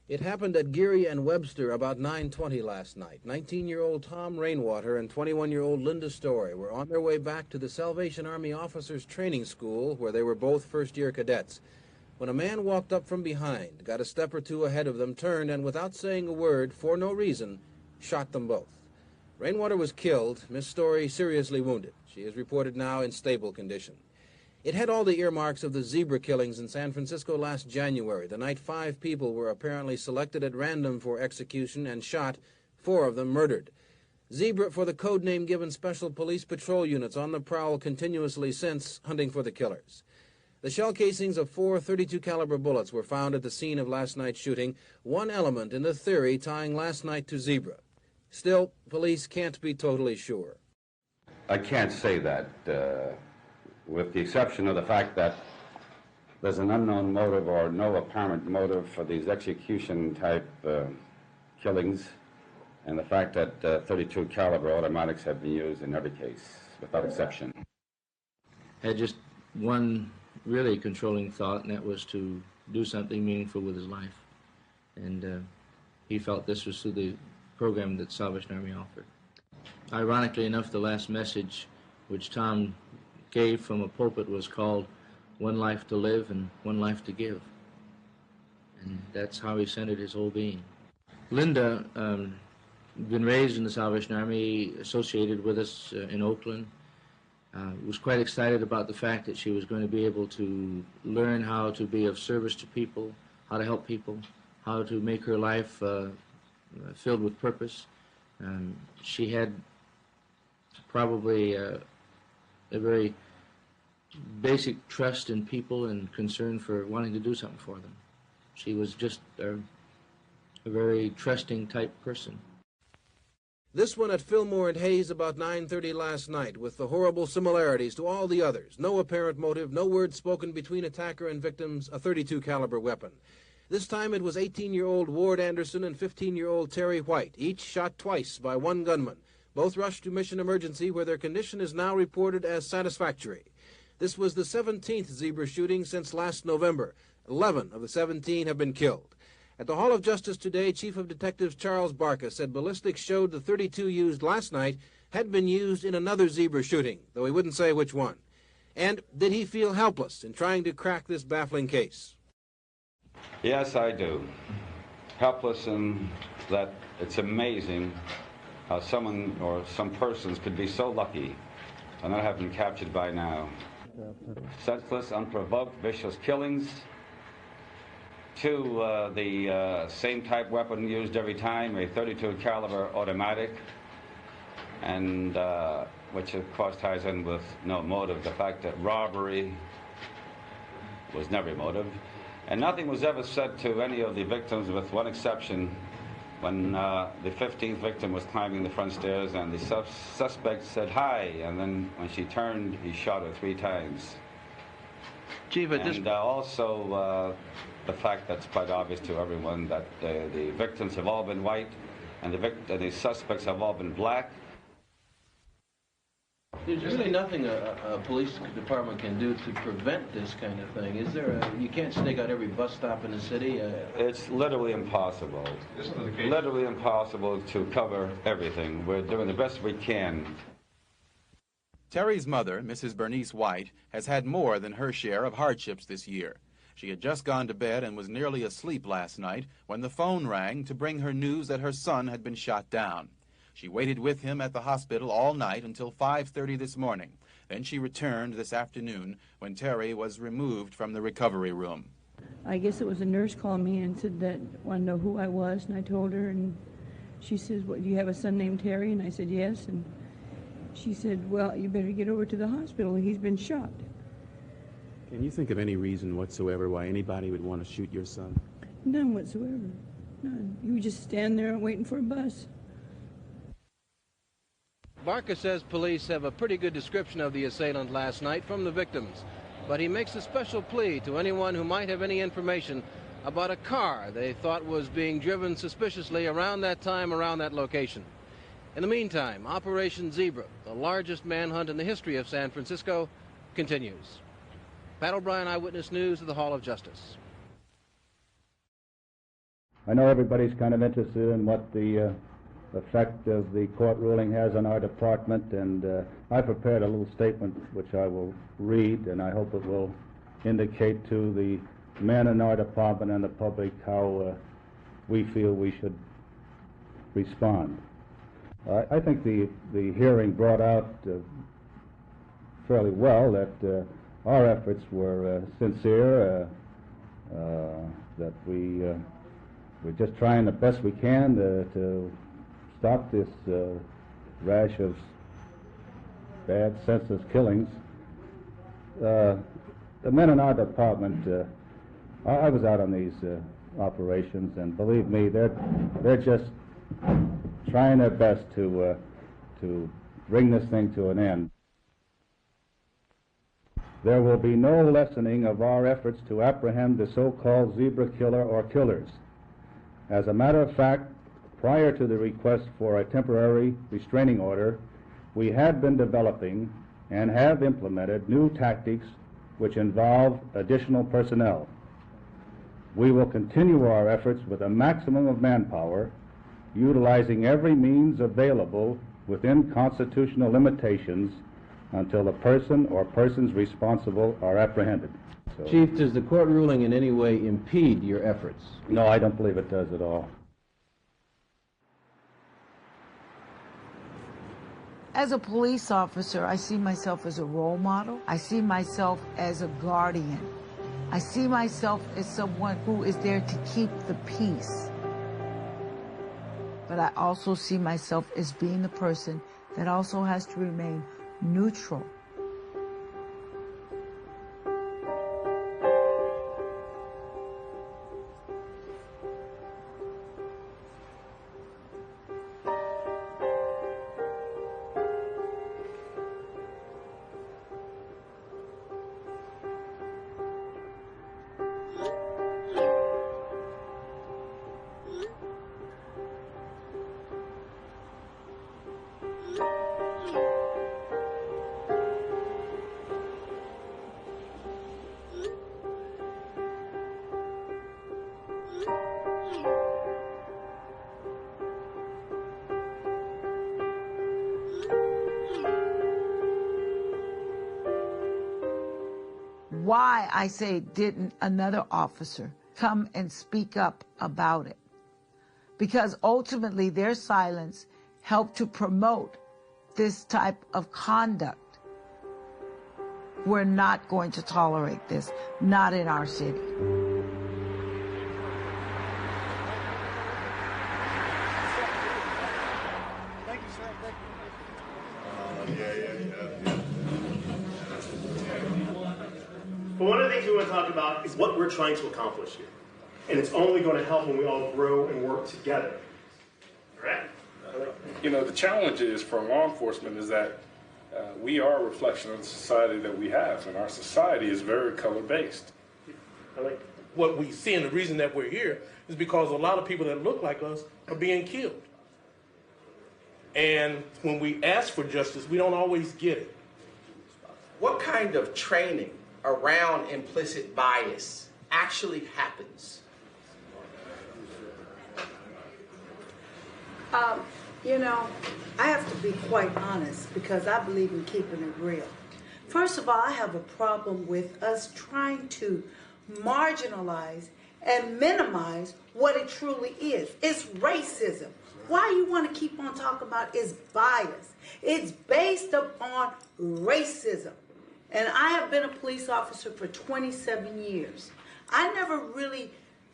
It happened at Geary and Webster about 9:20 last night. 19-year-old Tom Rainwater and 21-year-old Linda Story were on their way back to the Salvation Army Officers Training School, where they were both first-year cadets, when a man walked up from behind, got a step or two ahead of them, turned, and without saying a word, for no reason, shot them both. Rainwater was killed, Miss Story seriously wounded. She is reported now in stable condition. It had all the earmarks of the zebra killings in San Francisco last January, the night 5 people were apparently selected at random for execution and shot, 4 of them murdered. Zebra for the code name given special police patrol units on the prowl continuously since, hunting for the killers. The shell casings of 4 .32 caliber bullets were found at the scene of last night's shooting, one element in the theory tying last night to Zebra. Still, police can't be totally sure. I can't say that, with the exception of the fact that there's an unknown motive or no apparent motive for these execution-type killings, and the fact that .32 caliber automatics have been used in every case, without exception. Had just one really controlling thought, and that was to do something meaningful with his life. And he felt this was through the program that Salvation Army offered. Ironically enough, the last message which Tom gave from a pulpit was called "One Life to Live and One Life to Give." And that's how he centered his whole being. Linda, been raised in the Salvation Army, associated with us in Oakland, was quite excited about the fact that she was going to be able to learn how to be of service to people, how to help people, how to make her life filled with purpose. She had probably a very basic trust in people and concern for wanting to do something for them. She was just a very trusting type person. This one at Fillmore and Hayes about 9:30 last night, with the horrible similarities to all the others. No apparent motive, no word spoken between attacker and victims, a .32 caliber weapon. This time it was 18-year-old Ward Anderson and 15-year-old Terry White, each shot twice by one gunman. Both rushed to Mission Emergency, where their condition is now reported as satisfactory. This was the 17th zebra shooting since last November. 11 of the 17 have been killed. At the Hall of Justice today, Chief of Detectives Charles Barca said ballistics showed the .32 used last night had been used in another zebra shooting, though he wouldn't say which one. And did he feel helpless in trying to crack this baffling case? Yes, I do. Helpless in that it's amazing how someone or some persons could be so lucky to not have been captured by now. Senseless, unprovoked, vicious killings. 2, the same type weapon used every time, a .32 caliber automatic, and which of course ties in with no motive, the fact that robbery was never a motive. And nothing was ever said to any of the victims, with one exception, when the 15th victim was climbing the front stairs and the suspect said hi, and then when she turned, he shot her 3 times. Chief, and also the fact that's quite obvious to everyone that the victims have all been white and the suspects have all been black. There's really nothing a police department can do to prevent this kind of thing. Is there you can't stake out every bus stop in the city? It's literally impossible. Literally impossible to cover everything. We're doing the best we can. Terry's mother, Mrs. Bernice White, has had more than her share of hardships this year. She had just gone to bed and was nearly asleep last night when the phone rang to bring her news that her son had been shot down. She waited with him at the hospital all night until 5:30 this morning. Then she returned this afternoon when Terry was removed from the recovery room. I guess it was a nurse called me and said that wanted to know who I was, and I told her, and she says, "What, do you have a son named Terry?" And I said, "Yes." And she said, "Well, you better get over to the hospital. He's been shot." Can you think of any reason whatsoever why anybody would want to shoot your son? None whatsoever. None. He would just stand there waiting for a bus. Barca says police have a pretty good description of the assailant last night from the victims, but he makes a special plea to anyone who might have any information about a car they thought was being driven suspiciously around that time, around that location. In the meantime, Operation Zebra, the largest manhunt in the history of San Francisco, continues. Pat O'Brien, Eyewitness News at the Hall of Justice. I know everybody's kind of interested in what the effect of the court ruling has on our department, and I prepared a little statement which I will read, and I hope it will indicate to the men in our department and the public how we feel we should respond. I think the hearing brought out fairly well that our efforts were sincere, that we're just trying the best we can to stop this rash of bad, senseless killings. The men in our department, I was out on these operations, and believe me, they're just trying their best to bring this thing to an end. There will be no lessening of our efforts to apprehend the so-called zebra killer or killers. As a matter of fact, prior to the request for a temporary restraining order, we had been developing and have implemented new tactics which involve additional personnel. We will continue our efforts with a maximum of manpower, utilizing every means available within constitutional limitations until the person or persons responsible are apprehended. So, Chief, does the court ruling in any way impede your efforts? no, I don't believe it does at all. As a police officer, I see myself as a role model. I see myself as a guardian. I see myself as someone who is there to keep the peace. But I also see myself as being the person that also has to remain neutral. Why, I say, didn't another officer come and speak up about it? Because ultimately their silence helped to promote this type of conduct. We're not going to tolerate this, not in our city. Thank you, sir. Thank you. But one of the things we want to talk about is what we're trying to accomplish here. And it's only going to help when we all grow and work together. Correct? You know, the challenge is for law enforcement is that we are a reflection of the society that we have, and our society is very color-based. What we see, and the reason that we're here, is because a lot of people that look like us are being killed. And when we ask for justice, we don't always get it. What kind of training around implicit bias actually happens? You know, I have to be quite honest because I believe in keeping it real. First of all, I have a problem with us trying to marginalize and minimize what it truly is. It's racism. Why you want to keep on talking about is bias. It's based upon racism. And I have been a police officer for 27 years. I never really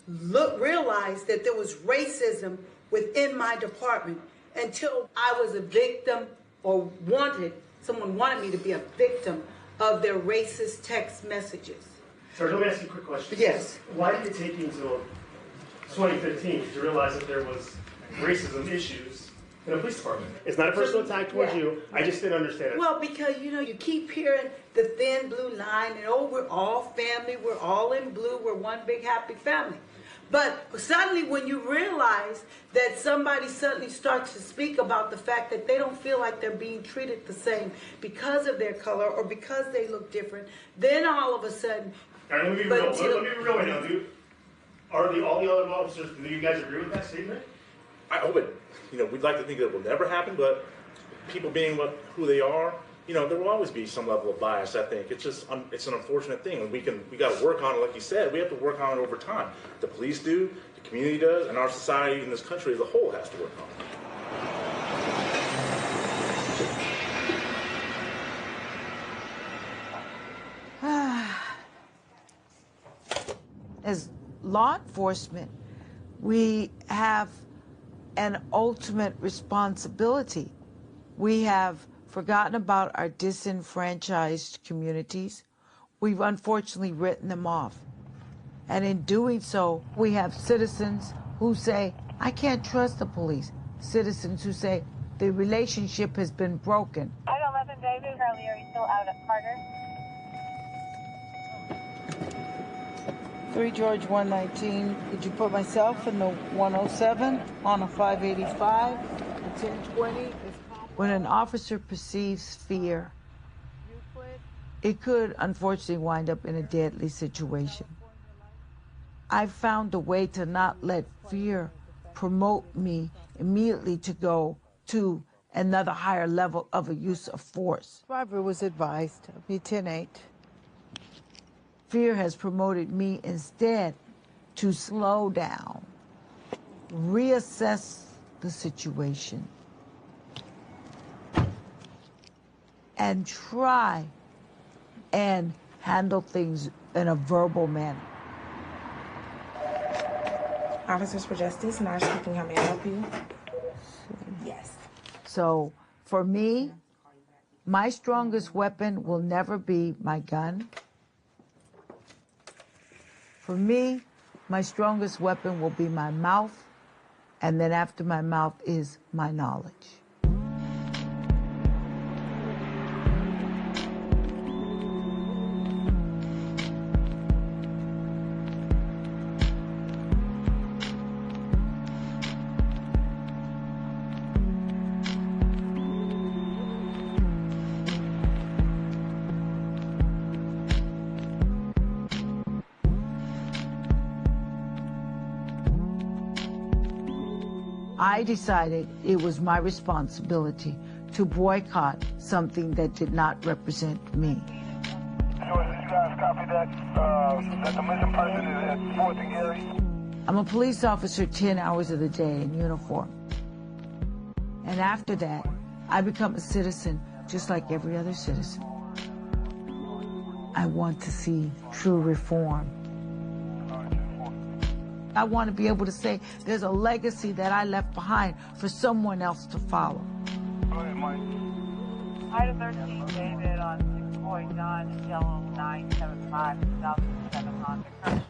realized that there was racism within my department until I was a victim or someone wanted me to be a victim of their racist text messages. Sir, let me ask you a quick question. Yes. Why did it take you until 2015 to realize that there was racism issues in the police department? It's not a personal attack towards you. I just didn't understand it. Well, because, you know, you keep hearing the thin blue line and, oh, we're all family, we're all in blue, we're one big happy family. But suddenly when you realize that somebody suddenly starts to speak about the fact that they don't feel like they're being treated the same because of their color or because they look different, then all of a sudden... All right, let me be real right now, dude. Are all the other officers, do you guys agree with that statement? I hope it, we'd like to think that it will never happen, but people being who they are, there will always be some level of bias, I think. It's just, it's an unfortunate thing, and we got to work on it, like you said. We have to work on it over time. The police do, the community does, and our society in this country as a whole has to work on it. As law enforcement, we have an ultimate responsibility. We have forgotten about our disenfranchised communities. We've unfortunately written them off. And in doing so, we have citizens who say, I can't trust the police. Citizens who say, the relationship has been broken. 11 David, Charlie, are you still out at Carter? 3 George 119. Did you put myself in the 107 on a 585? The 1020? When an officer perceives fear, it could unfortunately wind up in a deadly situation. I've found a way to not let fear promote me immediately to go to another higher level of a use of force. Barbara was advised of me 10-8. Fear has promoted me instead to slow down, reassess the situation, and try and handle things in a verbal manner. Officers for Justice, Nara speaking, how may I help you? Yes. So for me, my strongest weapon will never be my gun. For me, my strongest weapon will be my mouth, and then after my mouth is my knowledge. I decided it was my responsibility to boycott something that did not represent me. George, did you guys copy that the missing person is at 4th and Gary? I'm a police officer 10 hours of the day in uniform. And after that, I become a citizen just like every other citizen. I want to see true reform. I want to be able to say there's a legacy that I left behind for someone else to follow. Go ahead, Mike. Item 13, David on 6 Point John, Yellow 975, 2007 Honda Crush.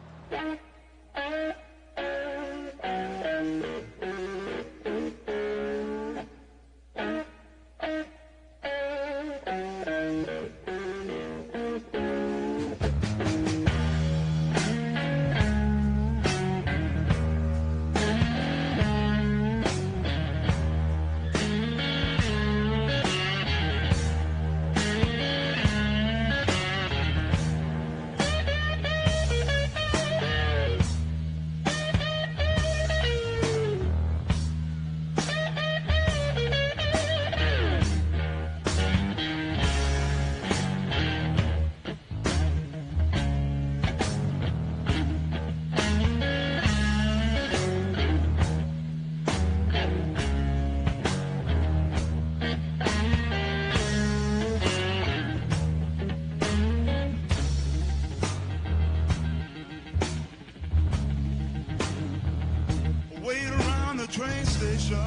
Train station,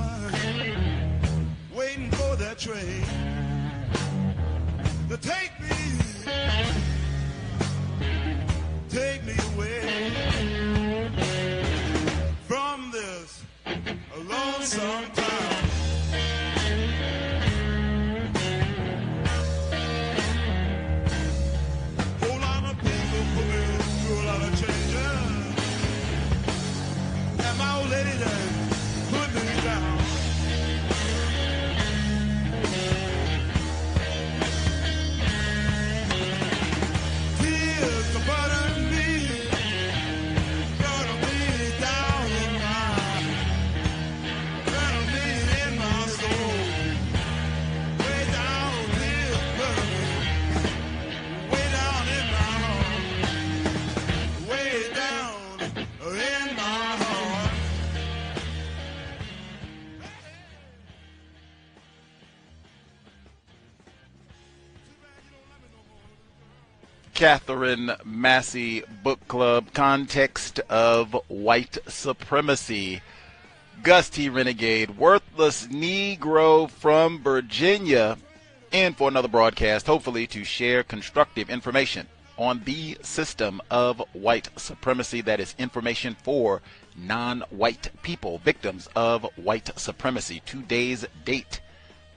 waiting for that train to take me away from this lonesome town. Whole lot of people put me through a lot of changes, and my old lady there put me down. Tears are burning me, burning me. Katherine Massey Book Club, Context of White Supremacy. Gus T. Renegade, worthless Negro from Virginia, in for another broadcast, hopefully to share constructive information on the system of white supremacy. That is information for non-white people, victims of white supremacy. Today's date,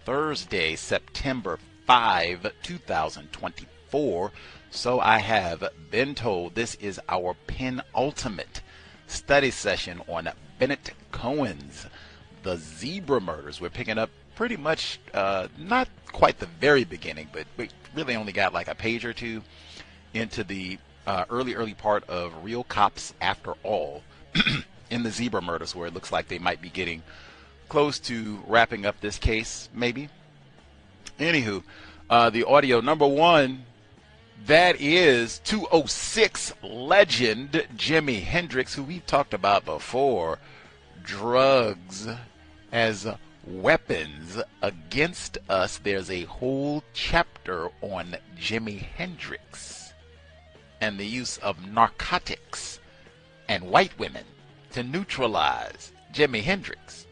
Thursday, September 5, 2024. So I have been told this is our penultimate study session on Bennett Cohen's The Zebra Murders. We're picking up pretty much, not quite the very beginning, but we really only got like a page or two into the early part of Real Cops After All in the Zebra Murders, where it looks like they might be getting close to wrapping up this case, maybe. Anywho, the audio number one, that is 206 legend Jimi Hendrix, who we've talked about before. Drugs as weapons against us. There's a whole chapter on Jimi Hendrix and the use of narcotics and white women to neutralize Jimi Hendrix.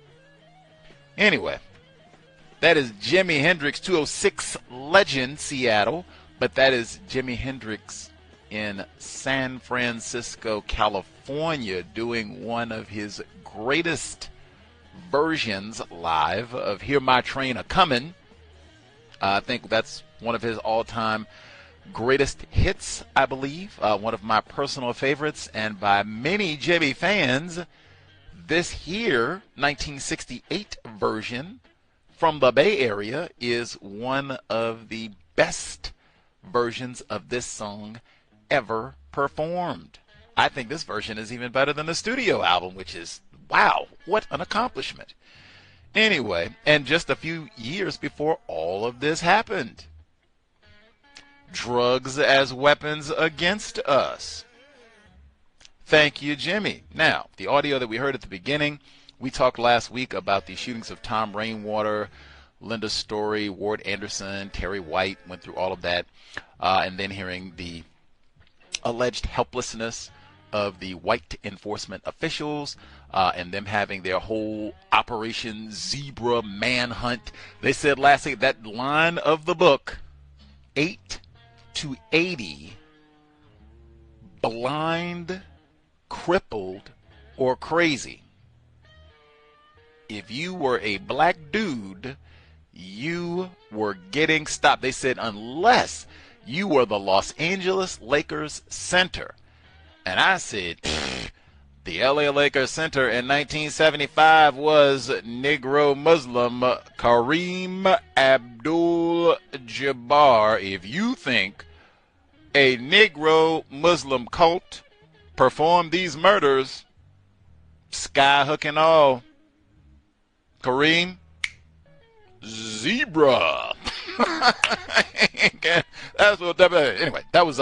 Anyway, that is Jimi Hendrix, 206 legend, Seattle, but that is Jimi Hendrix in San Francisco, California, doing one of his greatest versions live of Hear My Train A-Comin'. I think that's one of his all-time greatest hits, I believe. One of my personal favorites, and by many Jimmy fans, this here 1968 version from the Bay Area is one of the best versions of this song ever performed. I think this version is even better than the studio album, which is, wow, what an accomplishment. Anyway, and just a few years before all of this happened, drugs as weapons against us. Thank you, Jimmy. Now, the audio that we heard at the beginning, we talked last week about the shootings of Tom Rainwater, Linda Story, Ward Anderson, Terry White, went through all of that, and then hearing the alleged helplessness of the white enforcement officials, and them having their whole Operation Zebra manhunt. They said last week that line of the book, 8 to 80, blind, crippled, or crazy. If you were a black dude, you were getting stopped. They said unless you were the Los Angeles Lakers center. And I said, the LA Lakers center in 1975 was Negro Muslim Kareem Abdul-Jabbar. If you think a Negro Muslim cult performed these murders, skyhook and all, Kareem, zebra. That's what. Anyway, that was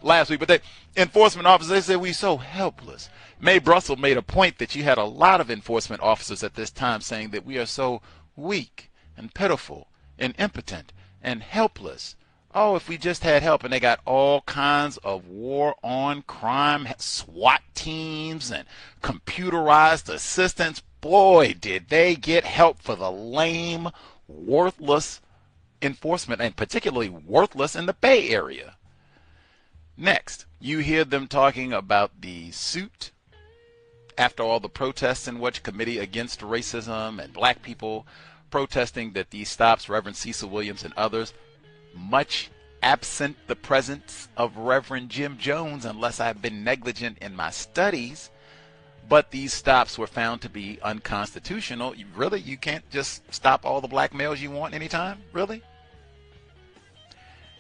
last week. But the enforcement officers, they said we so helpless. Mae Brussel made a point that you had a lot of enforcement officers at this time saying that we are so weak and pitiful and impotent and helpless. Oh, if we just had help. And they got all kinds of war on crime, SWAT teams and computerized assistance. Boy, did they get help for the lame, worthless enforcement, and particularly worthless in the Bay Area. Next, you hear them talking about the suit after all the protests in which Committee Against Racism and black people protesting that these stops, Reverend Cecil Williams and others, much absent the presence of Reverend Jim Jones, unless I've been negligent in my studies. But these stops were found to be unconstitutional. You can't just stop all the black males you want anytime? Really?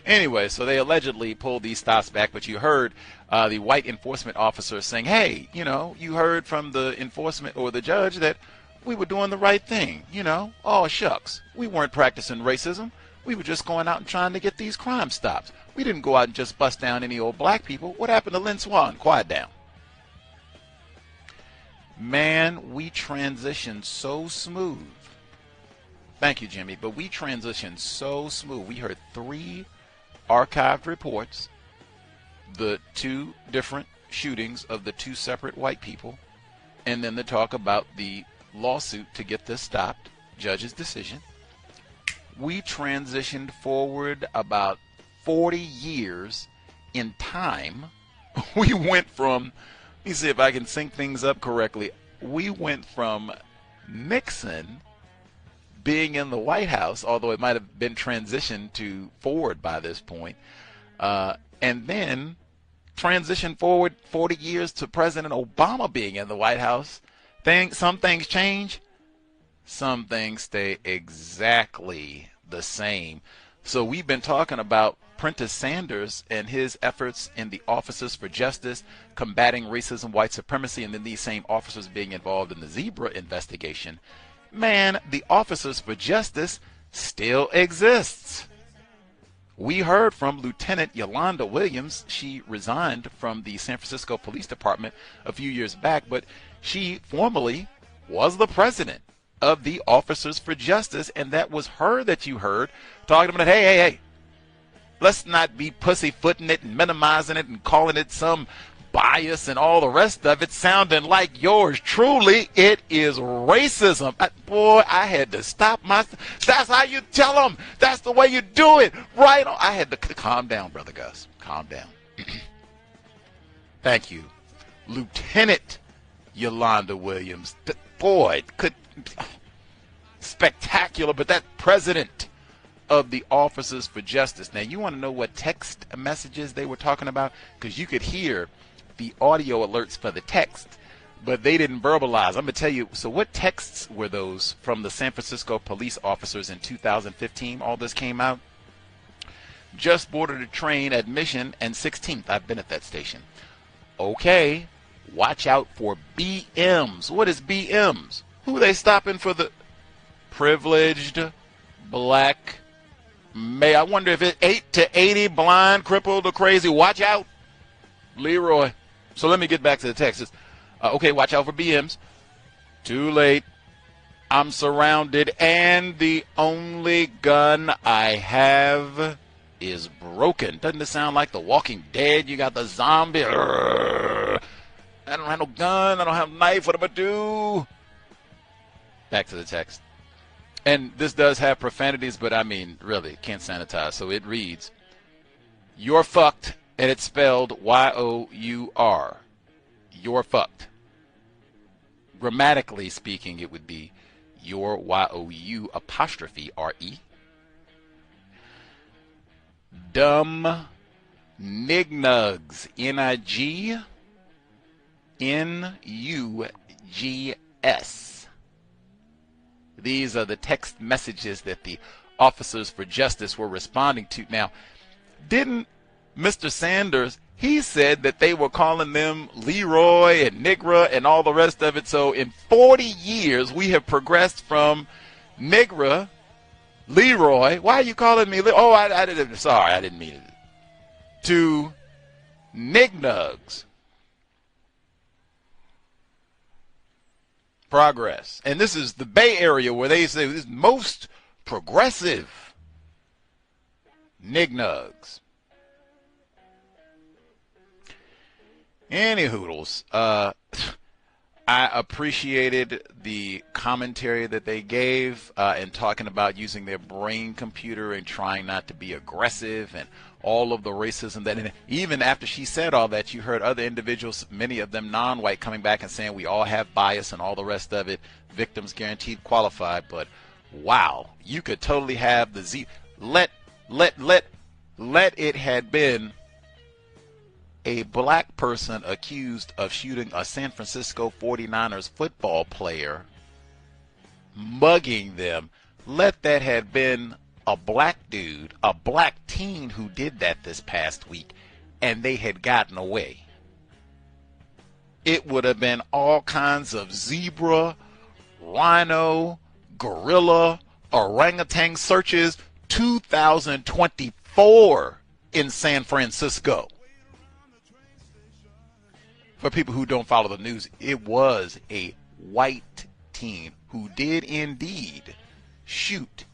Anyway, so they allegedly pulled these stops back, but you heard the white enforcement officer saying, hey, you heard from the enforcement or the judge that we were doing the right thing, Oh, shucks. We weren't practicing racism. We were just going out and trying to get these crime stops. We didn't go out and just bust down any old black people. What happened to Lynn Swan? Quiet down. Man, we transitioned so smooth. Thank you, Jimmy. But we transitioned so smooth. We heard 3 archived reports the two different shootings of the two separate white people, and then to talk about the lawsuit to get this stopped, judge's decision. We transitioned forward about 40 years in time. We went from, let me see if I can sync things up correctly. We went from Nixon being in the White House, although it might have been transitioned to Ford by this point, and then transitioned forward 40 years to President Obama being in the White House. Some things change, some things stay exactly the same. So we've been talking about Prentice Sanders and his efforts in the Officers for Justice, combating racism, white supremacy, and then these same officers being involved in the Zebra investigation. Man, the Officers for Justice still exists. We heard from Lieutenant Yolanda Williams. She resigned from the San Francisco Police Department a few years back, but she formerly was the president of the Officers for Justice, and that was her that you heard talking about, hey, let's not be pussyfooting it and minimizing it and calling it some bias and all the rest of it, sounding like yours truly. It is racism. I had to stop that's how you tell them. That's the way you do it. Right on. I had to calm down, Brother Gus. Calm down. Thank you. Lieutenant Yolanda Williams. Boy, spectacular, but that president of the Officers for Justice. Now, you want to know what text messages they were talking about? Because you could hear the audio alerts for the text, but they didn't verbalize. I'm going to tell you, so what texts were those from the San Francisco police officers in 2015? All this came out. Just boarded a train at Mission and 16th. I've been at that station. Okay, watch out for BMs. What is BMs? Who are they stopping for? The privileged black male. I wonder if it's 8 to 80, blind, crippled, or crazy. Watch out, Leroy. So let me get back to the text. Okay, watch out for BMs. Too late. I'm surrounded, and the only gun I have is broken. Doesn't it sound like The Walking Dead? You got the zombie. I don't have no gun. I don't have a knife. What am I do? Back to the text. And this does have profanities, but I mean, really, can't sanitize. So it reads, "You're fucked," and it's spelled Y-O-U-R. You're fucked. Grammatically speaking, it would be your Y-O-U apostrophe R-E. Dumb nignugs, N-I-G-N-U-G-S. These are the text messages that the Officers for Justice were responding to. Now, didn't Mr. Sanders, he said that they were calling them Leroy and Nigra and all the rest of it. So in 40 years, we have progressed from Nigra, Leroy, why are you calling me? Oh, I didn't mean it. To nignugs. Progress. And this is the Bay Area where they say this is most progressive. Nignugs. Any hoodles. I appreciated the commentary that they gave in talking about using their brain computer and trying not to be aggressive and all of the racism that, and even after she said all that, you heard other individuals, many of them non-white, coming back and saying we all have bias and all the rest of it. Victims guaranteed qualified, but wow, you could totally have the let it had been a black person accused of shooting a San Francisco 49ers football player, mugging them. Let that have been a black dude, a black teen who did that this past week, and they had gotten away. It would have been all kinds of zebra, rhino, gorilla, orangutan searches 2024 in San Francisco. For people who don't follow the news, it was a white teen who did indeed shoot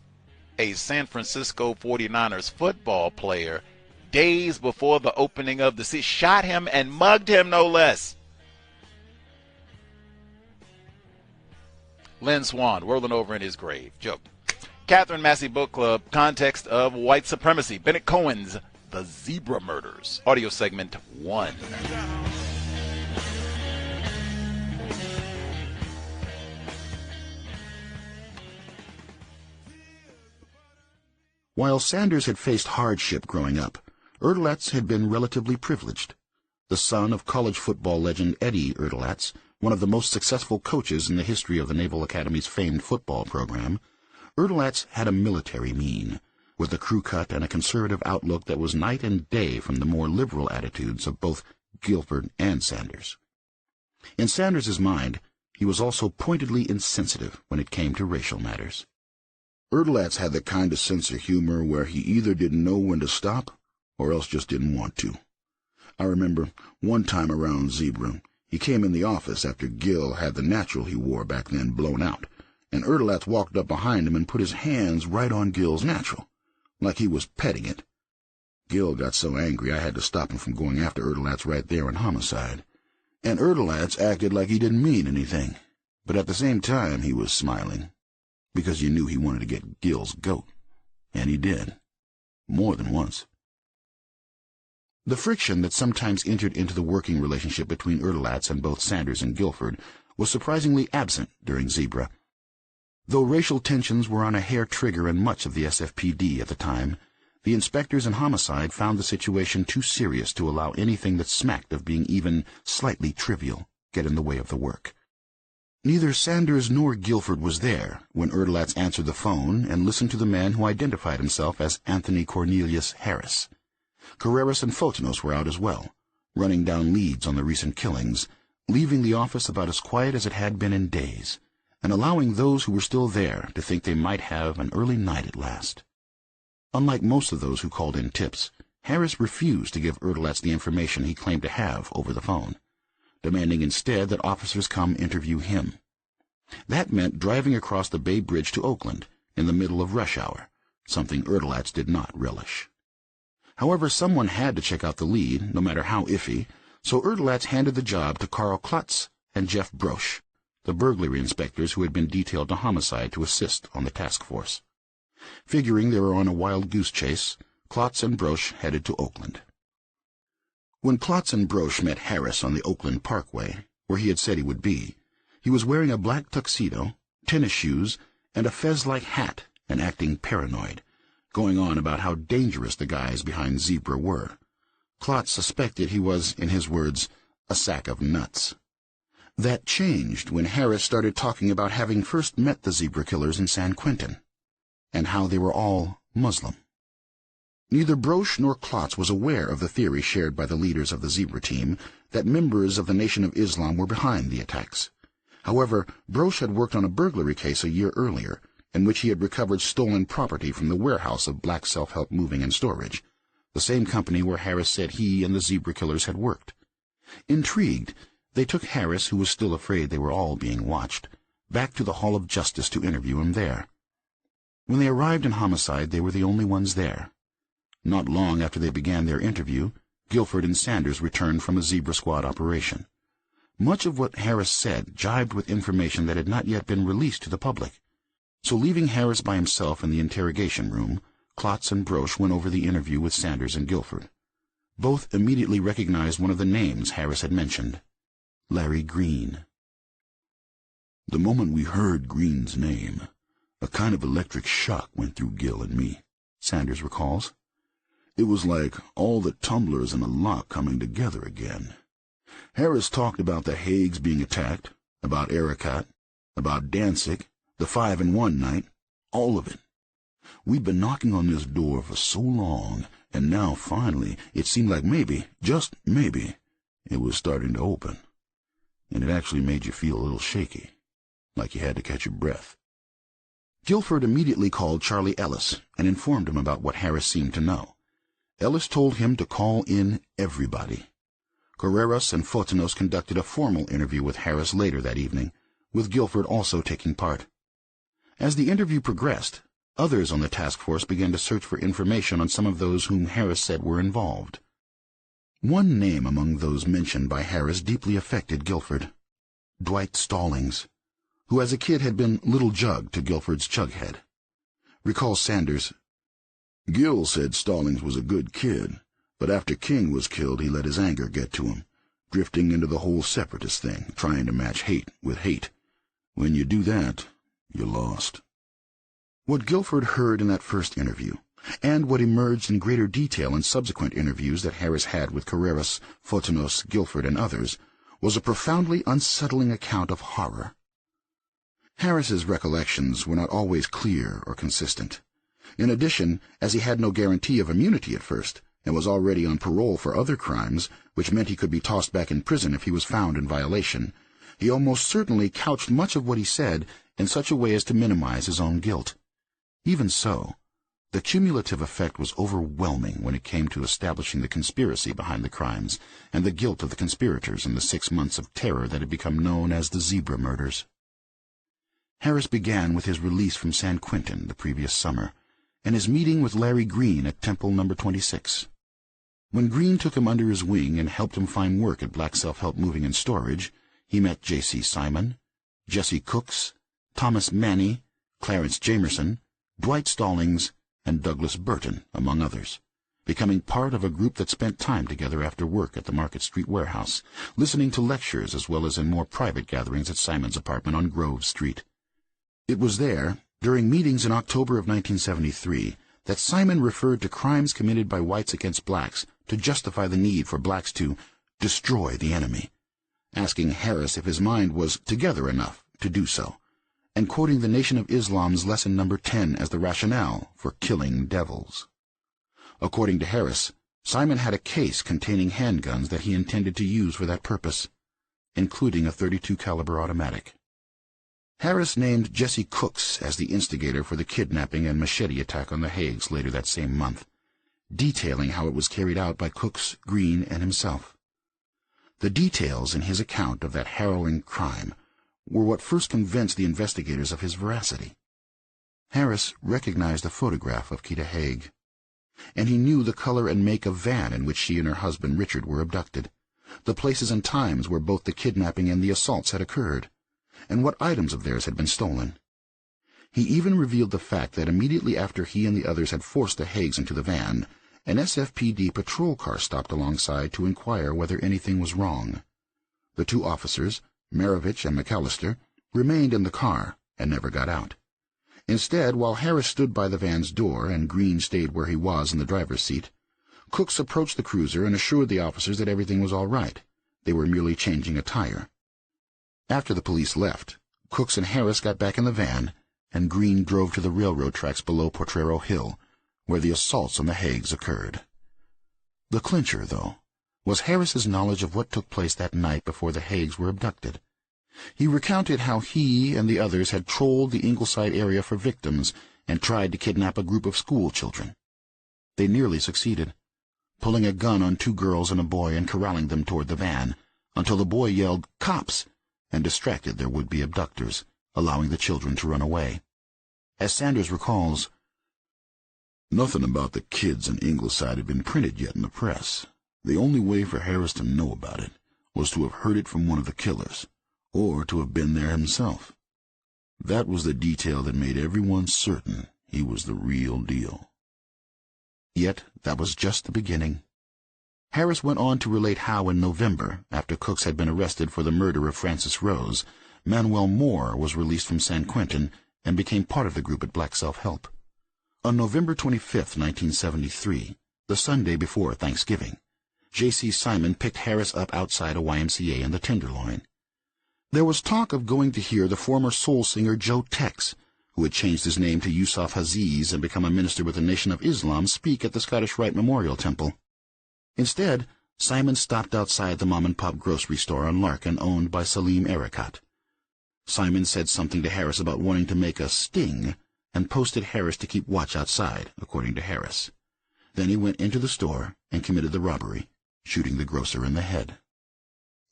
a San Francisco 49ers football player days before the opening of the season. Shot him and mugged him, no less. Lynn Swan rolling over in his grave. Joke. Katherine Massey Book Club, Context of White Supremacy. Bennett Cohen's The Zebra Murders. Audio segment 1. While Sanders had faced hardship growing up, Erdelatz had been relatively privileged. The son of college football legend Eddie Erdelatz, one of the most successful coaches in the history of the Naval Academy's famed football program, Erdelatz had a military mien, with a crew cut and a conservative outlook that was night and day from the more liberal attitudes of both Guilford and Sanders. In Sanders's mind, he was also pointedly insensitive when it came to racial matters. Erdelatz had the kind of sense of humor where he either didn't know when to stop or else just didn't want to. I remember one time around Zebra, he came in the office after Gil had the natural he wore back then blown out, and Erdelatz walked up behind him and put his hands right on Gil's natural, like he was petting it. Gil got so angry I had to stop him from going after Erdelatz right there in homicide, and Erdelatz acted like he didn't mean anything, but at the same time he was smiling, because you knew he wanted to get Gil's goat, and he did, more than once. The friction that sometimes entered into the working relationship between Erdelatz and both Sanders and Guilford was surprisingly absent during Zebra. Though racial tensions were on a hair trigger in much of the SFPD at the time, the inspectors in homicide found the situation too serious to allow anything that smacked of being even slightly trivial get in the way of the work. Neither Sanders nor Guilford was there when Erdelatz answered the phone and listened to the man who identified himself as Anthony Cornelius Harris. Carreras and Fotinos were out as well, running down leads on the recent killings, leaving the office about as quiet as it had been in days, and allowing those who were still there to think they might have an early night at last. Unlike most of those who called in tips, Harris refused to give Erdelatz the information he claimed to have over the phone, demanding instead that officers come interview him. That meant driving across the Bay Bridge to Oakland in the middle of rush hour, something Erdelatz did not relish. However, someone had to check out the lead, no matter how iffy, so Erdelatz handed the job to Carl Klotz and Jeff Brosch, the burglary inspectors who had been detailed to homicide to assist on the task force. Figuring they were on a wild goose chase, Klotz and Brosch headed to Oakland. When Klotz and Brosch met Harris on the Oakland Parkway, where he had said he would be, he was wearing a black tuxedo, tennis shoes, and a fez-like hat and acting paranoid, going on about how dangerous the guys behind Zebra were. Klotz suspected he was, in his words, a sack of nuts. That changed when Harris started talking about having first met the Zebra killers in San Quentin, and how they were all Muslim. Neither Brosch nor Klotz was aware of the theory shared by the leaders of the Zebra team that members of the Nation of Islam were behind the attacks. However, Brosch had worked on a burglary case a year earlier, in which he had recovered stolen property from the warehouse of Black Self-Help Moving and Storage, the same company where Harris said he and the Zebra killers had worked. Intrigued, they took Harris, who was still afraid they were all being watched, back to the Hall of Justice to interview him there. When they arrived in homicide, they were the only ones there. Not long after they began their interview, Guilford and Sanders returned from a Zebra Squad operation. Much of what Harris said jibed with information that had not yet been released to the public. So leaving Harris by himself in the interrogation room, Klotz and Brosch went over the interview with Sanders and Guilford. Both immediately recognized one of the names Harris had mentioned, Larry Green. The moment we heard Green's name, a kind of electric shock went through Gil and me, Sanders recalls. It was like all the tumblers in a lock coming together again. Harris talked about the Haigs being attacked, about Erakat, about Danzig, the 5-in-1 night, all of it. We'd been knocking on this door for so long, and now finally it seemed like maybe, just maybe, it was starting to open. And it actually made you feel a little shaky, like you had to catch your breath. Guilford immediately called Charlie Ellis and informed him about what Harris seemed to know. Ellis told him to call in everybody. Carreras and Fotinos conducted a formal interview with Harris later that evening, with Guilford also taking part. As the interview progressed, Others on the task force began to search for information on some of those whom Harris said were involved. One name among those mentioned by Harris deeply affected Guilford: Dwight Stallings, who as a kid had been Little Jug to Guilford's Chughead. Recalls Sanders, "Gil said Stallings was a good kid, but after King was killed he let his anger get to him, drifting into the whole separatist thing, trying to match hate with hate. When you do that, you're lost." What Guilford heard in that first interview, and what emerged in greater detail in subsequent interviews that Harris had with Carreras, Fotinos, Guilford, and others, was a profoundly unsettling account of horror. Harris's recollections were not always clear or consistent. In addition, as he had no guarantee of immunity at first, and was already on parole for other crimes, which meant he could be tossed back in prison if he was found in violation, he almost certainly couched much of what he said in such a way as to minimize his own guilt. Even so, the cumulative effect was overwhelming when it came to establishing the conspiracy behind the crimes and the guilt of the conspirators in the 6 months of terror that had become known as the Zebra Murders. Harris began with his release from San Quentin the previous summer, and his meeting with Larry Green at Temple No. 26. When Green took him under his wing and helped him find work at Black Self-Help Moving and Storage, he met J.C. Simon, Jesse Cooks, Thomas Manny, Clarence Jamerson, Dwight Stallings, and Douglas Burton, among others, becoming part of a group that spent time together after work at the Market Street warehouse, listening to lectures as well as in more private gatherings at Simon's apartment on Grove Street. It was there, during meetings in October of 1973, that Simon referred to crimes committed by whites against blacks to justify the need for blacks to destroy the enemy, asking Harris if his mind was together enough to do so, and quoting the Nation of Islam's lesson number 10 as the rationale for killing devils. According to Harris, Simon had a case containing handguns that he intended to use for that purpose, including a .32 caliber automatic. Harris named Jesse Cooks as the instigator for the kidnapping and machete attack on the Haigs later that same month, detailing how it was carried out by Cooks, Green, and himself. The details in his account of that harrowing crime were what first convinced the investigators of his veracity. Harris recognized a photograph of Kita Haig, and he knew the color and make of van in which she and her husband Richard were abducted, the places and times where both the kidnapping and the assaults had occurred, and what items of theirs had been stolen. He even revealed the fact that immediately after he and the others had forced the Haigs into the van, an SFPD patrol car stopped alongside to inquire whether anything was wrong. The two officers, Maravich and McAllister, remained in the car and never got out. Instead, while Harris stood by the van's door and Green stayed where he was in the driver's seat, Cooks approached the cruiser and assured the officers that everything was all right. They were merely changing a tire. After the police left, Cooks and Harris got back in the van, and Green drove to the railroad tracks below Potrero Hill, where the assaults on the Haigs occurred. The clincher, though, was Harris's knowledge of what took place that night before the Haigs were abducted. He recounted how he and the others had trolled the Ingleside area for victims and tried to kidnap a group of school children. They nearly succeeded, pulling a gun on 2 girls and a boy and corralling them toward the van, until the boy yelled, "Cops!" and distracted their would-be abductors, allowing the children to run away. As Sanders recalls, "Nothing about the kids in Ingleside had been printed yet in the press. The only way for Harris to know about it was to have heard it from one of the killers, or to have been there himself. That was the detail that made everyone certain he was the real deal." Yet that was just the beginning. Harris went on to relate how in November, after Cooks had been arrested for the murder of Francis Rose, Manuel Moore was released from San Quentin and became part of the group at Black Self-Help. On November 25, 1973, the Sunday before Thanksgiving, J.C. Simon picked Harris up outside a YMCA in the Tenderloin. There was talk of going to hear the former soul singer Joe Tex, who had changed his name to Yusuf Aziz and become a minister with the Nation of Islam, speak at the Scottish Rite Memorial Temple. Instead, Simon stopped outside the mom-and-pop grocery store on Larkin owned by Salim Erekat. Simon said something to Harris about wanting to make a sting and posted Harris to keep watch outside, according to Harris. Then he went into the store and committed the robbery, shooting the grocer in the head.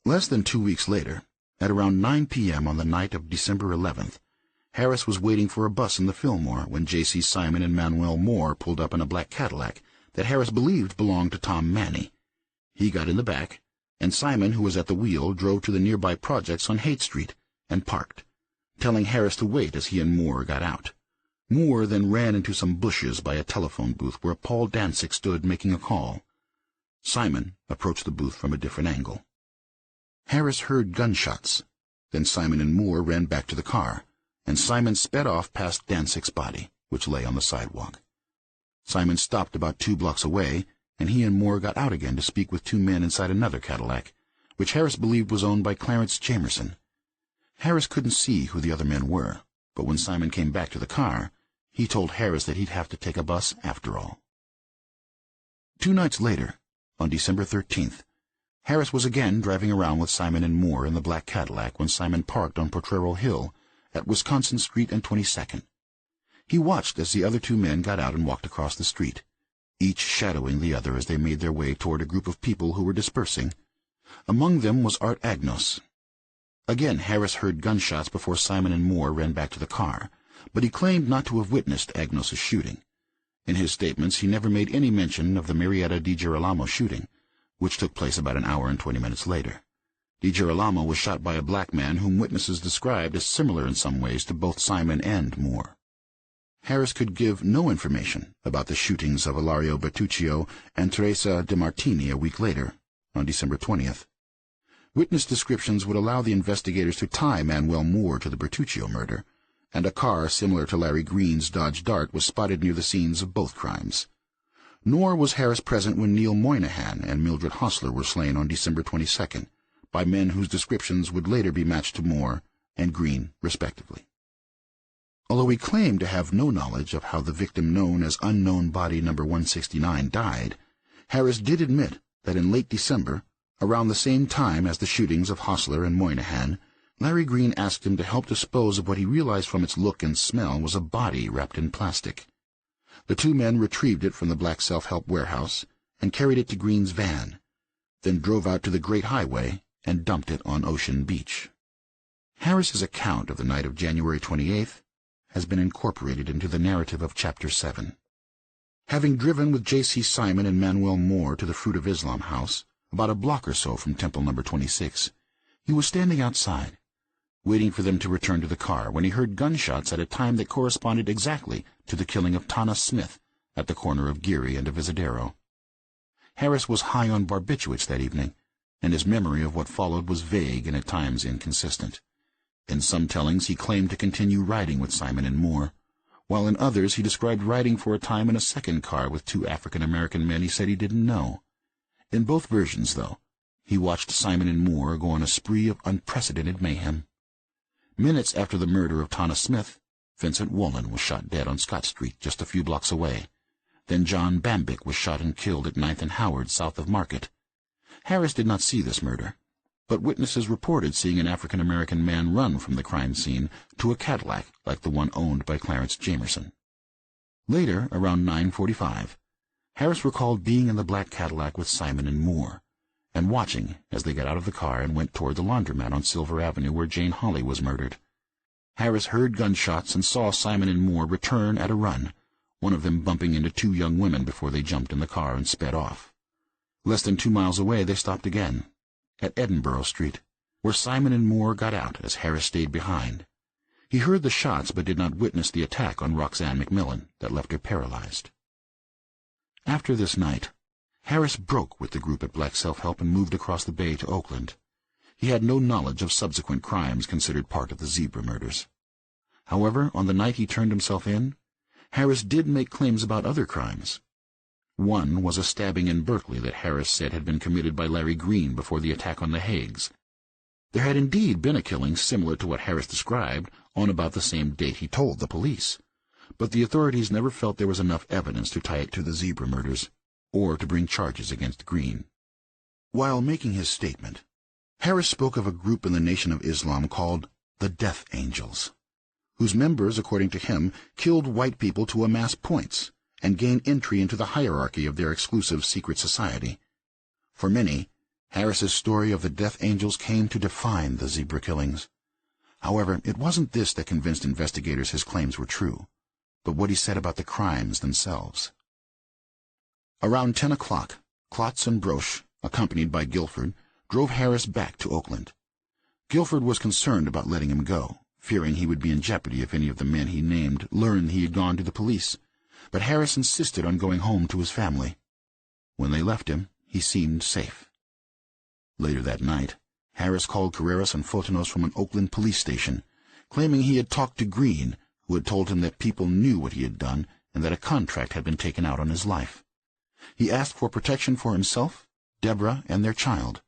Less than 2 weeks later, at around 9 p.m. on the night of December 11th, Harris was waiting for a bus in the Fillmore when J.C. Simon and Manuel Moore pulled up in a black Cadillac that Harris believed belonged to Tom Manny. He got in the back, and Simon, who was at the wheel, drove to the nearby projects on Haight Street and parked, telling Harris to wait as he and Moore got out. Moore then ran into some bushes by a telephone booth where Paul Danzig stood making a call. Simon approached the booth from a different angle. Harris heard gunshots. Then Simon and Moore ran back to the car, and Simon sped off past Danzig's body, which lay on the sidewalk. Simon stopped about 2 blocks away, and he and Moore got out again to speak with 2 men inside another Cadillac, which Harris believed was owned by Clarence Jamerson. Harris couldn't see who the other men were, but when Simon came back to the car, he told Harris that he'd have to take a bus after all. 2 nights later, on December 13th, Harris was again driving around with Simon and Moore in the black Cadillac when Simon parked on Potrero Hill at Wisconsin Street and 22nd. He watched as the other 2 men got out and walked across the street, each shadowing the other as they made their way toward a group of people who were dispersing. Among them was Art Agnos. Again, Harris heard gunshots before Simon and Moore ran back to the car, but he claimed not to have witnessed Agnos' shooting. In his statements, he never made any mention of the Marietta DiGirolamo shooting, which took place about an hour and 20 minutes later. DiGirolamo was shot by a black man whom witnesses described as similar in some ways to both Simon and Moore. Harris could give no information about the shootings of Ilario Bertuccio and Teresa DeMartini a week later, on December 20th. Witness descriptions would allow the investigators to tie Manuel Moore to the Bertuccio murder, and a car similar to Larry Green's Dodge Dart was spotted near the scenes of both crimes. Nor was Harris present when Neil Moynihan and Mildred Hostler were slain on December 22nd, by men whose descriptions would later be matched to Moore and Green, respectively. Although he claimed to have no knowledge of how the victim known as Unknown Body No. 169 died, Harris did admit that in late December, around the same time as the shootings of Hostler and Moynihan, Larry Green asked him to help dispose of what he realized from its look and smell was a body wrapped in plastic. The 2 men retrieved it from the black self-help warehouse and carried it to Green's van, then drove out to the Great Highway and dumped it on Ocean Beach. Harris's account of the night of January 28th has been incorporated into the narrative of Chapter 7. Having driven with J.C. Simon and Manuel Moore to the Fruit of Islam house, about a block or so from Temple No. 26, he was standing outside, waiting for them to return to the car, when he heard gunshots at a time that corresponded exactly to the killing of Tana Smith at the corner of Geary and Avisadero. Harris was high on barbiturates that evening, and his memory of what followed was vague and at times inconsistent. In some tellings he claimed to continue riding with Simon and Moore, while in others he described riding for a time in a second car with 2 African-American men he said he didn't know. In both versions, though, he watched Simon and Moore go on a spree of unprecedented mayhem. Minutes after the murder of Tana Smith, Vincent Woolen was shot dead on Scott Street just a few blocks away. Then John Bambick was shot and killed at 9th and Howard south of Market. Harris did not see this murder, but witnesses reported seeing an African-American man run from the crime scene to a Cadillac like the one owned by Clarence Jamerson. Later, around 9:45, Harris recalled being in the black Cadillac with Simon and Moore, and watching as they got out of the car and went toward the laundromat on Silver Avenue where Jane Holly was murdered. Harris heard gunshots and saw Simon and Moore return at a run, one of them bumping into 2 young women before they jumped in the car and sped off. Less than 2 miles away they stopped again, at Edinburgh Street, where Simon and Moore got out as Harris stayed behind. He heard the shots but did not witness the attack on Roxanne McMillan that left her paralyzed. After this night, Harris broke with the group at Black Self-Help and moved across the bay to Oakland. He had no knowledge of subsequent crimes considered part of the Zebra murders. However, on the night he turned himself in, Harris did make claims about other crimes. One was a stabbing in Berkeley that Harris said had been committed by Larry Green before the attack on the Haigs. There had indeed been a killing similar to what Harris described on about the same date he told the police, but the authorities never felt there was enough evidence to tie it to the Zebra murders or to bring charges against Green. While making his statement, Harris spoke of a group in the Nation of Islam called the Death Angels, whose members, according to him, killed white people to amass points and gain entry into the hierarchy of their exclusive secret society. For many, Harris's story of the Death Angels came to define the Zebra killings. However, it wasn't this that convinced investigators his claims were true, but what he said about the crimes themselves. Around 10 o'clock, Klotz and Broche, accompanied by Guilford, drove Harris back to Oakland. Guilford was concerned about letting him go, fearing he would be in jeopardy if any of the men he named learned he had gone to the police, but Harris insisted on going home to his family. When they left him, he seemed safe. Later that night, Harris called Carreras and Fotanos from an Oakland police station, claiming he had talked to Green, who had told him that people knew what he had done and that a contract had been taken out on his life. He asked for protection for himself, Deborah, and their child.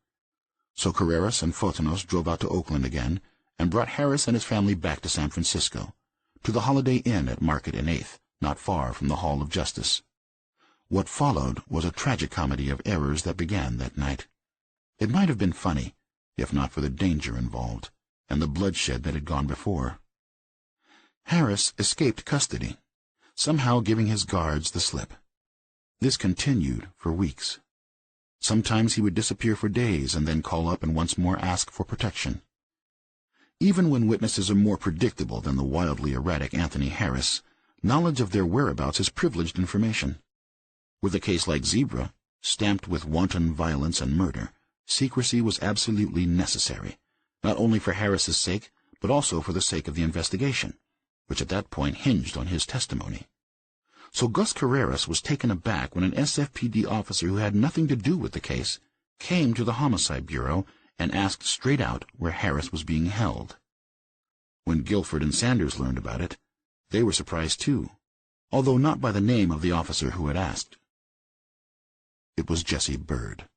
So Carreras and Fotanos drove out to Oakland again and brought Harris and his family back to San Francisco, to the Holiday Inn at Market and 8th, not far from the Hall of Justice. What followed was a tragic comedy of errors that began that night. It might have been funny, if not for the danger involved, and the bloodshed that had gone before. Harris escaped custody, somehow giving his guards the slip. This continued for weeks. Sometimes he would disappear for days and then call up and once more ask for protection. Even when witnesses are more predictable than the wildly erratic Anthony Harris, knowledge of their whereabouts is privileged information. With a case like Zebra, stamped with wanton violence and murder, secrecy was absolutely necessary, not only for Harris's sake, but also for the sake of the investigation, which at that point hinged on his testimony. So Gus Carreras was taken aback when an SFPD officer who had nothing to do with the case came to the Homicide Bureau and asked straight out where Harris was being held. When Guilford and Sanders learned about it, they were surprised too, although not by the name of the officer who had asked. It was Jesse Bird.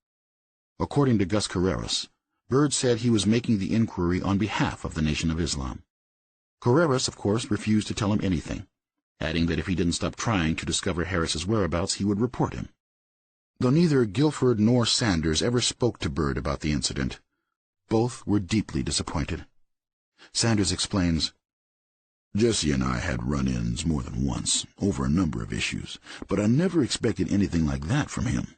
According to Gus Carreras, Bird said he was making the inquiry on behalf of the Nation of Islam. Carreras, of course, refused to tell him anything, adding that if he didn't stop trying to discover Harris's whereabouts, he would report him. Though neither Guilford nor Sanders ever spoke to Bird about the incident, both were deeply disappointed. Sanders explains, "Jesse and I had run-ins more than once, over a number of issues, but I never expected anything like that from him.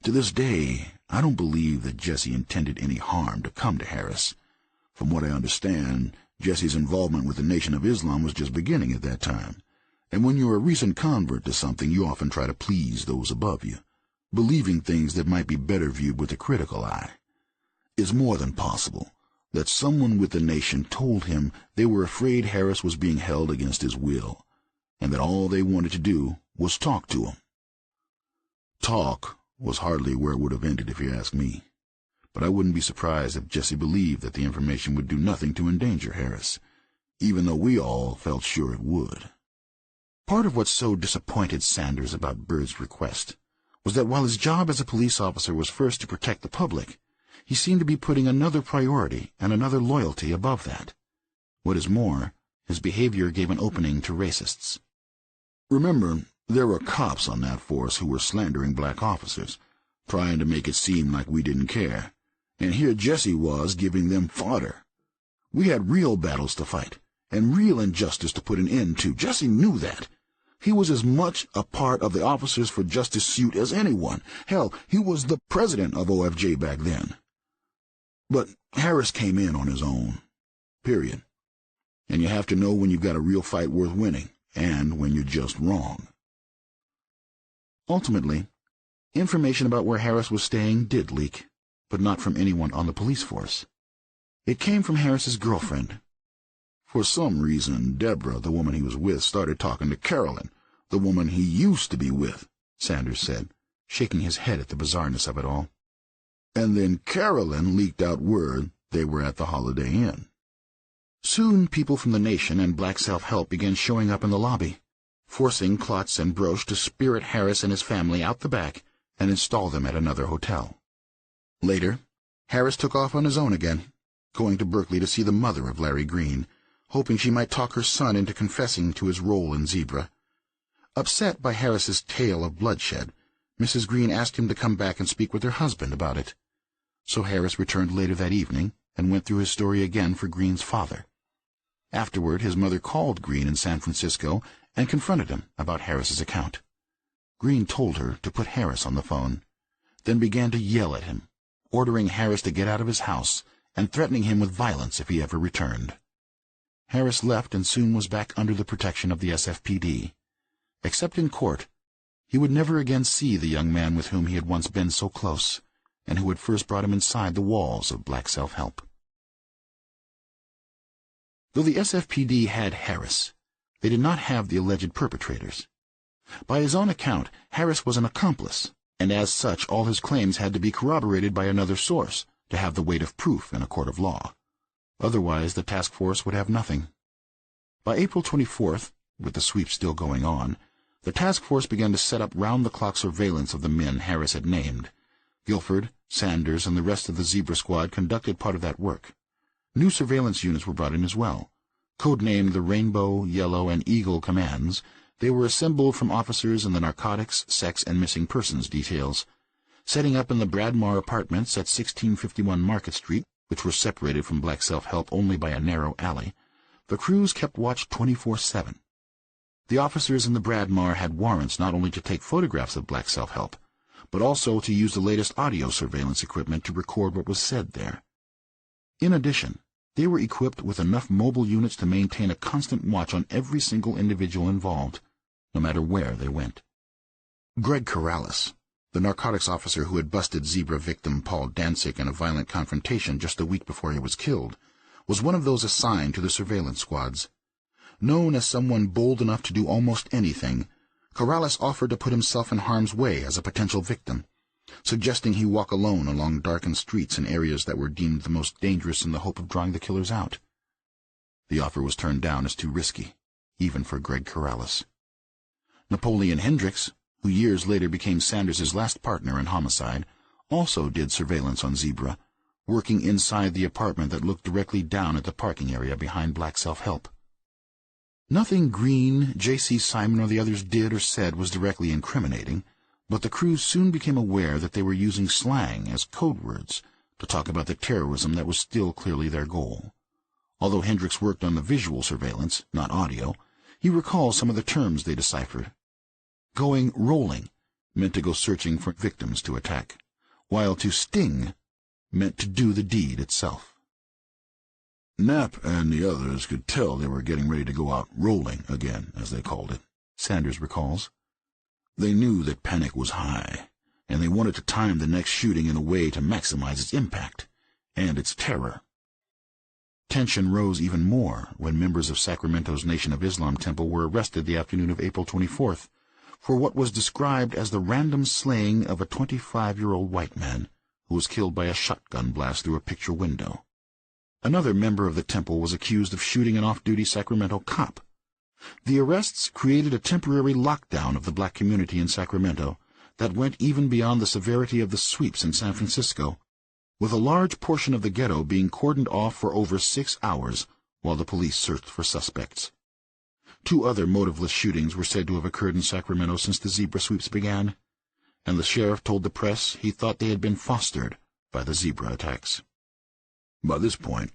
To this day, I don't believe that Jesse intended any harm to come to Harris. From what I understand, Jesse's involvement with the Nation of Islam was just beginning at that time, and when you're a recent convert to something, you often try to please those above you, believing things that might be better viewed with a critical eye. It's more than possible that someone with the Nation told him they were afraid Harris was being held against his will, and that all they wanted to do was talk to him. Talk was hardly where it would have ended if you ask me, but I wouldn't be surprised if Jesse believed that the information would do nothing to endanger Harris, even though we all felt sure it would." Part of what so disappointed Sanders about Bird's request was that while his job as a police officer was first to protect the public, he seemed to be putting another priority and another loyalty above that. What is more, his behavior gave an opening to racists. "Remember, there were cops on that force who were slandering black officers, trying to make it seem like we didn't care, and here Jesse was giving them fodder. We had real battles to fight, and real injustice to put an end to. Jesse knew that. He was as much a part of the Officers for Justice suit as anyone. Hell, he was the president of OFJ back then. But Harris came in on his own. Period. And you have to know when you've got a real fight worth winning, and when you're just wrong." Ultimately, information about where Harris was staying did leak, but not from anyone on the police force. It came from Harris's girlfriend. For some reason, Deborah, the woman he was with, started talking to Carolyn, the woman he used to be with, Sanders said, shaking his head at the bizarreness of it all. And then Carolyn leaked out word they were at the Holiday Inn. Soon people from the Nation and Black Self-Help began showing up in the lobby, forcing Klotz and Broche to spirit Harris and his family out the back and install them at another hotel. Later, Harris took off on his own again, going to Berkeley to see the mother of Larry Green, hoping she might talk her son into confessing to his role in Zebra. Upset by Harris's tale of bloodshed, Mrs. Green asked him to come back and speak with her husband about it. So Harris returned later that evening and went through his story again for Green's father. Afterward, his mother called Green in San Francisco and confronted him about Harris's account. Green told her to put Harris on the phone, then began to yell at him, ordering Harris to get out of his house and threatening him with violence if he ever returned. Harris left and soon was back under the protection of the SFPD. Except in court, he would never again see the young man with whom he had once been so close, and who had first brought him inside the walls of Black Self-Help. Though the SFPD had Harris, they did not have the alleged perpetrators. By his own account, Harris was an accomplice, and as such all his claims had to be corroborated by another source to have the weight of proof in a court of law. Otherwise, the task force would have nothing. By April 24th, with the sweep still going on, the task force began to set up round-the-clock surveillance of the men Harris had named. Guilford, Sanders, and the rest of the Zebra Squad conducted part of that work. New surveillance units were brought in as well. Codenamed the Rainbow, Yellow, and Eagle Commands, they were assembled from officers in the narcotics, sex, and missing persons details. Setting up in the Bradmar apartments at 1651 Market Street, which were separated from Black Self-Help only by a narrow alley, the crews kept watch 24/7. The officers in the Bradmar had warrants not only to take photographs of Black Self-Help, but also to use the latest audio surveillance equipment to record what was said there. In addition, they were equipped with enough mobile units to maintain a constant watch on every single individual involved, no matter where they went. Greg Corrales, the narcotics officer who had busted Zebra victim Paul Danzig in a violent confrontation just a week before he was killed, was one of those assigned to the surveillance squads. Known as someone bold enough to do almost anything, Corrales offered to put himself in harm's way as a potential victim, suggesting he walk alone along darkened streets in areas that were deemed the most dangerous in the hope of drawing the killers out. The offer was turned down as too risky, even for Greg Corrales. Napoleon Hendricks, who years later became Sanders' last partner in homicide, also did surveillance on Zebra, working inside the apartment that looked directly down at the parking area behind Black Self-Help. Nothing Green, J.C. Simon, or the others did or said was directly incriminating, but the crews soon became aware that they were using slang as code words to talk about the terrorism that was still clearly their goal. Although Hendricks worked on the visual surveillance, not audio, he recalls some of the terms they deciphered. Going rolling meant to go searching for victims to attack, while to sting meant to do the deed itself. Knapp and the others could tell they were getting ready to go out rolling again, as they called it, Sanders recalls. They knew that panic was high, and they wanted to time the next shooting in a way to maximize its impact and its terror. Tension rose even more when members of Sacramento's Nation of Islam temple were arrested the afternoon of April 24th for what was described as the random slaying of a 25-year-old white man who was killed by a shotgun blast through a picture window. Another member of the temple was accused of shooting an off-duty Sacramento cop. The arrests created a temporary lockdown of the black community in Sacramento that went even beyond the severity of the sweeps in San Francisco, with a large portion of the ghetto being cordoned off for over 6 hours while the police searched for suspects. 2 other motiveless shootings were said to have occurred in Sacramento since the Zebra sweeps began, and the sheriff told the press he thought they had been fostered by the Zebra attacks. By this point,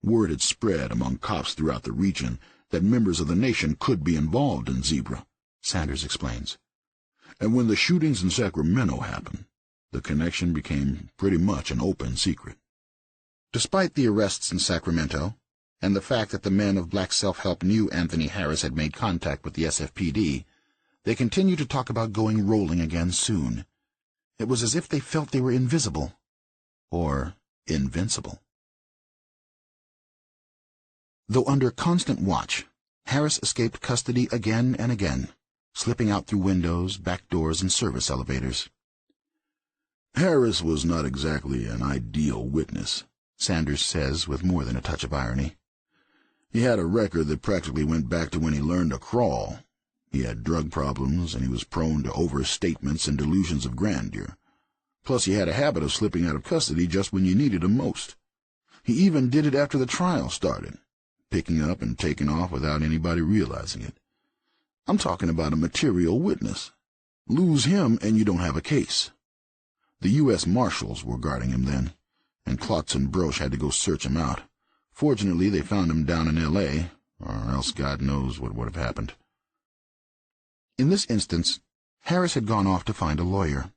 word had spread among cops throughout the region that members of the nation could be involved in Zebra, Sanders explains. And when the shootings in Sacramento happened, the connection became pretty much an open secret. Despite the arrests in Sacramento, and the fact that the men of Black Self-Help knew Anthony Harris had made contact with the SFPD, they continued to talk about going rolling again soon. It was as if they felt they were invisible, or invincible. Though under constant watch, Harris escaped custody again and again, slipping out through windows, back doors, and service elevators. Harris was not exactly an ideal witness, Sanders says with more than a touch of irony. He had a record that practically went back to when he learned to crawl. He had drug problems, and he was prone to overstatements and delusions of grandeur. Plus, he had a habit of slipping out of custody just when you needed him most. He even did it after the trial started, picking up and taking off without anybody realizing it. I'm talking about a material witness. Lose him and you don't have a case. The U.S. Marshals were guarding him then, and Klotz and Broche had to go search him out. Fortunately, they found him down in L.A., or else God knows what would have happened. In this instance, Harris had gone off to find a lawyer.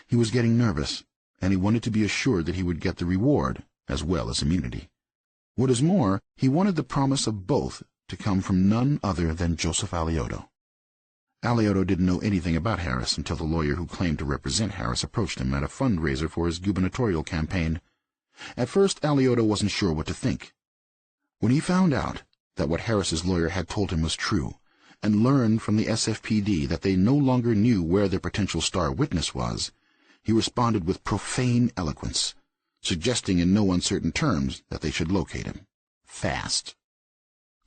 He was getting nervous, and he wanted to be assured that he would get the reward as well as immunity. What is more, he wanted the promise of both to come from none other than Joseph Alioto. Alioto didn't know anything about Harris until the lawyer who claimed to represent Harris approached him at a fundraiser for his gubernatorial campaign. At first, Alioto wasn't sure what to think. When he found out that what Harris's lawyer had told him was true, and learned from the SFPD that they no longer knew where their potential star witness was, he responded with profane eloquence, suggesting in no uncertain terms that they should locate him. Fast.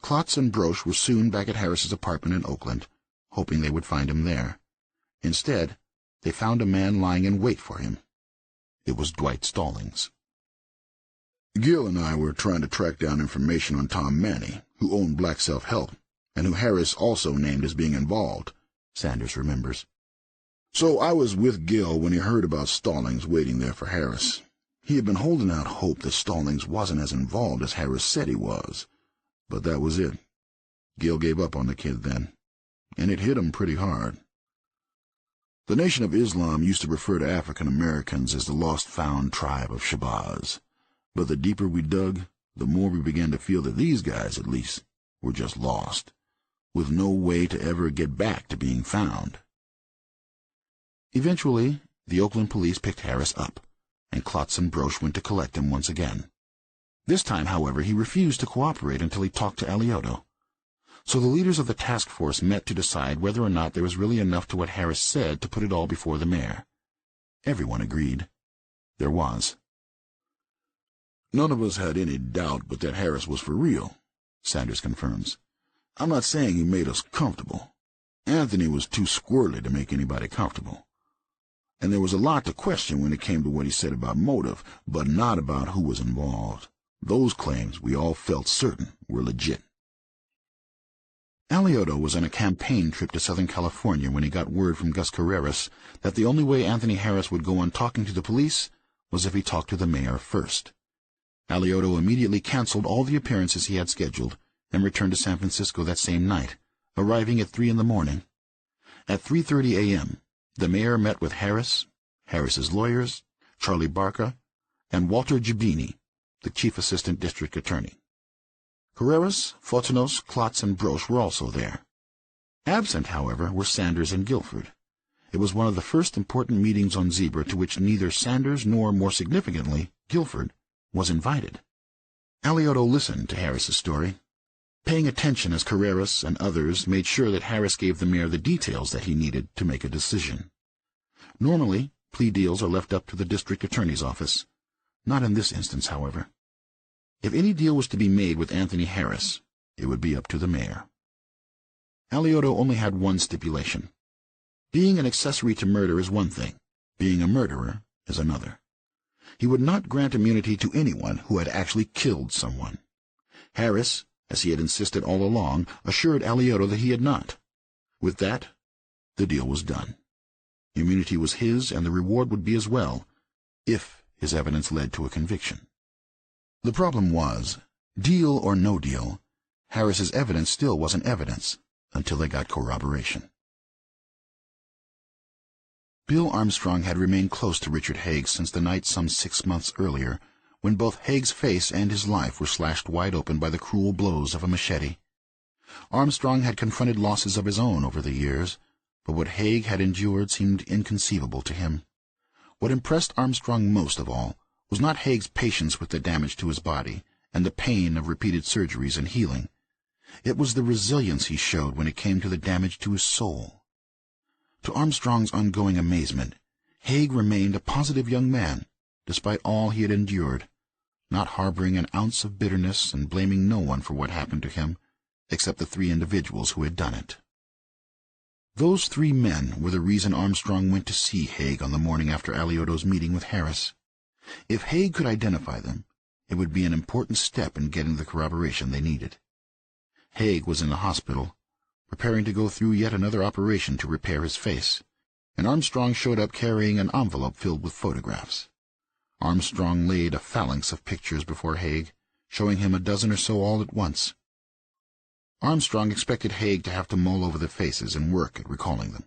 Klotz and Broch were soon back at Harris's apartment in Oakland, hoping they would find him there. Instead, they found a man lying in wait for him. It was Dwight Stallings. Gil and I were trying to track down information on Tom Manny, who owned Black Self-Help, and who Harris also named as being involved, Sanders remembers. So I was with Gil when he heard about Stallings waiting there for Harris. He had been holding out hope that Stallings wasn't as involved as Harris said he was. But that was it. Gil gave up on the kid then, and it hit him pretty hard. The Nation of Islam used to refer to African Americans as the lost-found tribe of Shabazz. But the deeper we dug, the more we began to feel that these guys, at least, were just lost, with no way to ever get back to being found. Eventually, the Oakland police picked Harris up, and Klotz and Broch went to collect him once again. This time, however, he refused to cooperate until he talked to Alioto. So the leaders of the task force met to decide whether or not there was really enough to what Harris said to put it all before the mayor. Everyone agreed. There was. None of us had any doubt but that Harris was for real, Sanders confirms. I'm not saying he made us comfortable. Anthony was too squirrely to make anybody comfortable. And there was a lot to question when it came to what he said about motive, but not about who was involved. Those claims we all felt certain were legit. Alioto was on a campaign trip to Southern California when he got word from Gus T that the only way Anthony Harris would go on talking to the police was if he talked to the mayor first. Alioto immediately canceled all the appearances he had scheduled and returned to San Francisco that same night, arriving at 3 in the morning. At 3:30 a.m., the mayor met with Harris, Harris's lawyers, Charlie Barker, and Walter Gibini, the chief assistant district attorney. Carreras, Fotinos, Klotz, and Broch were also there. Absent, however, were Sanders and Guilford. It was one of the first important meetings on Zebra to which neither Sanders nor, more significantly, Guilford was invited. Alioto listened to Harris's story, paying attention as Carreras and others made sure that Harris gave the mayor the details that he needed to make a decision. Normally, plea deals are left up to the district attorney's office. Not in this instance, however. If any deal was to be made with Anthony Harris, it would be up to the mayor. Alioto only had one stipulation. Being an accessory to murder is one thing. Being a murderer is another. He would not grant immunity to anyone who had actually killed someone. Harris, as he had insisted all along, assured Alioto that he had not. With that, the deal was done. Immunity was his, and the reward would be as well, if his evidence led to a conviction. The problem was, deal or no deal, Harris's evidence still wasn't evidence until they got corroboration. Bill Armstrong had remained close to Richard Haig since the night some 6 months earlier, when both Haig's face and his life were slashed wide open by the cruel blows of a machete. Armstrong had confronted losses of his own over the years, but what Haig had endured seemed inconceivable to him. What impressed Armstrong most of all was not Haig's patience with the damage to his body and the pain of repeated surgeries and healing. It was the resilience he showed when it came to the damage to his soul. To Armstrong's ongoing amazement, Haig remained a positive young man, despite all he had endured, not harboring an ounce of bitterness and blaming no one for what happened to him, except the 3 individuals who had done it. Those 3 men were the reason Armstrong went to see Haig on the morning after Alioto's meeting with Harris. If Haig could identify them, it would be an important step in getting the corroboration they needed. Haig was in the hospital, preparing to go through yet another operation to repair his face, and Armstrong showed up carrying an envelope filled with photographs. Armstrong laid a phalanx of pictures before Haig, showing him a dozen or so all at once. Armstrong expected Haig to have to mull over the faces and work at recalling them.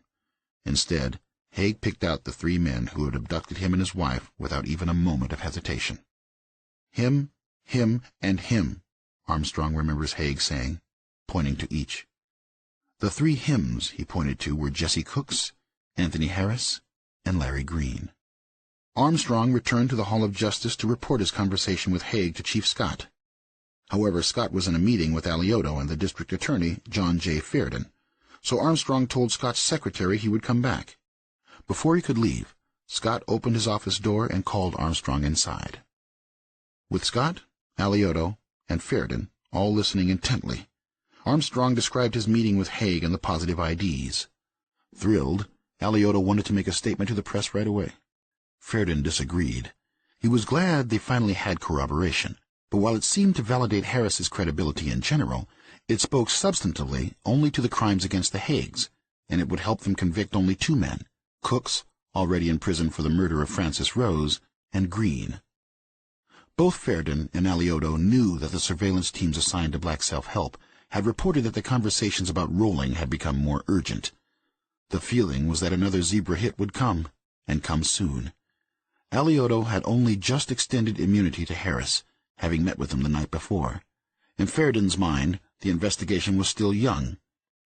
Instead, Haig picked out the 3 men who had abducted him and his wife without even a moment of hesitation. Him, Him and him, Armstrong remembers Haig saying, pointing to each. The three hims he pointed to were Jesse Cooks, Anthony Harris, and Larry Green. Armstrong returned to the Hall of Justice to report his conversation with Haig to Chief Scott. However, Scott was in a meeting with Alioto and the district attorney, John J. Fearden, so Armstrong told Scott's secretary he would come back. Before he could leave, Scott opened his office door and called Armstrong inside. With Scott, Alioto, and Fearden all listening intently, Armstrong described his meeting with Haig and the positive IDs. Thrilled, Alioto wanted to make a statement to the press right away. Fearden disagreed. He was glad they finally had corroboration, but while it seemed to validate Harris's credibility in general, it spoke substantively only to the crimes against the Haigs, and it would help them convict only two men, Cooks, already in prison for the murder of Francis Rose, and Green. Both Fearden and Alioto knew that the surveillance teams assigned to Black Self-Help had reported that the conversations about rolling had become more urgent. The feeling was that another zebra hit would come, and come soon. Alioto had only just extended immunity to Harris, having met with him the night before. In Fearden's mind, the investigation was still young,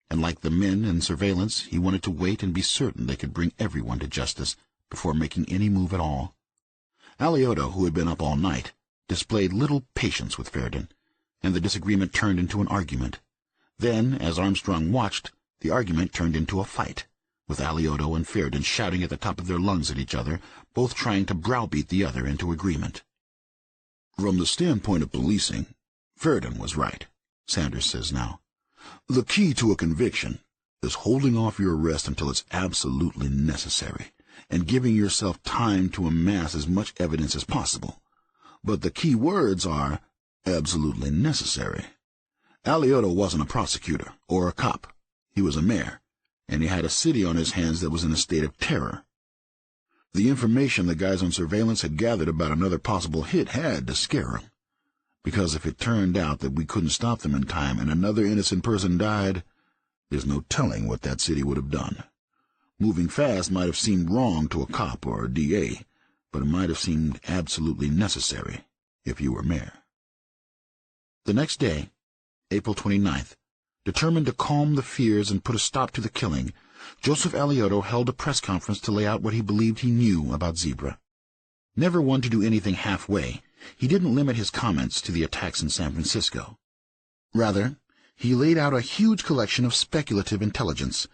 and like the men in surveillance, he wanted to wait and be certain they could bring everyone to justice before making any move at all. Alioto, who had been up all night, displayed little patience with Fearden, and the disagreement turned into an argument. Then, as Armstrong watched, the argument turned into a fight, with Alioto and Fearden shouting at the top of their lungs at each other, both trying to browbeat the other into agreement. From the standpoint of policing, Fearden was right, Sanders says now. The key to a conviction is holding off your arrest until it's absolutely necessary, and giving yourself time to amass as much evidence as possible. But the key words are absolutely necessary. Alioto wasn't a prosecutor or a cop. He was a mayor, and he had a city on his hands that was in a state of terror. The information the guys on surveillance had gathered about another possible hit had to scare him, because if it turned out that we couldn't stop them in time and another innocent person died, there's no telling what that city would have done. Moving fast might have seemed wrong to a cop or a DA, but it might have seemed absolutely necessary if you were mayor. The next day, April 29th, determined to calm the fears and put a stop to the killing, Joseph Alioto held a press conference to lay out what he believed he knew about Zebra. Never one to do anything halfway, he didn't limit his comments to the attacks in San Francisco. Rather, he laid out a huge collection of speculative intelligence,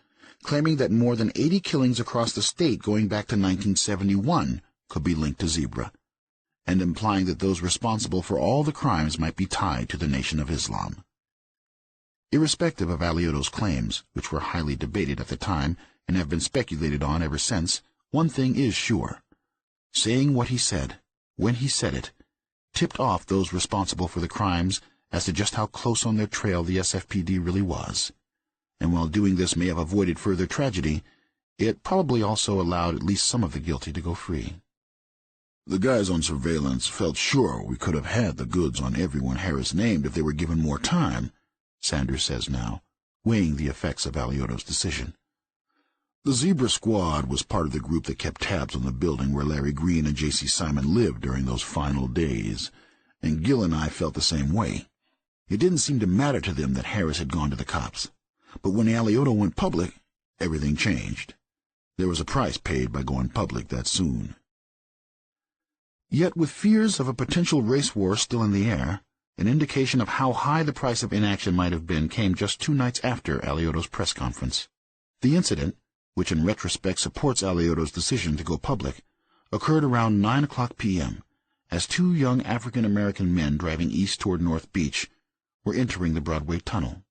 claiming that more than 80 killings across the state going back to 1971 could be linked to Zebra, and implying that those responsible for all the crimes might be tied to the Nation of Islam. Irrespective of Alioto's claims, which were highly debated at the time and have been speculated on ever since, one thing is sure. Saying what he said, when he said it, tipped off those responsible for the crimes as to just how close on their trail the SFPD really was. And while doing this may have avoided further tragedy, it probably also allowed at least some of the guilty to go free. The guys on surveillance felt sure we could have had the goods on everyone Harris named if they were given more time, Sanders says now, weighing the effects of Alioto's decision. The Zebra Squad was part of the group that kept tabs on the building where Larry Green and J.C. Simon lived during those final days, and Gil and I felt the same way. It didn't seem to matter to them that Harris had gone to the cops, but when Alioto went public, everything changed. There was a price paid by going public that soon. Yet with fears of a potential race war still in the air, an indication of how high the price of inaction might have been came just 2 nights after Alioto's press conference. The incident, which in retrospect supports Alioto's decision to go public, occurred around 9:00 p.m., as 2 young African-American men driving east toward North Beach were entering the Broadway Tunnel.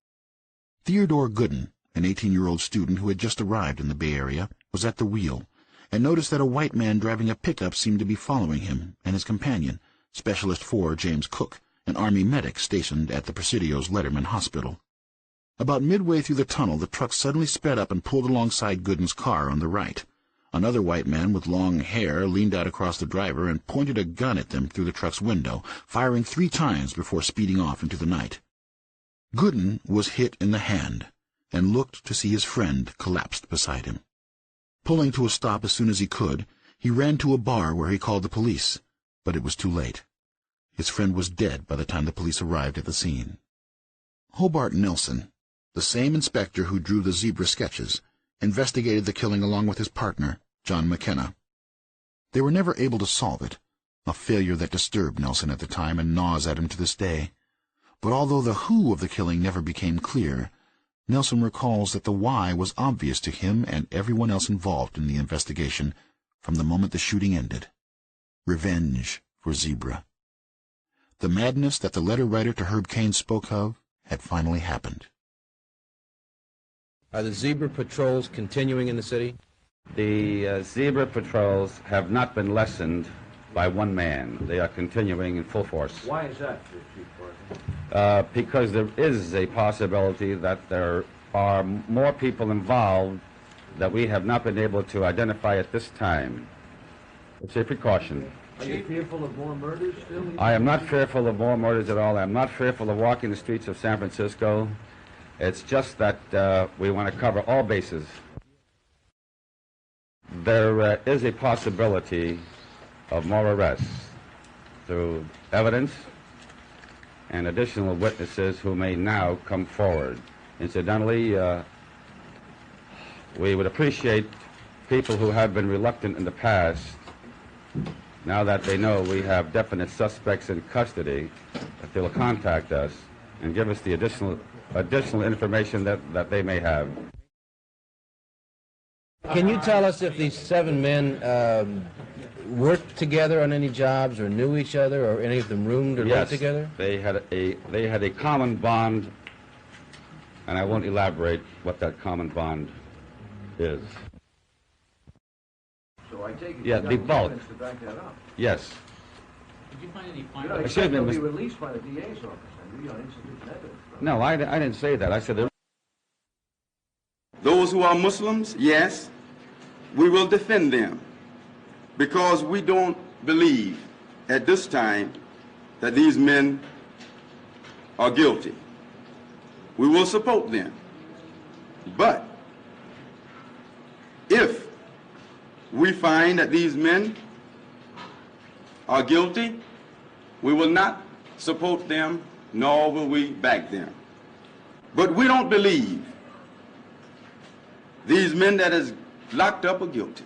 Theodore Gooden, an 18-year-old student who had just arrived in the Bay Area, was at the wheel, and noticed that a white man driving a pickup seemed to be following him and his companion, Specialist 4 James Cook, an Army medic stationed at the Presidio's Letterman Hospital. About midway through the tunnel, the truck suddenly sped up and pulled alongside Gooden's car on the right. Another white man with long hair leaned out across the driver and pointed a gun at them through the truck's window, firing 3 times before speeding off into the night. Gooden was hit in the hand and looked to see his friend collapsed beside him. Pulling to a stop as soon as he could, he ran to a bar where he called the police, but it was too late. His friend was dead by the time the police arrived at the scene. Hobart Nelson, the same inspector who drew the zebra sketches, investigated the killing along with his partner, John McKenna. They were never able to solve it, a failure that disturbed Nelson at the time and gnaws at him to this day. But although the who of the killing never became clear, Nelson recalls that the why was obvious to him and everyone else involved in the investigation from the moment the shooting ended. Revenge for Zebra. The madness that the letter writer to Herb Cain spoke of had finally happened. Are the zebra patrols continuing in the city? The zebra patrols have not been lessened by one man. They are continuing in full force. Why is that, Chief Parsons? Because there is a possibility that there are more people involved that we have not been able to identify at this time. It's a precaution. Are you fearful of more murders still? I am not fearful of more murders at all. I am not fearful of walking the streets of San Francisco. It's just that we want to cover all bases. There is a possibility of more arrests through evidence and additional witnesses who may now come forward. Incidentally, we would appreciate people who have been reluctant in the past, now that they know we have definite suspects in custody, that they will contact us and give us the additional information that they may have. Can you tell us if these 7 men worked together on any jobs or knew each other, or any of them roomed or lived together? They had a common bond, and I won't elaborate what that common bond is. So I take it the bulk. to back that up. Yes. Did you find any findings? They'll be released by the DA's office and be on insufficient evidence. No, I didn't say that. I said those who are Muslims, yes, we will defend them, because we don't believe at this time that these men are guilty. We will support them. But if we find that these men are guilty, we will not support them, nor will we back them. But we don't believe these men that is locked up are guilty.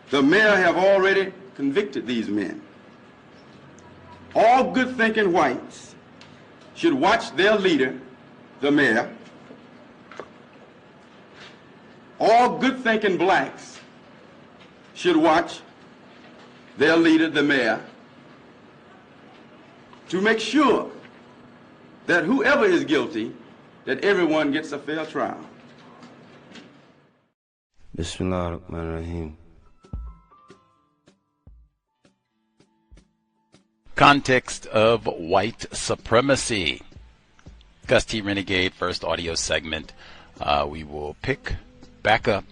The mayor have already convicted these men. All good-thinking whites should watch their leader, the mayor. All good-thinking blacks should watch their leader, the mayor, to make sure that whoever is guilty, that everyone gets a fair trial. Bismillah ar-Rahman ar-Rahim. Context of white supremacy. Gus T. Renegade, first audio segment. We will pick back up,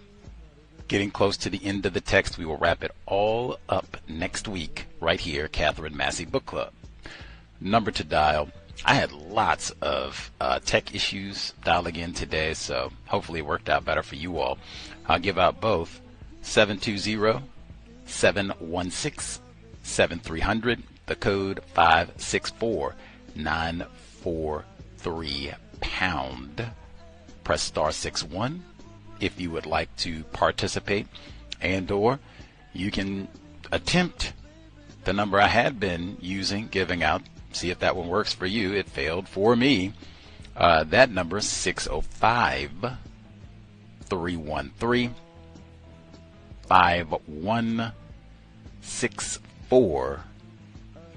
getting close to the end of the text. We will wrap it all up next week, right here, Katherine Massey Book Club. Number to dial. I had lots of tech issues dialing in today, so hopefully it worked out better for you all. I'll give out both 720-716-7300, the code 564-943#. Press star 61 if you would like to participate, and or you can attempt the number I had been using, giving out. See if that one works for you. It failed for me. That number is 605-313-5164.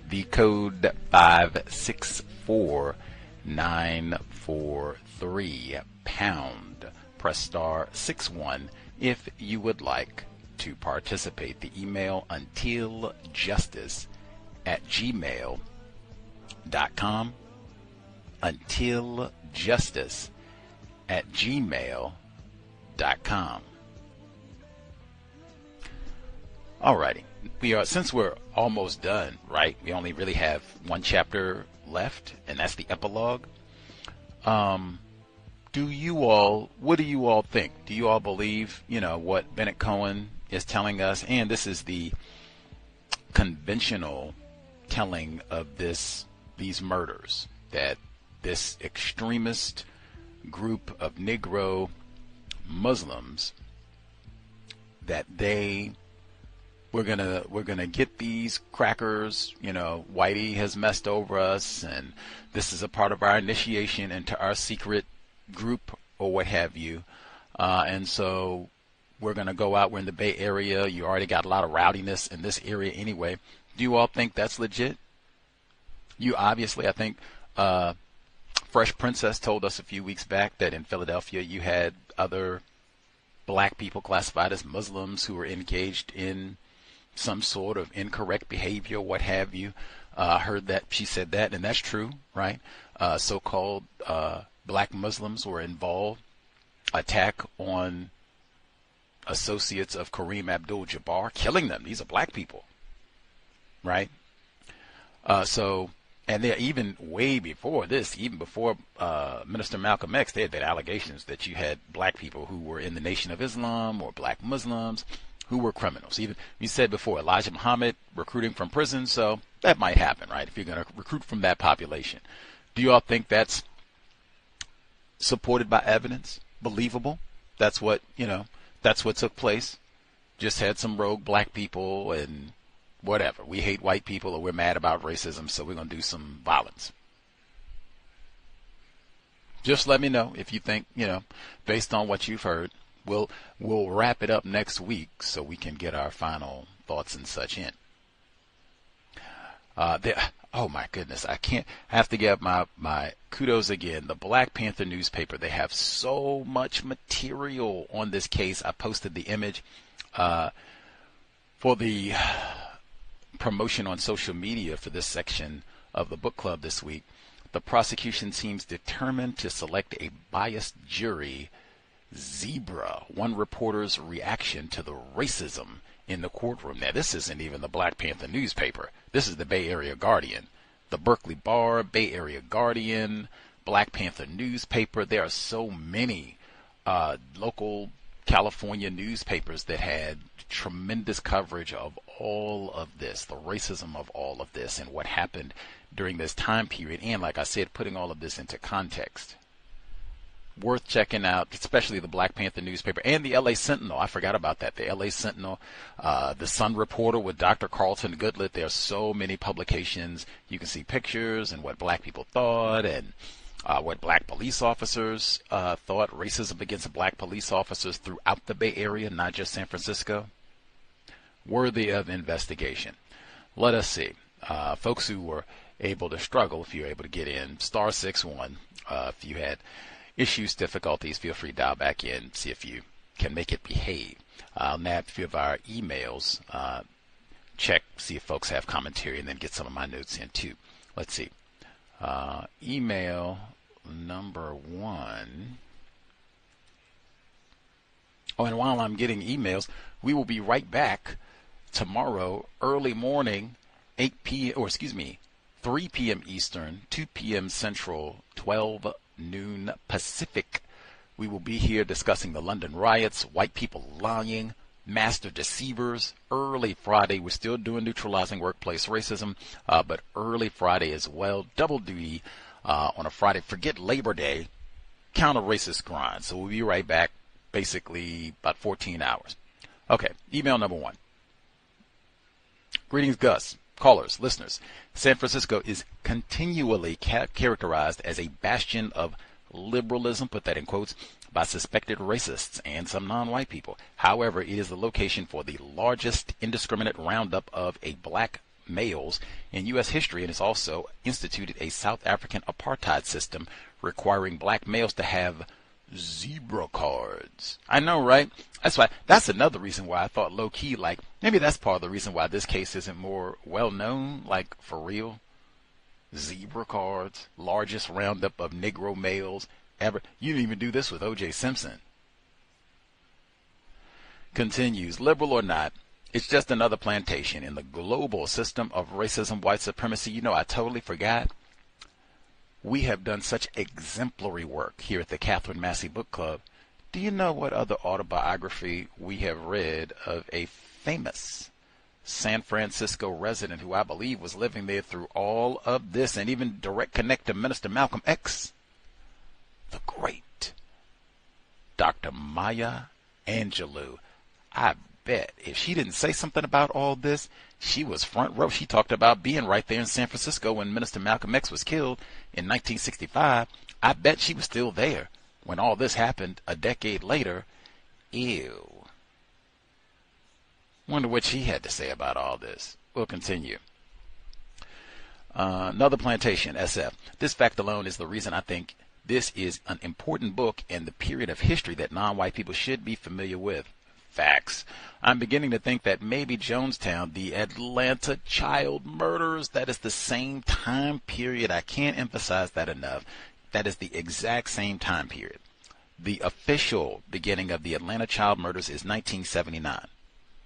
The code 564-943#. Press star 61 if you would like to participate. The email untiljustice@gmail.com. untiljustice@gmail.com. Alrighty, since we're almost done, right? We only really have one chapter left, and that's the epilogue. What do you all think? Do you all believe, what Bennett Cohen is telling us? And this is the conventional telling of these murders, that this extremist group of Negro Muslims, that we're gonna get these crackers, Whitey has messed over us, and this is a part of our initiation into our secret group or what have you, and so we're gonna go out. We're in the Bay Area. You already got a lot of rowdiness in this area anyway. Do you all think that's legit? You obviously, I think Fresh Princess told us a few weeks back that in Philadelphia you had other black people classified as Muslims who were engaged in some sort of incorrect behavior, what have you. Heard that she said that, and that's true, right? So-called black Muslims were involved. Attack on associates of Kareem Abdul-Jabbar, killing them. These are black people, right? And they're even way before this, even before Minister Malcolm X, there had been allegations that you had black people who were in the Nation of Islam or black Muslims who were criminals. Even you said before, Elijah Muhammad recruiting from prison, so that might happen, right? If you're going to recruit from that population. Do you all think that's supported by evidence? Believable? That's what, that's what took place. Just had some rogue black people and whatever. We hate white people or we're mad about racism, so we're going to do some violence. Just let me know if you think, based on what you've heard. We'll wrap it up next week so we can get our final thoughts and such in. Oh my goodness, I have to give my kudos again. The Black Panther newspaper, they have so much material on this case. I posted the image for the promotion on social media for this section of the book club this week. The prosecution seems determined to select a biased jury. Zebra, one reporter's reaction to the racism in the courtroom. Now, this isn't even the Black Panther newspaper. This is the Bay Area Guardian. The Berkeley Bar, Bay Area Guardian, Black Panther newspaper. There are so many local California newspapers that had tremendous coverage of all of this, the racism of all of this, and what happened during this time period. And like I said, putting all of this into context. Worth checking out, especially the Black Panther newspaper and the LA Sentinel. I forgot about that. The LA Sentinel, the Sun Reporter with Dr. Carlton Goodlett. There are so many publications. You can see pictures and what black people thought and what black police officers thought. Racism against black police officers throughout the Bay Area, not just San Francisco. Worthy of investigation. Let us see. Folks who were able to struggle, if you're able to get in, *61. If you had issues, difficulties, feel free to dial back in, see if you can make it behave. I'll nab a few of our emails, check, see if folks have commentary, and then get some of my notes in too. Let's see. Email number 1. Oh, and while I'm getting emails, we will be right back tomorrow, early morning, 3 p.m. Eastern, 2 p.m. Central, 12 noon Pacific. We will be here discussing the London riots, white people lying, master deceivers. Early Friday, we're still doing neutralizing workplace racism, but early Friday as well. Double duty on a Friday. Forget Labor Day. Counter racist grind. So we'll be right back, basically about 14 hours. Okay, email number 1. Greetings, Gus. Callers, listeners, San Francisco is continually characterized as a bastion of liberalism, put that in quotes, by suspected racists and some non-white people. However, it is the location for the largest indiscriminate roundup of black males in U.S. history, and has also instituted a South African apartheid system requiring black males to have zebra cards. I know, right? That's another reason why I thought low-key, like, maybe that's part of the reason why this case isn't more well-known, like, for real. Zebra cards, largest roundup of Negro males ever. You didn't even do this with O.J. Simpson. Continues, liberal or not, it's just another plantation in the global system of racism, white supremacy. I totally forgot. We have done such exemplary work here at the Katherine Massey Book Club. Do you know what other autobiography we have read of a famous San Francisco resident who I believe was living there through all of this, and even direct connect to Minister Malcolm X, the great Dr. Maya Angelou. I bet if she didn't say something about all this, she was front row. She talked about being right there in San Francisco when Minister Malcolm X was killed in 1965. I bet she was still there when all this happened a decade later. Ew. Wonder what she had to say about all this. We'll continue. Another plantation, SF. This fact alone is the reason I think this is an important book in the period of history that non-white people should be familiar with. Facts. I'm beginning to think that maybe Jonestown, the Atlanta child murders, that is the same time period. I can't emphasize that enough. That is the exact same time period. The official beginning of the Atlanta child murders is 1979.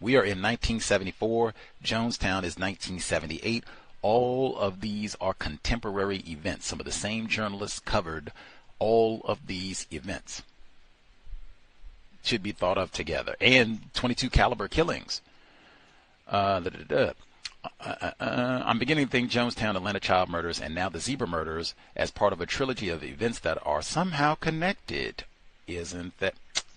We are in 1974. Jonestown is 1978. All of these are contemporary events. Some of the same journalists covered all of these events. Should be thought of together. And 22 caliber killings. I'm beginning to think Jonestown, Atlanta child murders, and now the zebra murders as part of a trilogy of events that are somehow connected. Isn't that?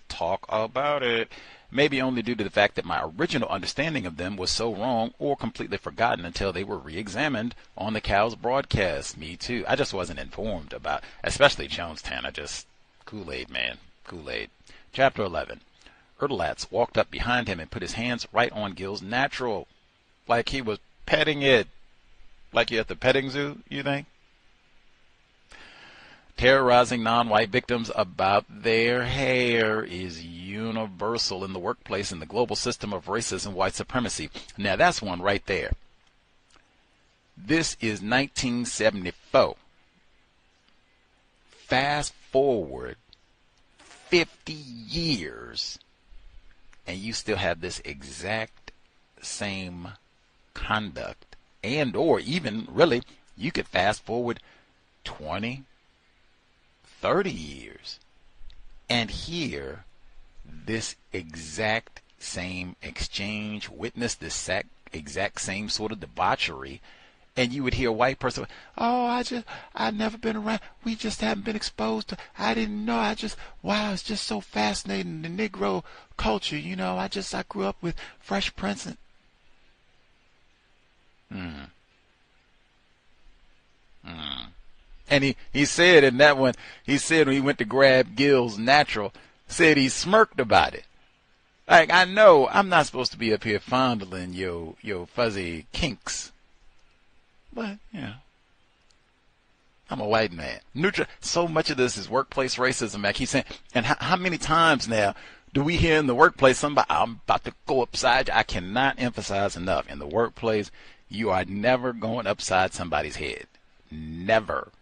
Talk about it. Maybe only due to the fact that my original understanding of them was so wrong or completely forgotten until they were re-examined on the COWS broadcast. Me too. I just wasn't informed about, especially Jonestown. Kool-Aid, man. Kool-Aid. Chapter 11. Erdelatz walked up behind him and put his hands right on Gil's natural, like he was petting it. Like you're at the petting zoo, you think? Terrorizing non-white victims about their hair is universal in the workplace in the global system of racism, white supremacy. Now that's one right there. This is 1974. Fast forward 50 years, and you still have this exact same conduct. And or even, really, you could fast forward 20, 30 years and hear this exact same exchange, witness this exact same sort of debauchery, and you would hear a white person, oh, I've never been around, we just haven't been exposed to, I didn't know, wow, it's just so fascinating, the Negro culture, I grew up with Fresh Prince and he said in that one, he said when he went to grab Gil's natural, said he smirked about it. Like, I know I'm not supposed to be up here fondling your fuzzy kinks, but, I'm a white man. Neutral. So much of this is workplace racism. I keep saying, and how many times now do we hear in the workplace somebody, I'm about to go upside you. I cannot emphasize enough. In the workplace, you are never going upside somebody's head. Never.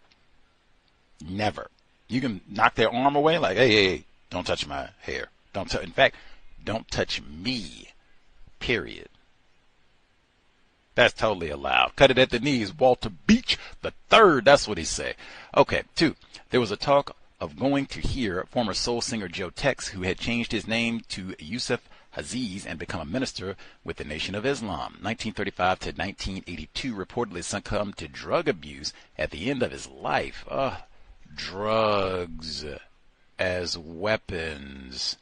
Never. You can knock their arm away like, hey, don't touch my hair. In fact, don't touch me. Period. That's totally allowed. Cut it at the knees. Walter Beach the third. That's what he said. Okay, 2. There was a talk of going to hear former soul singer Joe Tex, who had changed his name to Yusuf Aziz and become a minister with the Nation of Islam. 1935 to 1982, reportedly succumbed to drug abuse at the end of his life. Drugs as weapons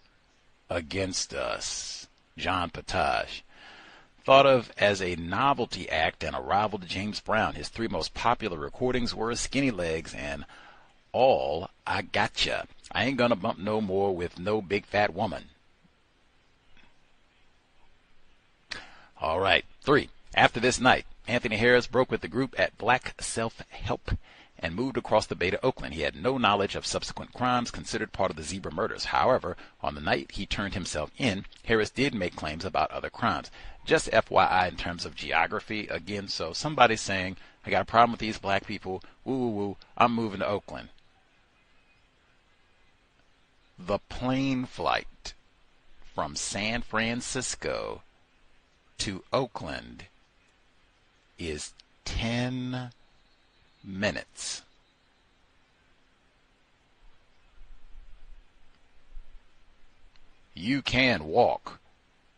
against us. John Potash. Thought of as a novelty act and a rival to James Brown. His 3 most popular recordings were Skinny Legs and All I Gotcha. I ain't gonna bump no more with no big fat woman. All right. 3. After this night, Anthony Harris broke with the group at Black Self-Help and moved across the bay to Oakland. He had no knowledge of subsequent crimes considered part of the zebra murders. However, on the night he turned himself in, Harris did make claims about other crimes. Just FYI in terms of geography, again, so somebody's saying, I got a problem with these black people, woo, I'm moving to Oakland. The plane flight from San Francisco to Oakland is 10 minutes. You can walk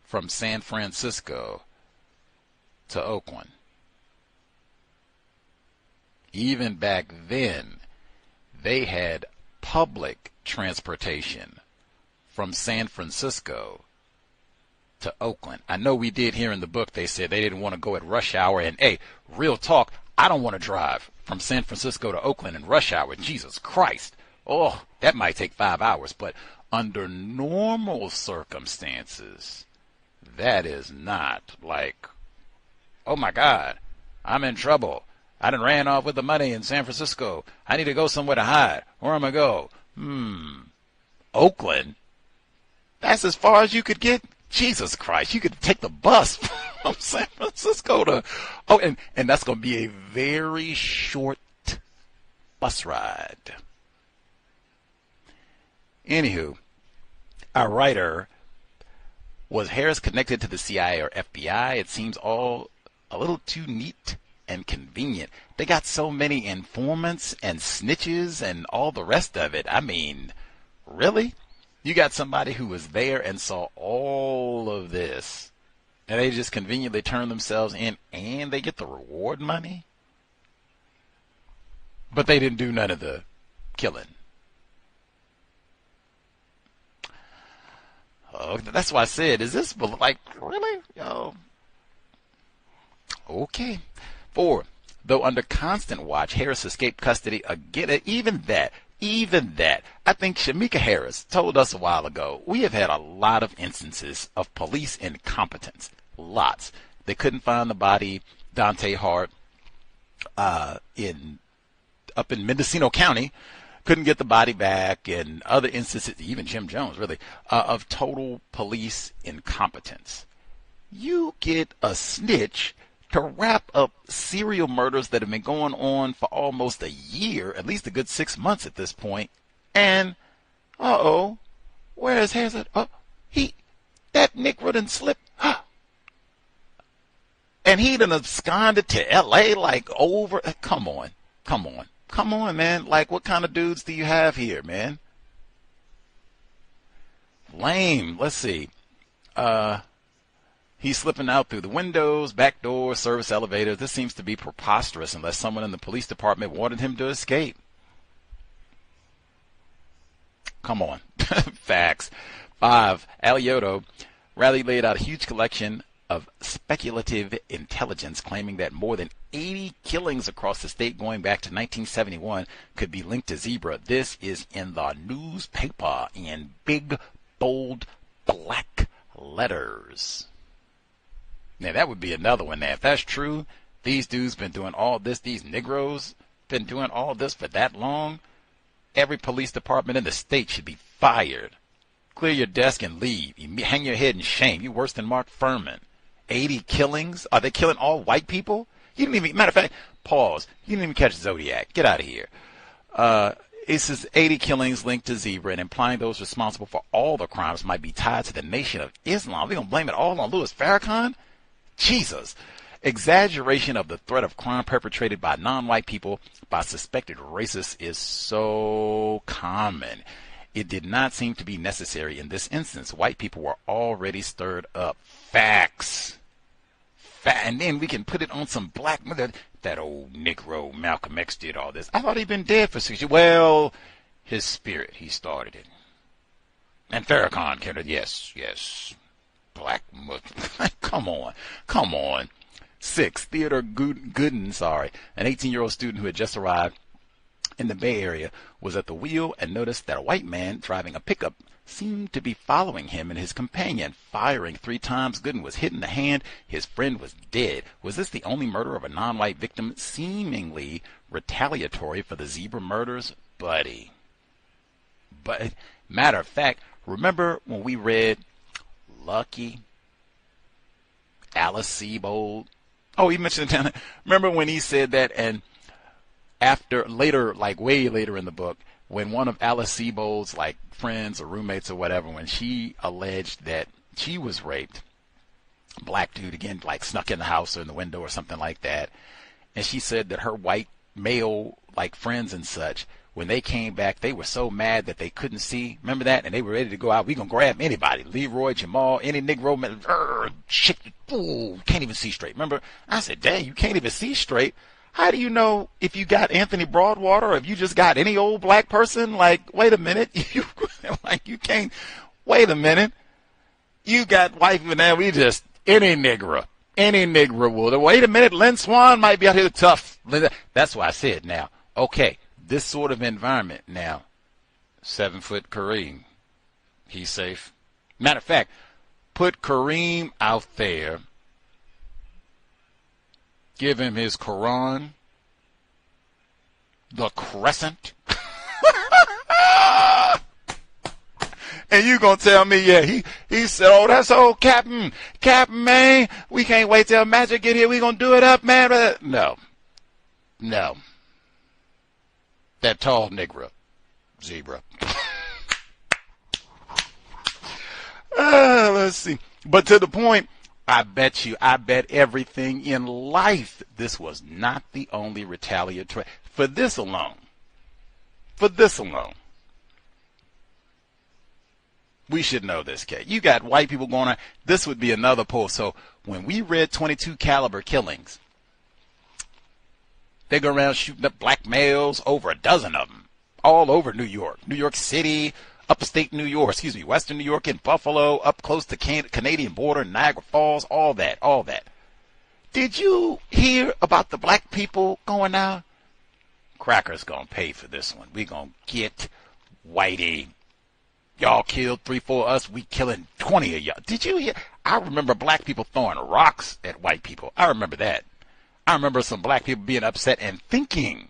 from San Francisco to Oakland. Even back then, they had public transportation from San Francisco to Oakland. I know we did here in the book, they said they didn't want to go at rush hour. And, hey, real talk, I don't want to drive from San Francisco to Oakland in rush hour. Jesus Christ. Oh, that might take 5 hours. But under normal circumstances, that is not like, oh, my God, I'm in trouble. I done ran off with the money in San Francisco. I need to go somewhere to hide. Where am I go? Oakland? That's as far as you could get? Jesus Christ, you could take the bus from San Francisco to... Oh, and that's going to be a very short bus ride. Anywho, our writer, was Harris connected to the CIA or FBI? It seems all a little too neat and convenient. They got so many informants and snitches and all the rest of it. I mean, really? You got somebody who was there and saw all of this, and they just conveniently turn themselves in and they get the reward money? But they didn't do none of the killing. Oh, that's why I said, is this like, really? Yo. Okay. 4. Though under constant watch, Harris escaped custody again. Even that. I think Shamika Harris told us a while ago, we have had a lot of instances of police incompetence. Lots. They couldn't find the body, Dante Hart, up in Mendocino County. Couldn't get the body back, and other instances, even Jim Jones, really, of total police incompetence. You get a snitch to wrap up serial murders that have been going on for almost a year, at least a good 6 months at this point. And, where is Harris? That Negro done slipped. And he done absconded to L.A. like over. Come on, man. Like, what kind of dudes do you have here, man? Lame. Let's see. He's slipping out through the windows, back doors, service elevators. This seems to be preposterous unless someone in the police department wanted him to escape. Come on. Facts. 5. Alioto. Raleigh laid out a huge collection of speculative intelligence claiming that more than 80 killings across the state going back to 1971 could be linked to zebra. This is in the newspaper in big, bold, black letters. Now, that would be another one there. If that's true, these dudes been doing all this, these Negroes been doing all this for that long, every police department in the state should be fired. Clear your desk and leave. You hang your head in shame. You're worse than Mark Furman. 80 killings? Are they killing all white people? You didn't even, matter of fact, pause. You didn't even catch Zodiac. Get out of here. It says 80 killings linked to zebra and implying those responsible for all the crimes might be tied to the Nation of Islam. We're going to blame it all on Louis Farrakhan? Jesus. Exaggeration of the threat of crime perpetrated by non-white people by suspected racists is so common. It did not seem to be necessary in this instance. White people were already stirred up. Facts. And then we can put it on some black. That old Negro Malcolm X did all this. I thought he'd been dead for 6 years. Well, his spirit, he started it. And Farrakhan carried it. Yes. Black Muslim. Come on. 6. Theodore Gooden, an 18-year-old student who had just arrived in the Bay Area, was at the wheel and noticed that a white man driving a pickup seemed to be following him and his companion. Firing 3 times, Gooden was hit in the hand. His friend was dead. Was this the only murder of a non-white victim, seemingly retaliatory for the zebra murders? Buddy. But, matter of fact, remember when we read Lucky, Alice Sebold? Oh, he mentioned it down there. Remember when he said that, and after, later, like way later in the book, when one of Alice Sebold's like friends or roommates or whatever, when she alleged that she was raped, black dude again, like snuck in the house or in the window or something like that, and she said that her white male like friends and such When they came back, they were so mad that they couldn't see. Remember that? And they were ready to go out. We gonna grab anybody. Leroy, Jamal, any Negro man. Shit, ooh, can't even see straight. Remember? I said, dang, you can't even see straight. How do you know if you got Anthony Broadwater or if you just got any old black person? Like, wait a minute. You can't. Wait a minute. You got white people now. We just, any Negro will. Wait a minute. Lynn Swan might be out here tough. That's why I said now, okay, this sort of environment now, 7-foot Kareem, he's safe. Matter of fact, put Kareem out there, give him his Quran, the crescent, and you gonna tell me, yeah, he said, oh, that's old Captain, man, we can't wait till Magic get here, we gonna do it up, man. No. That tall Negro, zebra. Let's see. But to the point, I bet everything in life, this was not the only retaliatory. For this alone, we should know this case. You got white people going on. This would be another poll. So when we read 22 caliber killings, they go around shooting up black males, over a dozen of them, all over New York City, upstate New York, Western New York and Buffalo, up close to Canadian border, Niagara Falls, all that. Did you hear about the black people going out? Cracker's gonna pay for this one. We gonna get Whitey. Y'all killed 3, 4 of us. We killing 20 of y'all. Did you hear? I remember black people throwing rocks at white people. I remember that. I remember some black people being upset and thinking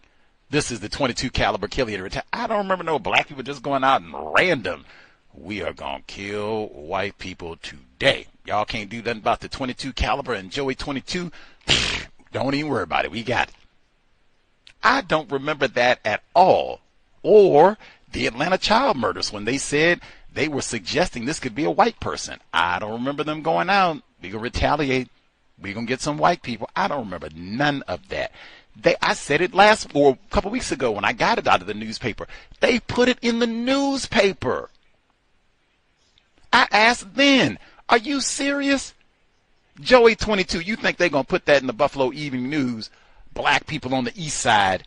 this is the 22 caliber killing. I don't remember no black people just going out and random. We are going to kill white people today. Y'all can't do nothing about the 22 caliber and Joey 22. Don't even worry about it. We got it. I don't remember that at all. Or the Atlanta child murders when they said they were suggesting this could be a white person. I don't remember them going out. We going to retaliate. We're going to get some white people. I don't remember none of that. I said it a couple weeks ago when I got it out of the newspaper. They put it in the newspaper. I asked then, are you serious? Joey 22, you think they're going to put that in the Buffalo Evening News? Black people on the east side,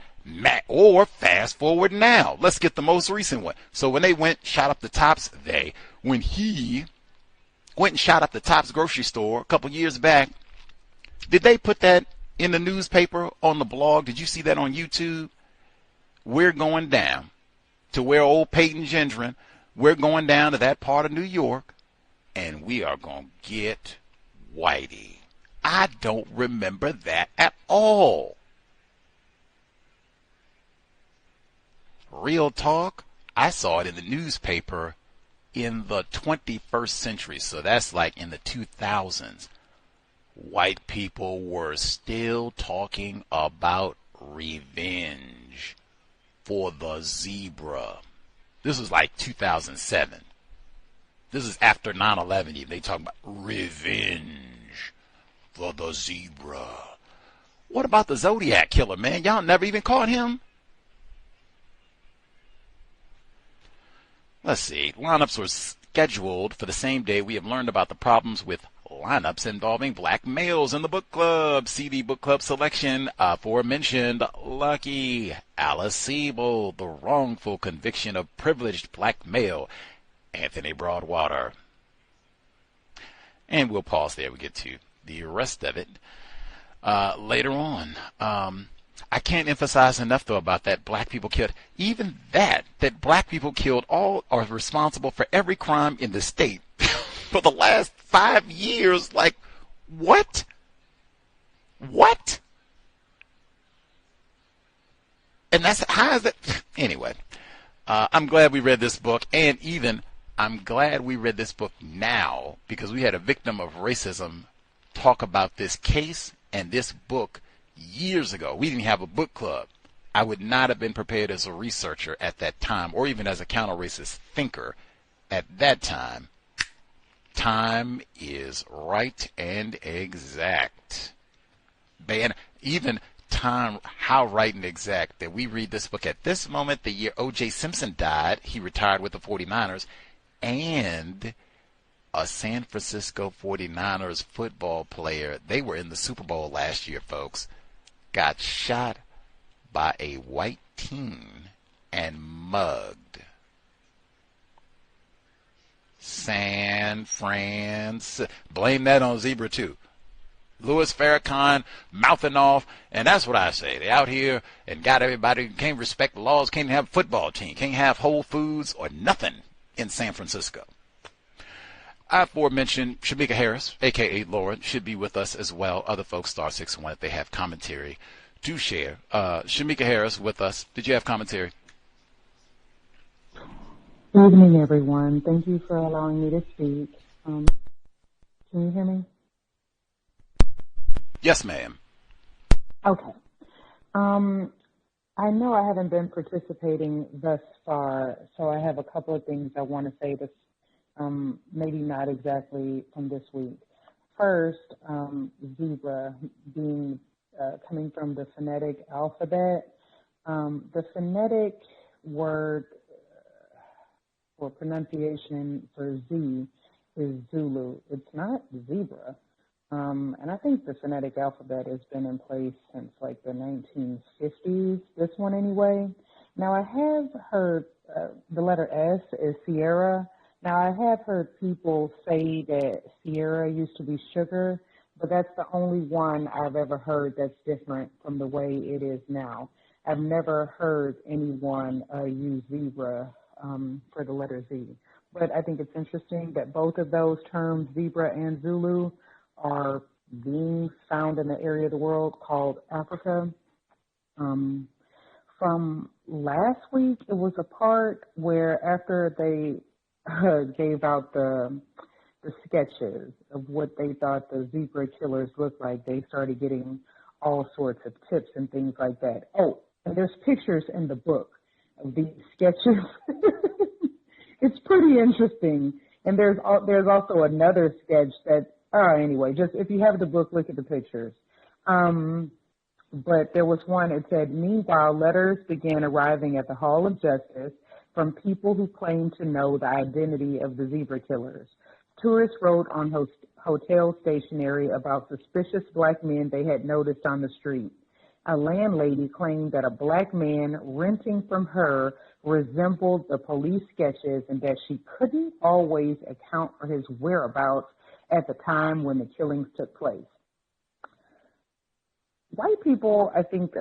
or fast forward now. Let's get the most recent one. So when they shot up the Tops, when he went and shot up the Tops grocery store a couple years back, did they put that in the newspaper, on the blog? Did you see that on YouTube? We're going down to where old Peyton Gendron, we're going down to that part of New York, and we are going to get Whitey. I don't remember that at all. Real talk, I saw it in the newspaper in the 21st century, so that's like in the 2000s. White people were still talking about revenge for the zebra. This was like 2007. This is after 9/11 even. They talk about revenge for the zebra. What about the Zodiac killer, man? Y'all never even caught him? Let's see. Lineups were scheduled for the same day. We have learned about the problems with lineups involving black males in the book club. CD book club selection, aforementioned Lucky, Alice Siebel, the wrongful conviction of privileged black male, Anthony Broadwater. And we'll pause there. We get to the rest of it later on. I can't emphasize enough, though, about that black people killed. Even that black people killed all are responsible for every crime in the state for the last 5 years. Like, what? What? And how is that? Anyway, I'm glad we read this book, and even I'm glad we read this book now because we had a victim of racism talk about this case and this book years ago. We didn't have a book club. I would not have been prepared as a researcher at that time, or even as a counter-racist thinker at that time. Time is right and exact. And even time, how right and exact that we read this book at this moment, the year O.J. Simpson died. He retired with the 49ers, and a San Francisco 49ers football player, they were in the Super Bowl last year, folks, got shot by a white teen and mugged. San Francisco. Blame that on Zebra, too. Louis Farrakhan mouthing off, and that's what I say. They out here and got everybody who can't respect the laws, can't have a football team, can't have Whole Foods or nothing in San Francisco. I aforementioned Shamika Harris, a.k.a. Lauren, should be with us as well. Other folks, star 601, if they have commentary, do share. Shamika Harris with us. Did you have commentary? Good evening, everyone. Thank you for allowing me to speak. Can you hear me? Yes, ma'am. Okay. I know I haven't been participating thus far, so I have a couple of things I want to say that's maybe not exactly from this week. First, zebra being coming from the phonetic alphabet. The phonetic word or pronunciation for Z is Zulu. It's not zebra. And I think the phonetic alphabet has been in place since like the 1950s, this one anyway. Now I have heard the letter S is Sierra. Now I have heard people say that Sierra used to be sugar, but that's the only one I've ever heard that's different from the way it is now. I've never heard anyone use zebra for the letter Z. But I think it's interesting that both of those terms, zebra and Zulu, are beings found in the area of the world called Africa. From last week, it was a part where after they gave out the sketches of what they thought the zebra killers looked like, they started getting all sorts of tips and things like that. Oh, and there's pictures in the book of these sketches. It's pretty interesting. And there's also another sketch that, anyway, just if you have the book, look at the pictures. But there was one, it said, meanwhile, letters began arriving at the Hall of Justice from people who claimed to know the identity of the zebra killers. Tourists wrote on hotel stationery about suspicious black men they had noticed on the street. A landlady claimed that a black man renting from her resembled the police sketches and that she couldn't always account for his whereabouts at the time when the killings took place. White people, I think,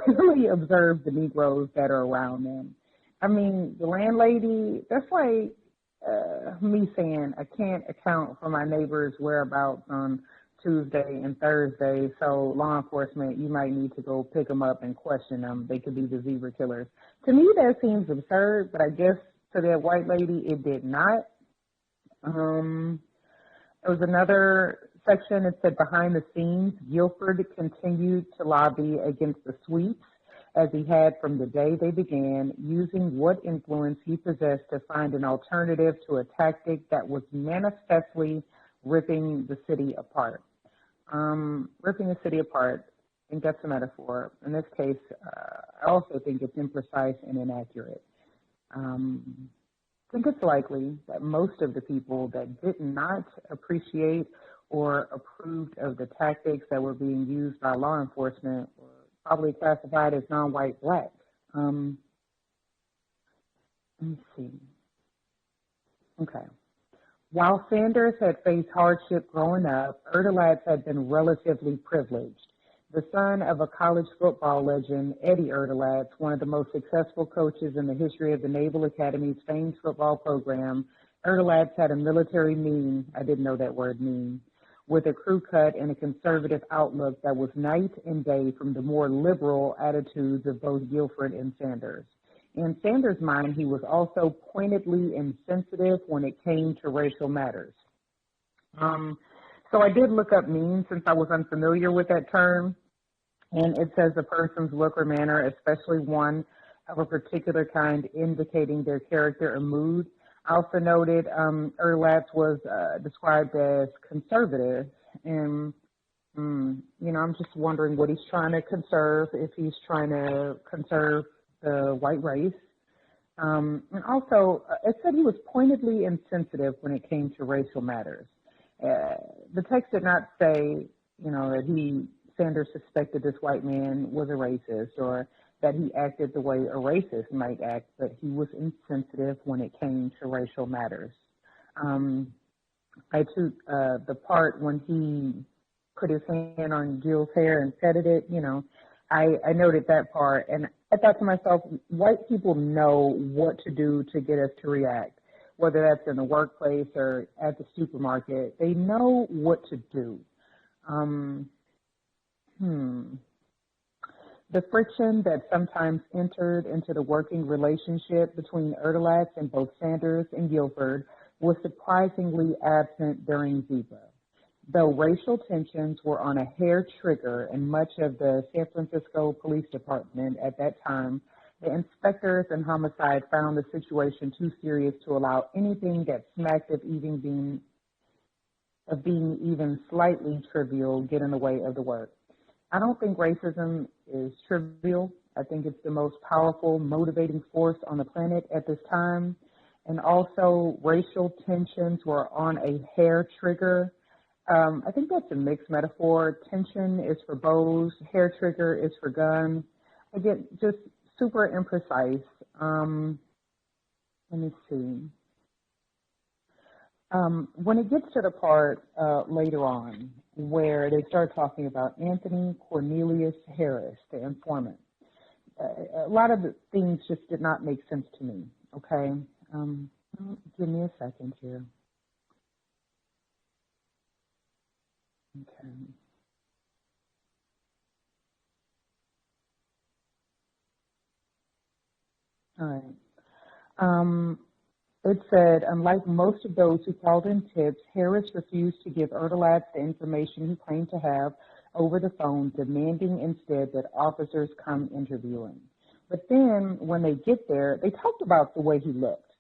really observe the Negroes that are around them. I mean, the landlady, that's like me saying I can't account for my neighbor's whereabouts on Tuesday and Thursday, so law enforcement, you might need to go pick them up and question them. They could be the zebra killers. To me, that seems absurd, but I guess to that white lady, it did not. There was another section, it said, behind the scenes, Guilford continued to lobby against the sweeps as he had from the day they began, using what influence he possessed to find an alternative to a tactic that was manifestly ripping the city apart. Ripping the city apart, I think that's a metaphor. In this case, I also think it's imprecise and inaccurate. I think it's likely that most of the people that did not appreciate or approved of the tactics that were being used by law enforcement were probably classified as non-white black. Let me see. Okay. While Sanders had faced hardship growing up, Erdelatz had been relatively privileged. The son of a college football legend, Eddie Erdelatz, one of the most successful coaches in the history of the Naval Academy's famed football program, Erdelatz had a military mien, I didn't know that word mien, with a crew cut and a conservative outlook that was night and day from the more liberal attitudes of both Guilford and Sanders. In Sanders' mind, he was also pointedly insensitive when it came to racial matters. So I did look up mean since I was unfamiliar with that term, and it says a person's look or manner, especially one of a particular kind, indicating their character or mood. I also noted Erdelatz was described as conservative, and I'm just wondering what he's trying to conserve, if he's trying to conserve the white race. And also, it said he was pointedly insensitive when it came to racial matters. The text did not say, that Sanders suspected this white man was a racist or that he acted the way a racist might act, but he was insensitive when it came to racial matters. I took the part when he put his hand on Gil's hair and petted it, I noted that part, and I thought to myself, white people know what to do to get us to react, whether that's in the workplace or at the supermarket. They know what to do. The friction that sometimes entered into the working relationship between Erdelats and both Sanders and Guilford was surprisingly absent during Zebra. Though racial tensions were on a hair trigger in much of the San Francisco Police Department at that time, the inspectors and homicide found the situation too serious to allow anything that smacked of being even slightly trivial get in the way of the work. I don't think racism is trivial. I think it's the most powerful, motivating force on the planet at this time. And also, racial tensions were on a hair trigger. I think that's a mixed metaphor. Tension is for bows, hair trigger is for guns. Again, just super imprecise. Let me see. When it gets to the part later on where they start talking about Anthony Cornelius Harris, the informant, a lot of the things just did not make sense to me, okay? Give me a second here. Okay. All right. It said, unlike most of those who called in tips, Harris refused to give Erdelats the information he claimed to have over the phone, demanding instead that officers come interview him. But then when they get there, they talked about the way he looked.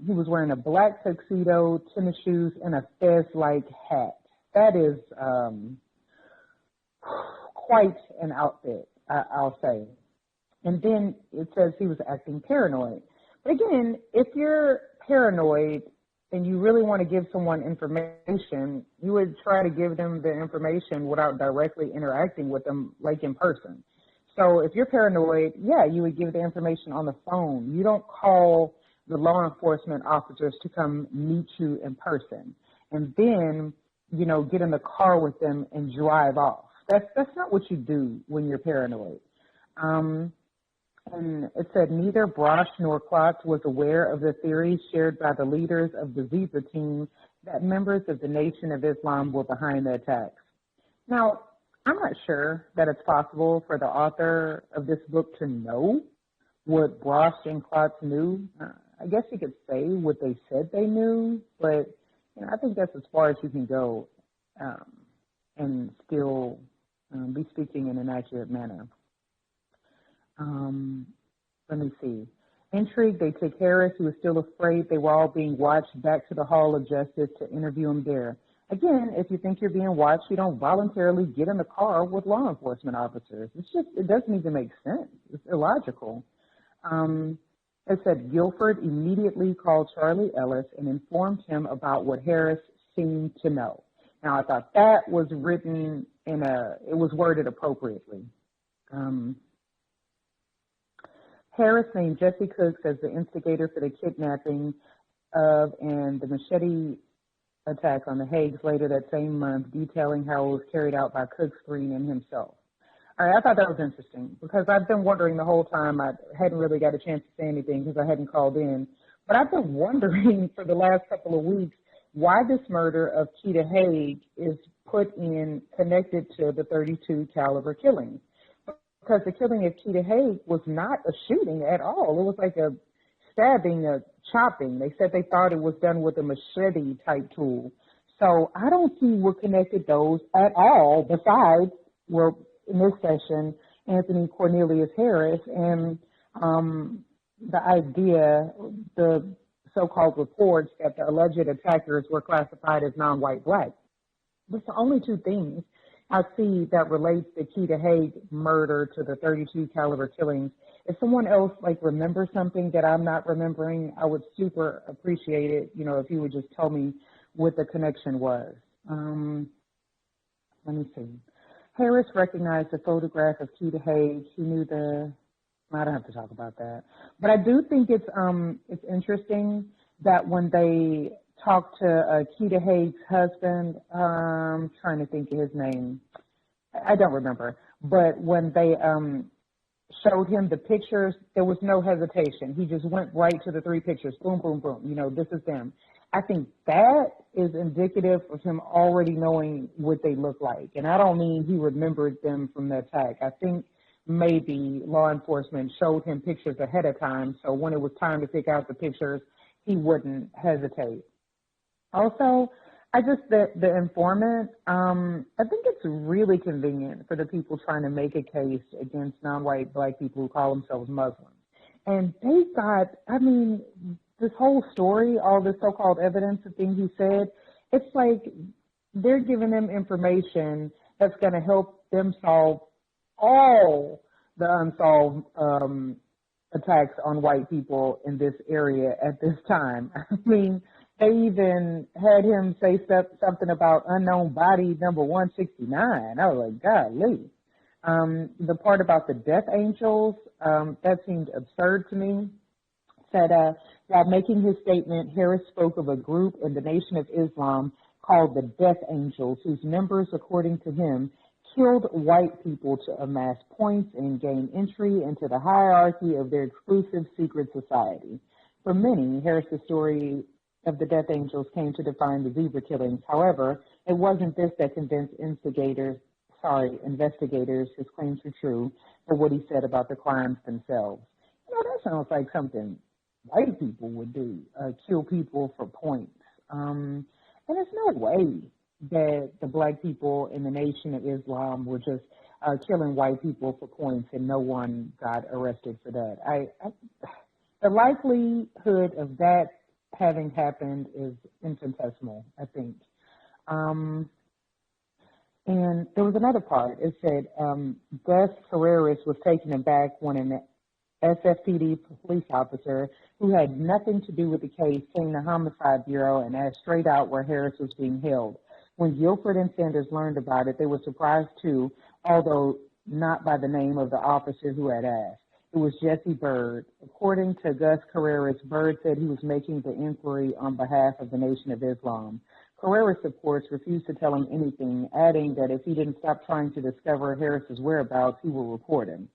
He was wearing a black tuxedo, tennis shoes, and a fez-like hat. That is quite an outfit, I'll say. And then it says he was acting paranoid. But again, if you're paranoid and you really want to give someone information, you would try to give them the information without directly interacting with them, like in person. So if you're paranoid, yeah, you would give the information on the phone. You don't call the law enforcement officers to come meet you in person and then, get in the car with them and drive off. That's not what you do when you're paranoid. And it said neither Brosh nor Klotz was aware of the theories shared by the leaders of the Zebra team that members of the Nation of Islam were behind the attacks. Now, I'm not sure that it's possible for the author of this book to know what Brosh and Klotz knew. I guess you could say what they said they knew, but I think that's as far as you can go and still be speaking in an accurate manner. Let me see. Intrigued, they took Harris, who was still afraid they were all being watched, back to the Hall of Justice to interview him there. Again, if you think you're being watched, you don't voluntarily get in the car with law enforcement officers. It doesn't even make sense. It's illogical. It said Guilford immediately called Charlie Ellis and informed him about what Harris seemed to know. Now, I thought that was written it was worded appropriately. Harris named Jesse Cooks as the instigator for the kidnapping of and the machete attack on the Haigs later that same month, detailing how it was carried out by Cooks, Green, and himself. All right, I thought that was interesting because I've been wondering the whole time. I hadn't really got a chance to say anything because I hadn't called in. But I've been wondering for the last couple of weeks why this murder of Cheetah Haig is connected to the .32 caliber killing. Because the killing of Cheetah Haig was not a shooting at all. It was like a stabbing, a chopping. They said they thought it was done with a machete type tool. So I don't see what connected those at all besides, well, in this session, Anthony Cornelius Harris and the idea, the so-called reports that the alleged attackers were classified as non-white black. That's the only two things. I see that relates the Keita Hague murder to the 32 caliber killings. If someone else like remembers something that I'm not remembering, I would super appreciate it. You know, if you would just tell me what the connection was. Let me see. Harris recognized the photograph of Keita Hague. He knew I don't have to talk about that. But I do think it's interesting that when they talked to Keita Hague's husband, trying to think of his name, I don't remember. But when they showed him the pictures, there was no hesitation. He just went right to the 3 pictures. Boom, boom, boom. You know, this is them. I think that is indicative of him already knowing what they look like. And I don't mean he remembered them from the attack. I think maybe law enforcement showed him pictures ahead of time, so when it was time to pick out the pictures, he wouldn't hesitate. Also, the informant, I think it's really convenient for the people trying to make a case against non-white black people who call themselves Muslims. And they got, this whole story, all this so-called evidence, the thing he said, it's like they're giving them information that's going to help them solve all the unsolved attacks on white people in this area at this time. I mean, they even had him say something about unknown body number 169. I was like, golly. The part about the death angels, that seemed absurd to me. Said, while making his statement, Harris spoke of a group in the Nation of Islam called the Death Angels, whose members, according to him, killed white people to amass points and gain entry into the hierarchy of their exclusive secret society. For many, Harris's story of the Death Angels came to define the zebra killings. However, it wasn't this that convinced investigators his claims were true, or what he said about the crimes themselves. You know, that sounds like something white people would do, kill people for points. And there's no way that the black people in the Nation of Islam were just killing white people for points and no one got arrested for that. The likelihood of that having happened is infinitesimal, I think. And there was another part. It said Gus T was taken aback when an SFPD police officer who had nothing to do with the case came to the Homicide Bureau and asked straight out where Harris was being held. When Guilford and Sanders learned about it, they were surprised too, although not by the name of the officer who had asked. It was Jesse Byrd. According to Gus Carreras, Byrd said he was making the inquiry on behalf of the Nation of Islam. Carreras, of course, refused to tell him anything, adding that if he didn't stop trying to discover Harris's whereabouts, he will report him.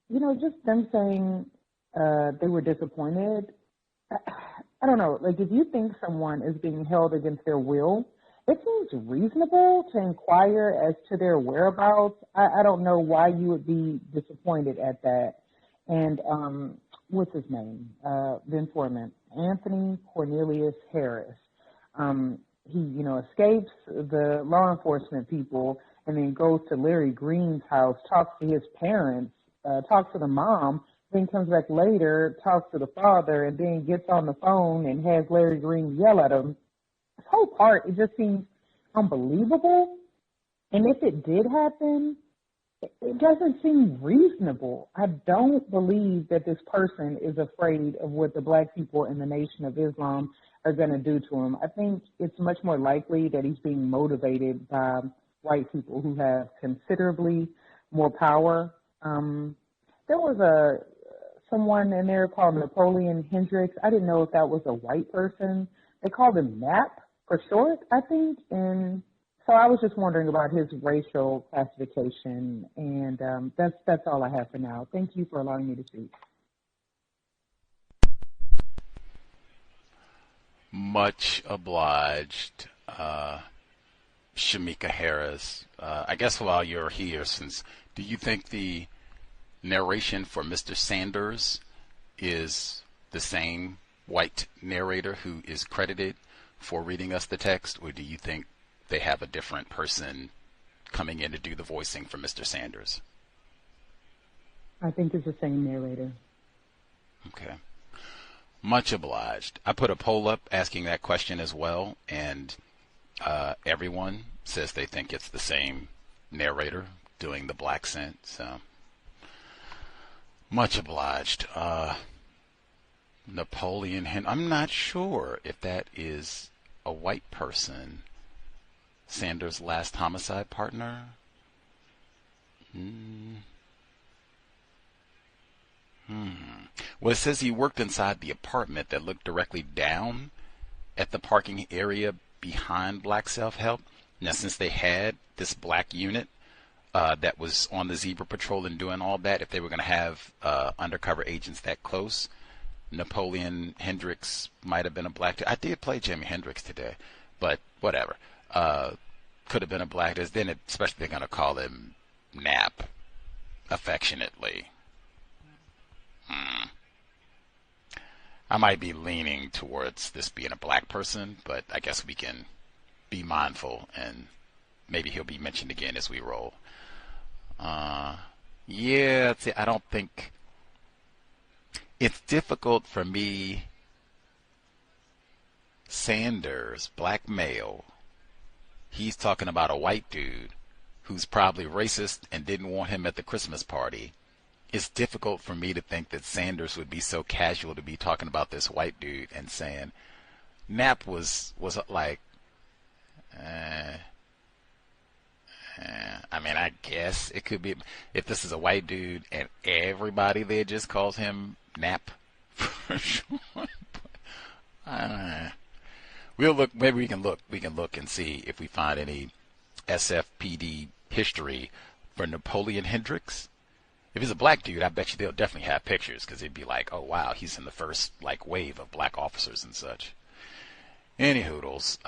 You know, just them saying they were disappointed. I don't know, like if you think someone is being held against their will, it seems reasonable to inquire as to their whereabouts. I don't know why you would be disappointed at that. And what's his name? The informant, Anthony Cornelius Harris. He, you know, escapes the law enforcement people and then goes to Larry Green's house, talks to his parents, talks to the mom, then comes back later, talks to the father, and then gets on the phone and has Larry Green yell at him. This whole part, it just seems unbelievable. And if it did happen, it doesn't seem reasonable. I don't believe that this person is afraid of what the black people in the Nation of Islam are going to do to him. I think it's much more likely that he's being motivated by white people who have considerably more power. There was someone in there called Napoleon Hendricks. I didn't know if that was a white person. They called him Nap for short, I think. And so I was just wondering about his racial classification. And that's all I have for now. Thank you for allowing me to speak. Much obliged, Shamika Harris. I guess while you're here, do you think the narration for Mr. Sanders is the same white narrator who is credited for reading us the text, or do you think they have a different person coming in to do the voicing for Mr. Sanders? I think it's the same narrator. Okay. Much obliged. I put a poll up asking that question as well, and Everyone says they think it's the same narrator doing the black scent, so much obliged. Napoleon I'm not sure if that is a white person. Sanders' last homicide partner? Well, it says he worked inside the apartment that looked directly down at the parking area behind Black Self-Help. Now, since they had this black unit that was on the zebra patrol and doing all that, if they were going to have undercover agents that close, Napoleon Hendricks might have been a black dude. I did play Jimi Hendrix today, but whatever. Could have been a black dude. Then, especially they're going to call him Nap, affectionately. I might be leaning towards this being a black person, but I guess we can be mindful, and maybe he'll be mentioned again as we roll. Yeah, I don't think it's difficult for me. Sanders, black male, he's talking about a white dude who's probably racist and didn't want him at the Christmas party. It's difficult for me to think that Sanders would be so casual to be talking about this white dude and saying Nap was like, I mean, I guess it could be if this is a white dude and everybody there just calls him Nap for sure. We'll look. Maybe we can look. We can look and see if we find any SFPD history for Napoleon Hendricks. If he's a black dude, I bet you they'll definitely have pictures because it'd be like, oh wow, he's in the first like wave of black officers and such. Any hoodles,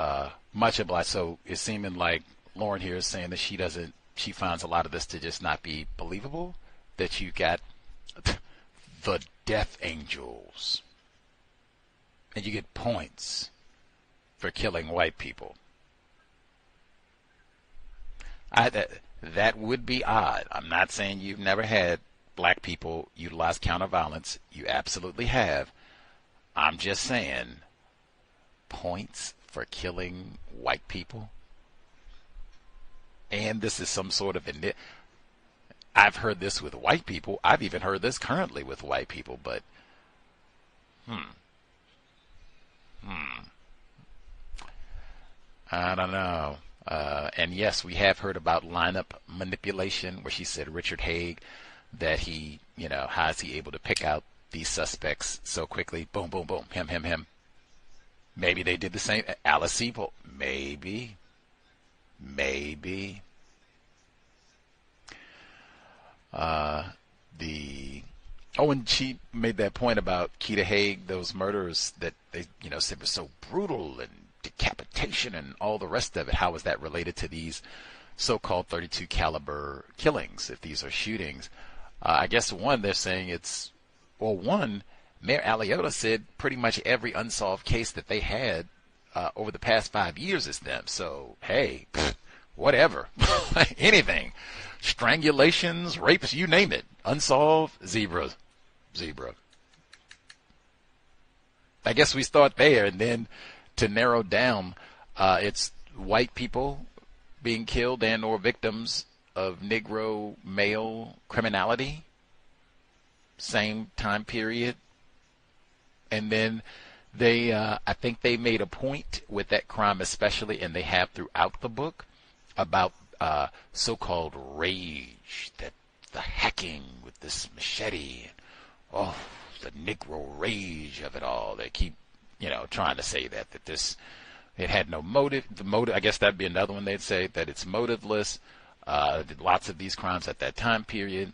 much obliged. So it's seeming like Lauren here is saying that she finds a lot of this to just not be believable. That you got the Death Angels, and you get points for killing white people. That would be odd. I'm not saying you've never had black people utilize counter-violence. You absolutely have. I'm just saying points for killing white people. And this is some sort of I've heard this with white people. I've even heard this currently with white people, but I don't know. And yes, we have heard about lineup manipulation, where she said Richard Haig, that he, how is he able to pick out these suspects so quickly? Boom, boom, boom. Him. Maybe they did the same. Alice Siebel. Maybe. And she made that point about Keita Haig, those murders that they, said were so brutal and decapitation and all the rest of it. How is that related to these so-called 32 caliber killings? If these are shootings, I guess they're saying Mayor Aliotta said pretty much every unsolved case that they had over the past 5 years is them. So hey, whatever, anything, strangulations, rapes, you name it, unsolved, zebra. I guess we start there, and then to narrow down, it's white people being killed and or victims of Negro male criminality, same time period. And then they, I think they made a point with that crime especially, and they have throughout the book, about so-called rage, that the hacking with this machete, the Negro rage of it all. They keep trying to say that it had no motive. The motive, I guess that'd be another one they'd say, that it's motiveless. Lots of these crimes at that time period,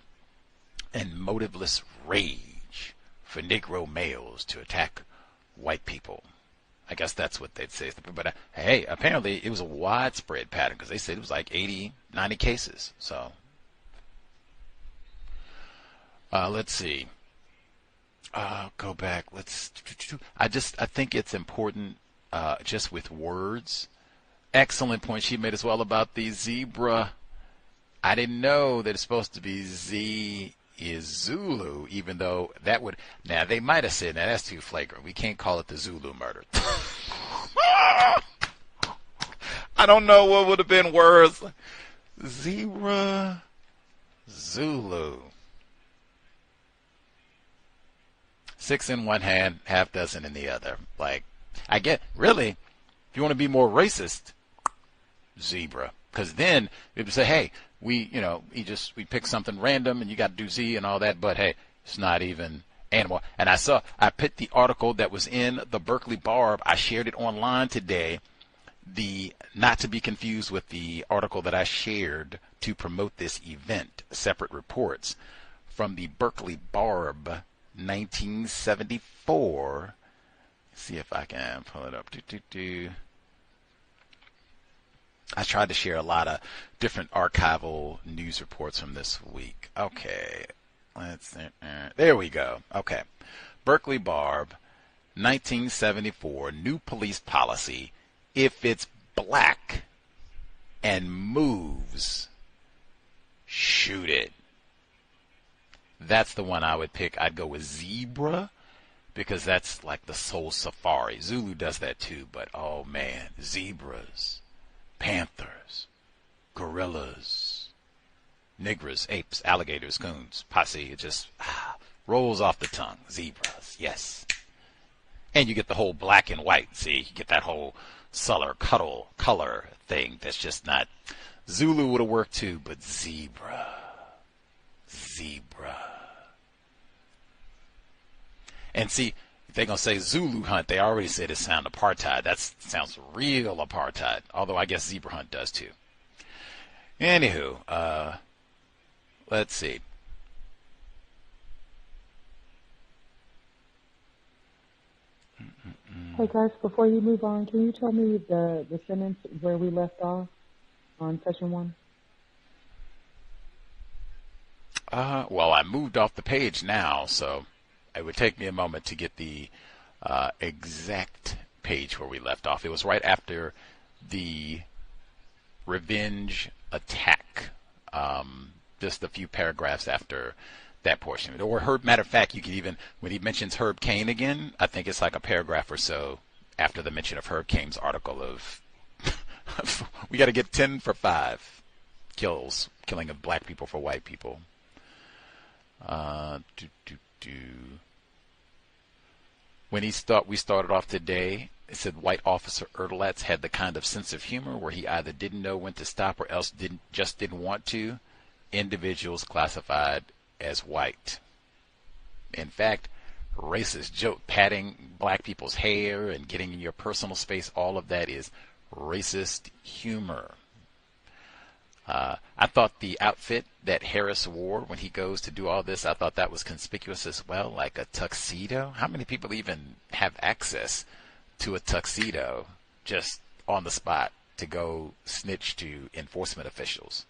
and motiveless rage for Negro males to attack white people. I guess that's what they'd say. But hey, apparently it was a widespread pattern, because they said it was like 80, 90 cases. So let's see. Go back. I think it's important, just with words. Excellent point she made as well about the zebra. I didn't know that it's supposed to be Z is Zulu, even though that would, now they might have said, now that's too flagrant. We can't call it the Zulu murder. I don't know what would have been worse. Zebra, Zulu. 6 in one hand, half dozen in the other. Like, I get, really, if you want to be more racist, zebra. Because then people say, hey, we pick something random and you got to do Z and all that, but hey, it's not even animal. And I put the article that was in the Berkeley Barb, I shared it online today, not to be confused with the article that I shared to promote this event, separate reports from the Berkeley Barb 1974. See if I can pull it up. I tried to share a lot of different archival news reports from this week. Okay, there we go. Okay, Berkeley Barb, 1974, new police policy. If it's black and moves, shoot it. That's the one I would pick. I'd go with zebra because that's like the soul safari. Zulu does that too, but oh man, zebras, panthers, gorillas, nigras, apes, alligators, coons, posse. It just rolls off the tongue. Zebras, yes. And you get the whole black and white. See, you get that whole color thing that's just not. Zulu would have worked too, but zebra. And see, if they're going to say Zulu hunt, they already said it sounds apartheid. That sounds real apartheid, although I guess zebra hunt does too. Anywho, let's see. Hey guys, before you move on, can you tell me the sentence where we left off on session 1? Well, I moved off the page now, so it would take me a moment to get the exact page where we left off. It was right after the revenge attack, just a few paragraphs after that portion. Or matter of fact, you could even, when he mentions Herb Cain again, I think it's like a paragraph or so after the mention of Herb Cain's article of we got to get 10 for 5 killing of black people for white people. When we started off today, it said white officer Erdelatz had the kind of sense of humor where he either didn't know when to stop or else didn't want to. Individuals classified as white. In fact, racist joke, patting black people's hair and getting in your personal space, all of that is racist humor. I thought the outfit that Harris wore when he goes to do all this, I thought that was conspicuous as well, like a tuxedo. How many people even have access to a tuxedo just on the spot to go snitch to enforcement officials?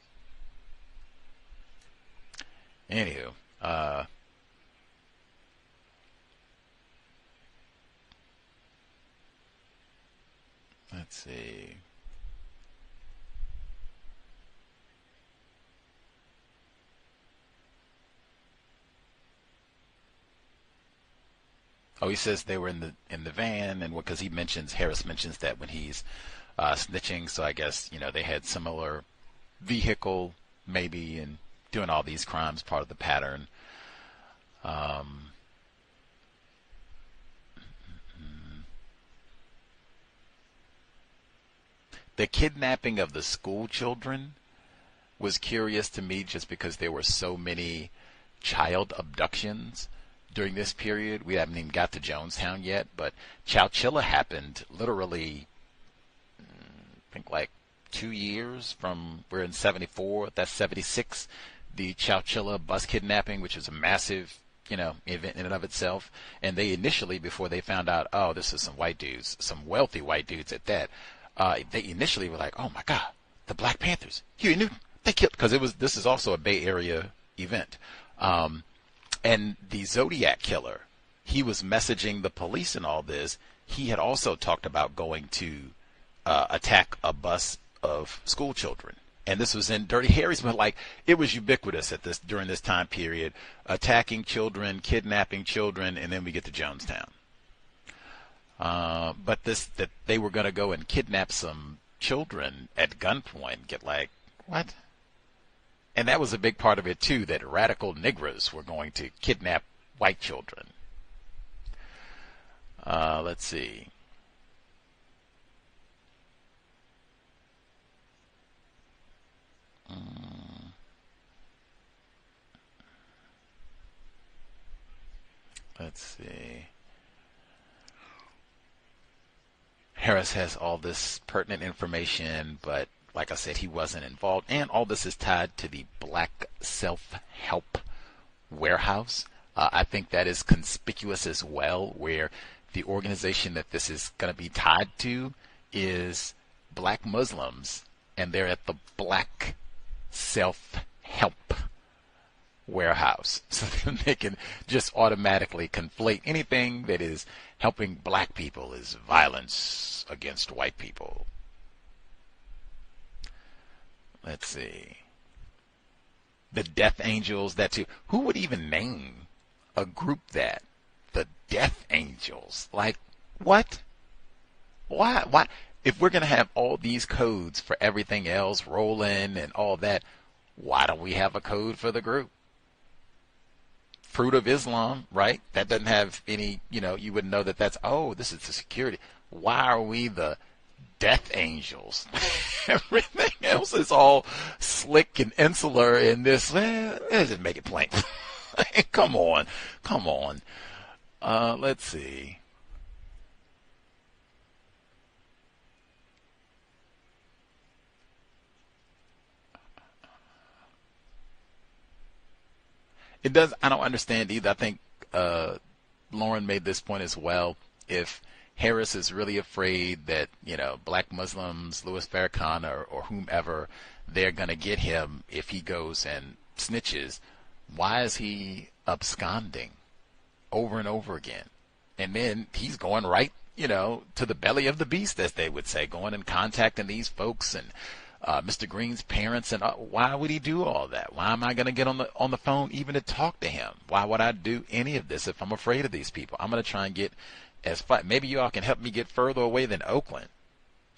Anywho, let's see. Oh, he says they were in the van, and because Harris mentions that when he's snitching, so I guess they had similar vehicle maybe, and doing all these crimes part of the pattern. The kidnapping of the school children was curious to me just because there were so many child abductions during this period. We haven't even got to Jonestown yet, but Chowchilla happened literally, I think like 2 years from, we're in 74, that's 76, the Chowchilla bus kidnapping, which is a massive, event in and of itself. And they initially, before they found out, oh, this is some white dudes, some wealthy white dudes at that, they initially were like, oh my God, the Black Panthers, Huey Newton, they killed, because this is also a Bay Area event. And the Zodiac killer, he was messaging the police and all this. He had also talked about going to attack a bus of school children. And this was in Dirty Harry's, but like it was ubiquitous during this time period, attacking children, kidnapping children, and then we get to Jonestown. But that they were going to go and kidnap some children at gunpoint. Get like, what? And that was a big part of it too, that radical Negroes were going to kidnap white children. Let's see. Let's see. Harris has all this pertinent information, but like I said, he wasn't involved. And all this is tied to the Black Self-Help Warehouse. I think that is conspicuous as well, where the organization that this is going to be tied to is black Muslims, and they're at the Black Self-Help Warehouse. So then they can just automatically conflate anything that is helping black people as violence against white people. Let's see. The Death Angels, that too. Who would even name a group that? The Death Angels. Like, what? Why? If we're going to have all these codes for everything else, rolling and all that, why don't we have a code for the group? Fruit of Islam, right? That doesn't have any, you wouldn't know that that's, this is the security. Why are we the Death Angels? Everything else is all slick and insular in this. Let's just make it plain. Come on. Let's see. It does. I don't understand either. I think Lauren made this point as well. If Harris is really afraid that, black Muslims, Louis Farrakhan or whomever, they're going to get him if he goes and snitches, why is he absconding over and over again? And then he's going right, to the belly of the beast, as they would say, going and contacting these folks and Mr. Green's parents. And why would he do all that? Why am I going to get on the phone even to talk to him? Why would I do any of this if I'm afraid of these people? I'm going to try and get as far. Maybe y'all can help me get further away than Oakland.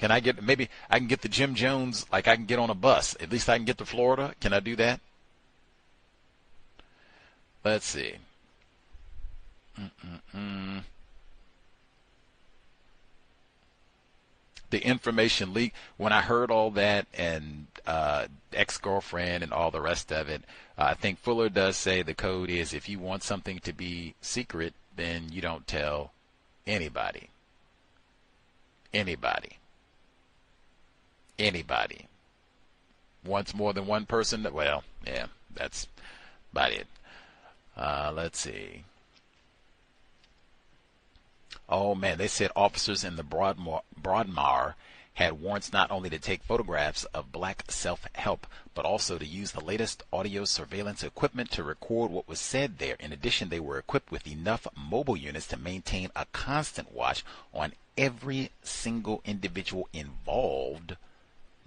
Maybe I can get the Jim Jones, like I can get on a bus. At least I can get to Florida. Can I do that? Let's see. The information leak, when I heard all that and ex-girlfriend and all the rest of it, I think Fuller does say the code is if you want something to be secret, then you don't tell anybody. Anybody. Once more than one person, well, yeah, that's about it. Let's see. Oh, man, they said officers in the Broadmoor had warrants not only to take photographs of black self-help, but also to use the latest audio surveillance equipment to record what was said there. In addition, they were equipped with enough mobile units to maintain a constant watch on every single individual involved,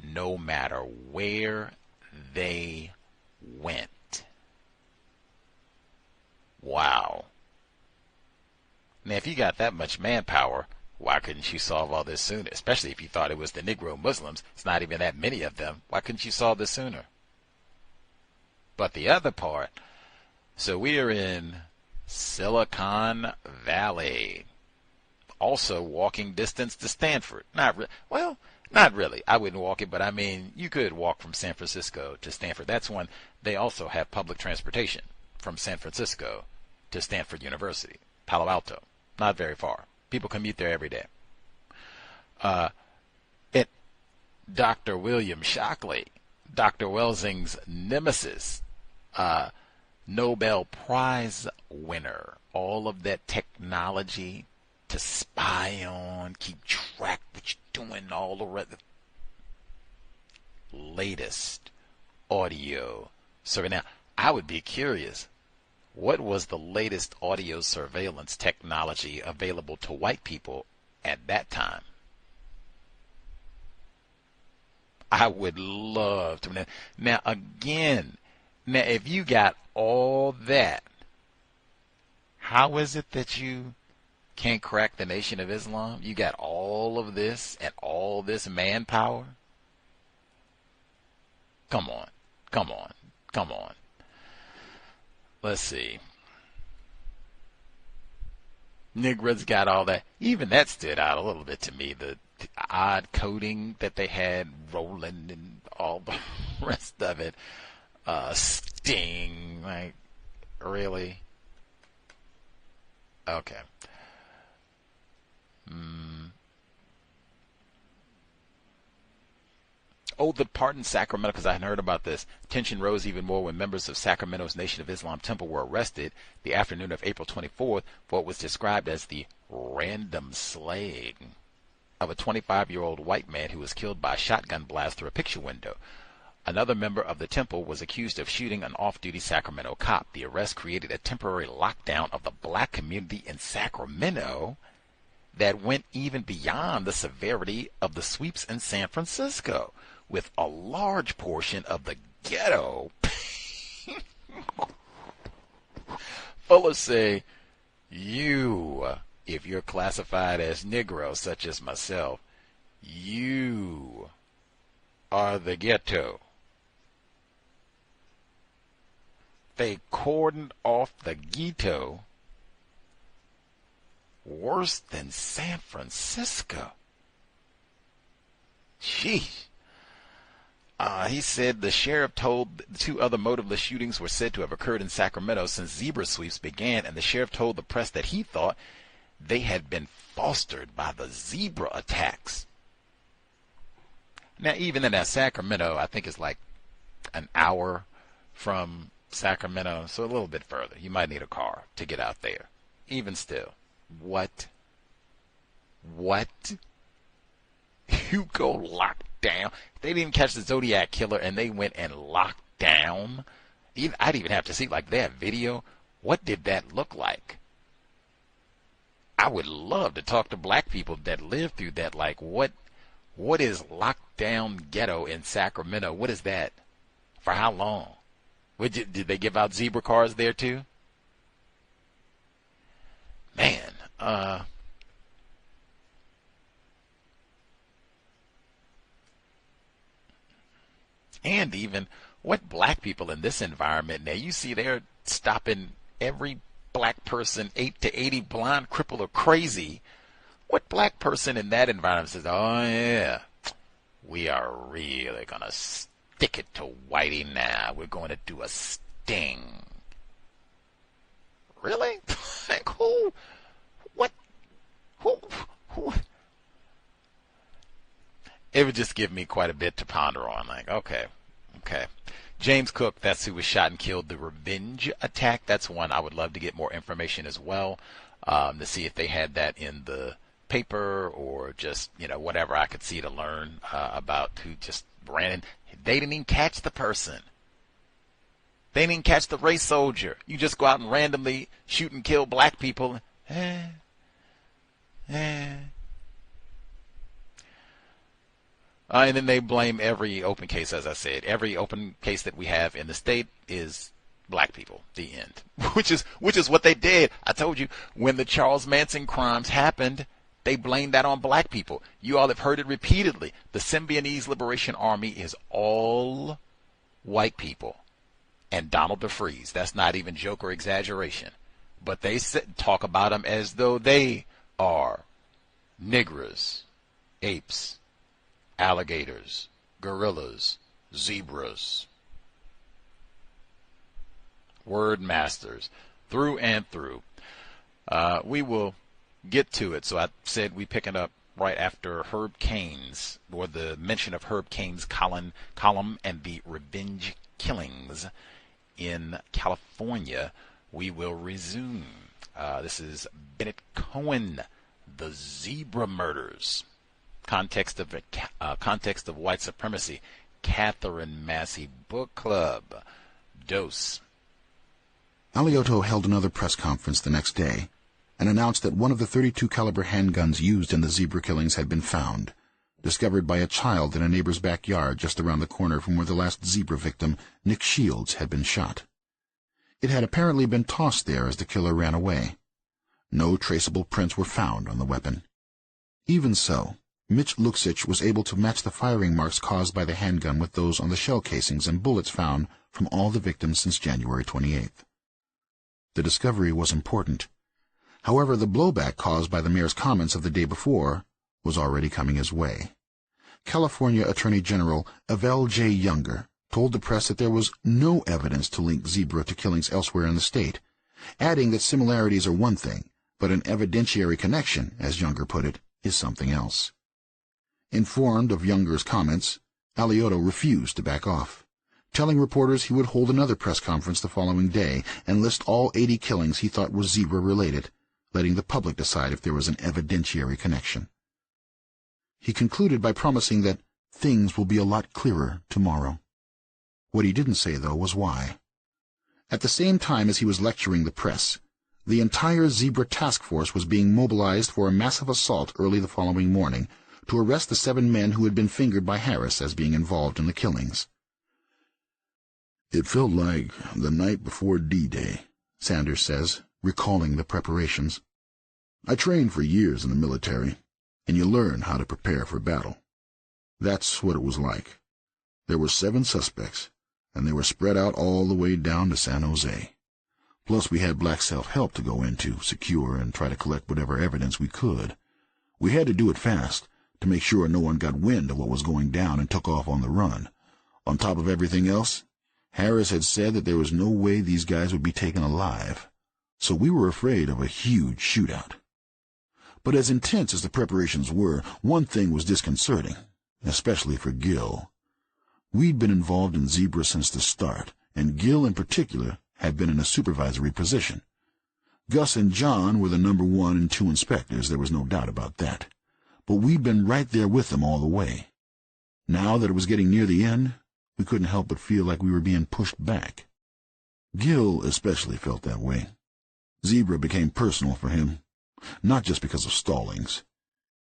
no matter where they went. Wow. Now, if you got that much manpower, why couldn't you solve all this sooner? Especially if you thought it was the Negro Muslims. It's not even that many of them. Why couldn't you solve this sooner? But the other part, so we are in Silicon Valley. Also walking distance to Stanford. Not really. I wouldn't walk it, but I mean, you could walk from San Francisco to Stanford. That's one. They also have public transportation from San Francisco to Stanford University, Palo Alto. Not very far. People commute there every day. Dr. William Shockley, Dr. Welsing's nemesis, Nobel Prize winner, all of that technology to spy on, keep track of what you're doing, all the rest. Latest audio survey. Now, I would be curious. What was the latest audio surveillance technology available to white people at that time? I would love to know. Now, again, if you got all that, how is it that you can't crack the Nation of Islam? You got all of this and all this manpower? Come on. Come on. Come on. Let's see. Negroes got all that. Even that stood out a little bit to me. The odd coding that they had rolling and all the rest of it. Sting. Like, really? Okay. Oh, the part in Sacramento, because I hadn't heard about this. Tension rose even more when members of Sacramento's Nation of Islam temple were arrested the afternoon of April 24th for what was described as the random slaying of a 25-year-old white man who was killed by a shotgun blast through a picture window. Another member of the temple was accused of shooting an off-duty Sacramento cop. The arrest created a temporary lockdown of the black community in Sacramento that went even beyond the severity of the sweeps in San Francisco, with a large portion of the ghetto full say, you, if you're classified as Negro, such as myself, you are the ghetto. They cordoned off the ghetto worse than San Francisco. Sheesh. He said the sheriff told the two other motiveless shootings were said to have occurred in Sacramento since zebra sweeps began, and the sheriff told the press that he thought they had been fostered by the zebra attacks. Now, even in that Sacramento, I think it's like an hour from Sacramento, so a little bit further. You might need a car to get out there. Even still, what? You go lock down. They didn't catch the Zodiac killer, and they went and locked down. I'd even have to see, like, that video. What did that look like? I would love to talk to black people that lived through that. Like, what is lockdown ghetto in Sacramento? What is that? For how long? Did they give out zebra cars there too? Man, and even what black people in this environment now, you see they're stopping every black person 8 to 80 blind, crippled, or crazy. What black person in that environment says, oh yeah, we are really going to stick it to Whitey now. We're going to do a sting. Really? Like who? What? Who? It would just give me quite a bit to ponder on. Like, okay. James Cook, that's who was shot and killed. The revenge attack, that's one I would love to get more information as well, to see if they had that in the paper or just, whatever I could see to learn about who just ran in. They didn't even catch the person. They didn't even catch the race soldier. You just go out and randomly shoot and kill black people. And then they blame every open case, as I said. Every open case that we have in the state is black people. The end. Which is what they did. I told you, when the Charles Manson crimes happened, they blamed that on black people. You all have heard it repeatedly. The Symbionese Liberation Army is all white people. And Donald DeFreeze. That's not even joke or exaggeration. But they talk about them as though they are niggers, apes, alligators, gorillas, zebras, word masters, through and through. We will get to it. So I said we pick it up right after Herb Cain's, or the mention of Herb Cain's column and the revenge killings in California. We will resume. This is Bennett Cohen, the zebra murders. Context of white supremacy. Katherine Massey Book Club. Dose. Alioto held another press conference the next day and announced that one of the .32 caliber handguns used in the zebra killings had been found, discovered by a child in a neighbor's backyard just around the corner from where the last zebra victim, Nick Shields, had been shot. It had apparently been tossed there as the killer ran away. No traceable prints were found on the weapon. Even so, Mitch Luksich was able to match the firing marks caused by the handgun with those on the shell casings and bullets found from all the victims since January 28th. The discovery was important. However, the blowback caused by the mayor's comments of the day before was already coming his way. California Attorney General Avel J. Younger told the press that there was no evidence to link Zebra to killings elsewhere in the state, adding that similarities are one thing, but an evidentiary connection, as Younger put it, is something else. Informed of Younger's comments, Alioto refused to back off, telling reporters he would hold another press conference the following day and list all 80 killings he thought were Zebra-related, letting the public decide if there was an evidentiary connection. He concluded by promising that things will be a lot clearer tomorrow. What he didn't say, though, was why. At the same time as he was lecturing the press, the entire Zebra task force was being mobilized for a massive assault early the following morning to arrest the 7 men who had been fingered by Harris as being involved in the killings. It felt like the night before D-Day, Sanders says, recalling the preparations. I trained for years in the military, and you learn how to prepare for battle. That's what it was like. There were 7 suspects, and they were spread out all the way down to San Jose. Plus we had black self-help to go into, secure, and try to collect whatever evidence we could. We had to do it fast, to make sure no one got wind of what was going down and took off on the run. On top of everything else, Harris had said that there was no way these guys would be taken alive, so we were afraid of a huge shootout. But as intense as the preparations were, one thing was disconcerting, especially for Gil. We'd been involved in Zebra since the start, and Gil in particular had been in a supervisory position. Gus and John were the number 1 and 2 inspectors, there was no doubt about that. But we'd been right there with them all the way. Now that it was getting near the end, we couldn't help but feel like we were being pushed back. Gil especially felt that way. Zebra became personal for him, not just because of Stallings.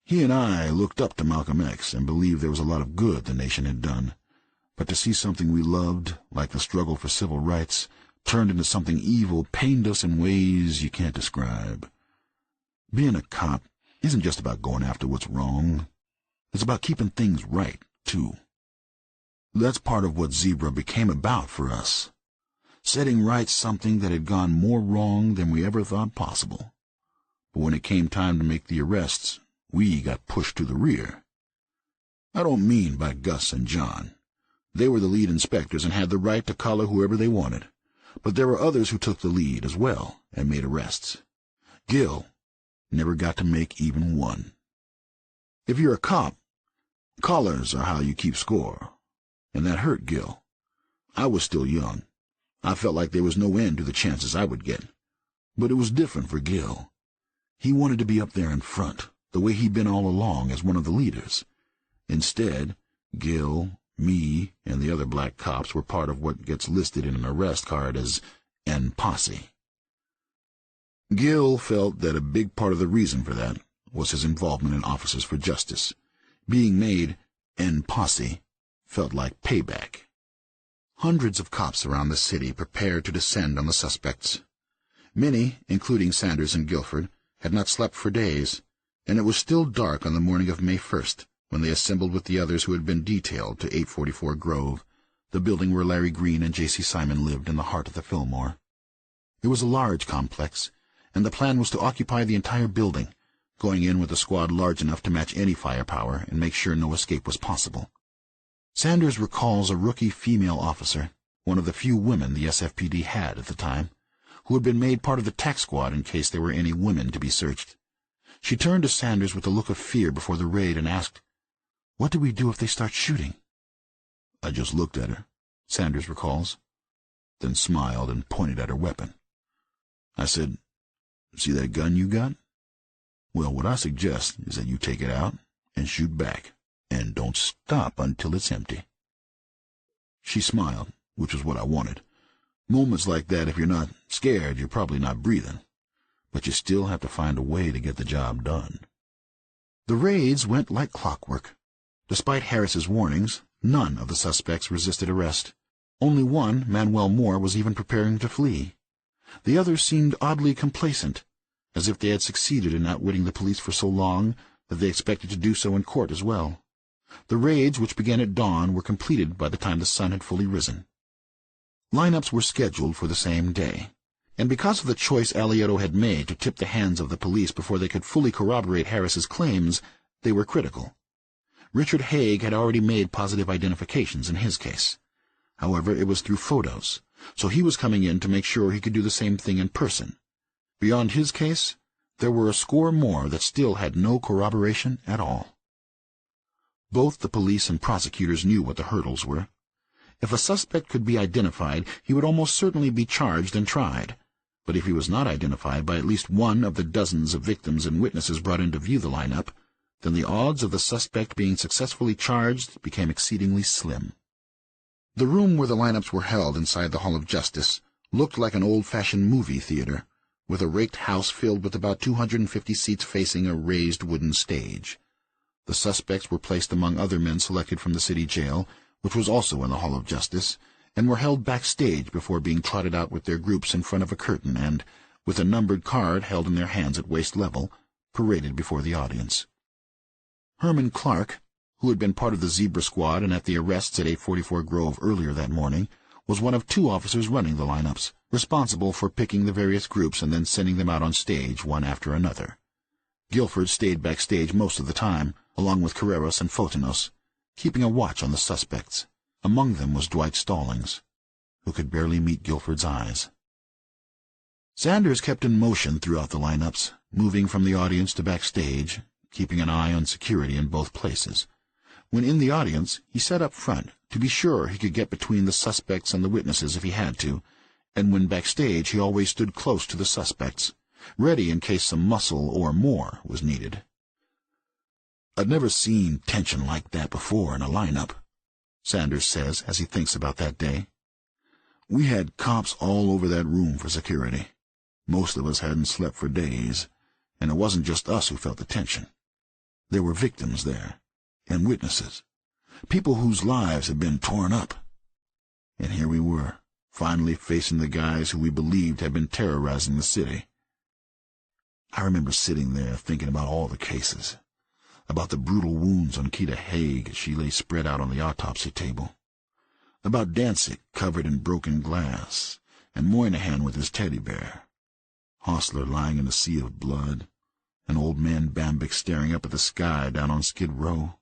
He and I looked up to Malcolm X and believed there was a lot of good the nation had done. But to see something we loved, like the struggle for civil rights, turned into something evil pained us in ways you can't describe. Being a cop isn't just about going after what's wrong. It's about keeping things right, too. That's part of what Zebra became about for us, setting right something that had gone more wrong than we ever thought possible. But when it came time to make the arrests, we got pushed to the rear. I don't mean by Gus and John. They were the lead inspectors and had the right to collar whoever they wanted. But there were others who took the lead as well and made arrests. Gil never got to make even one. If you're a cop, collars are how you keep score, and that hurt Gil. I was still young. I felt like there was no end to the chances I would get. But it was different for Gil. He wanted to be up there in front, the way he'd been all along as one of the leaders. Instead, Gil, me, and the other black cops were part of what gets listed in an arrest card as en posse. Gil felt that a big part of the reason for that was his involvement in Officers for Justice. Being made en posse felt like payback. Hundreds of cops around the city prepared to descend on the suspects. Many, including Sanders and Guilford, had not slept for days, and it was still dark on the morning of May 1st when they assembled with the others who had been detailed to 844 Grove, the building where Larry Green and J.C. Simon lived in the heart of the Fillmore. It was a large complex, and the plan was to occupy the entire building, going in with a squad large enough to match any firepower and make sure no escape was possible. Sanders recalls a rookie female officer, one of the few women the SFPD had at the time, who had been made part of the tech squad in case there were any women to be searched. She turned to Sanders with a look of fear before the raid and asked, "What do we do if they start shooting?" I just looked at her, Sanders recalls, then smiled and pointed at her weapon. I said, "See that gun you got? Well, what I suggest is that you take it out and shoot back, and don't stop until it's empty." She smiled, which was what I wanted. Moments like that, if you're not scared, you're probably not breathing. But you still have to find a way to get the job done. The raids went like clockwork. Despite Harris's warnings, none of the suspects resisted arrest. Only one, Manuel Moore, was even preparing to flee. The others seemed oddly complacent. as if they had succeeded in outwitting the police for so long that they expected to do so in court as well. The raids, which began at dawn, were completed by the time the sun had fully risen. Lineups were scheduled for the same day, and because of the choice Alioto had made to tip the hands of the police before they could fully corroborate Harris's claims, they were critical. Richard Haig had already made positive identifications in his case. However, it was through photos, so he was coming in to make sure he could do the same thing in person. Beyond his case, there were a score more that still had no corroboration at all. Both the police and prosecutors knew what the hurdles were. If a suspect could be identified, he would almost certainly be charged and tried. But if he was not identified by at least one of the dozens of victims and witnesses brought in to view the lineup, then the odds of the suspect being successfully charged became exceedingly slim. The room where the lineups were held inside the Hall of Justice looked like an old-fashioned movie theater, with a raked house filled with about 250 seats facing a raised wooden stage. The suspects were placed among other men selected from the city jail, which was also in the Hall of Justice, and were held backstage before being trotted out with their groups in front of a curtain and, with a numbered card held in their hands at waist level, paraded before the audience. Herman Clark, who had been part of the Zebra Squad and at the arrests at 844 Grove earlier that morning, was one of two officers running the lineups, responsible for picking the various groups and then sending them out on stage one after another. Guilford stayed backstage most of the time, along with Carreras and Fotinos, keeping a watch on the suspects. Among them was Dwight Stallings, who could barely meet Guilford's eyes. Sanders kept in motion throughout the lineups, moving from the audience to backstage, keeping an eye on security in both places. When in the audience, he sat up front to be sure he could get between the suspects and the witnesses if he had to, and when backstage he always stood close to the suspects, ready in case some muscle or more was needed. "I'd never seen tension like that before in a lineup," Sanders says as he thinks about that day. "We had cops all over that room for security. Most of us hadn't slept for days, and it wasn't just us who felt the tension. There were victims there, and witnesses, people whose lives had been torn up. And here we were, finally facing the guys who we believed had been terrorizing the city. I remember sitting there thinking about all the cases, about the brutal wounds on Keita Haig as she lay spread out on the autopsy table, about Danzig covered in broken glass, and Moynihan with his teddy bear, Hostler lying in a sea of blood, and old man Bambic staring up at the sky down on Skid Row.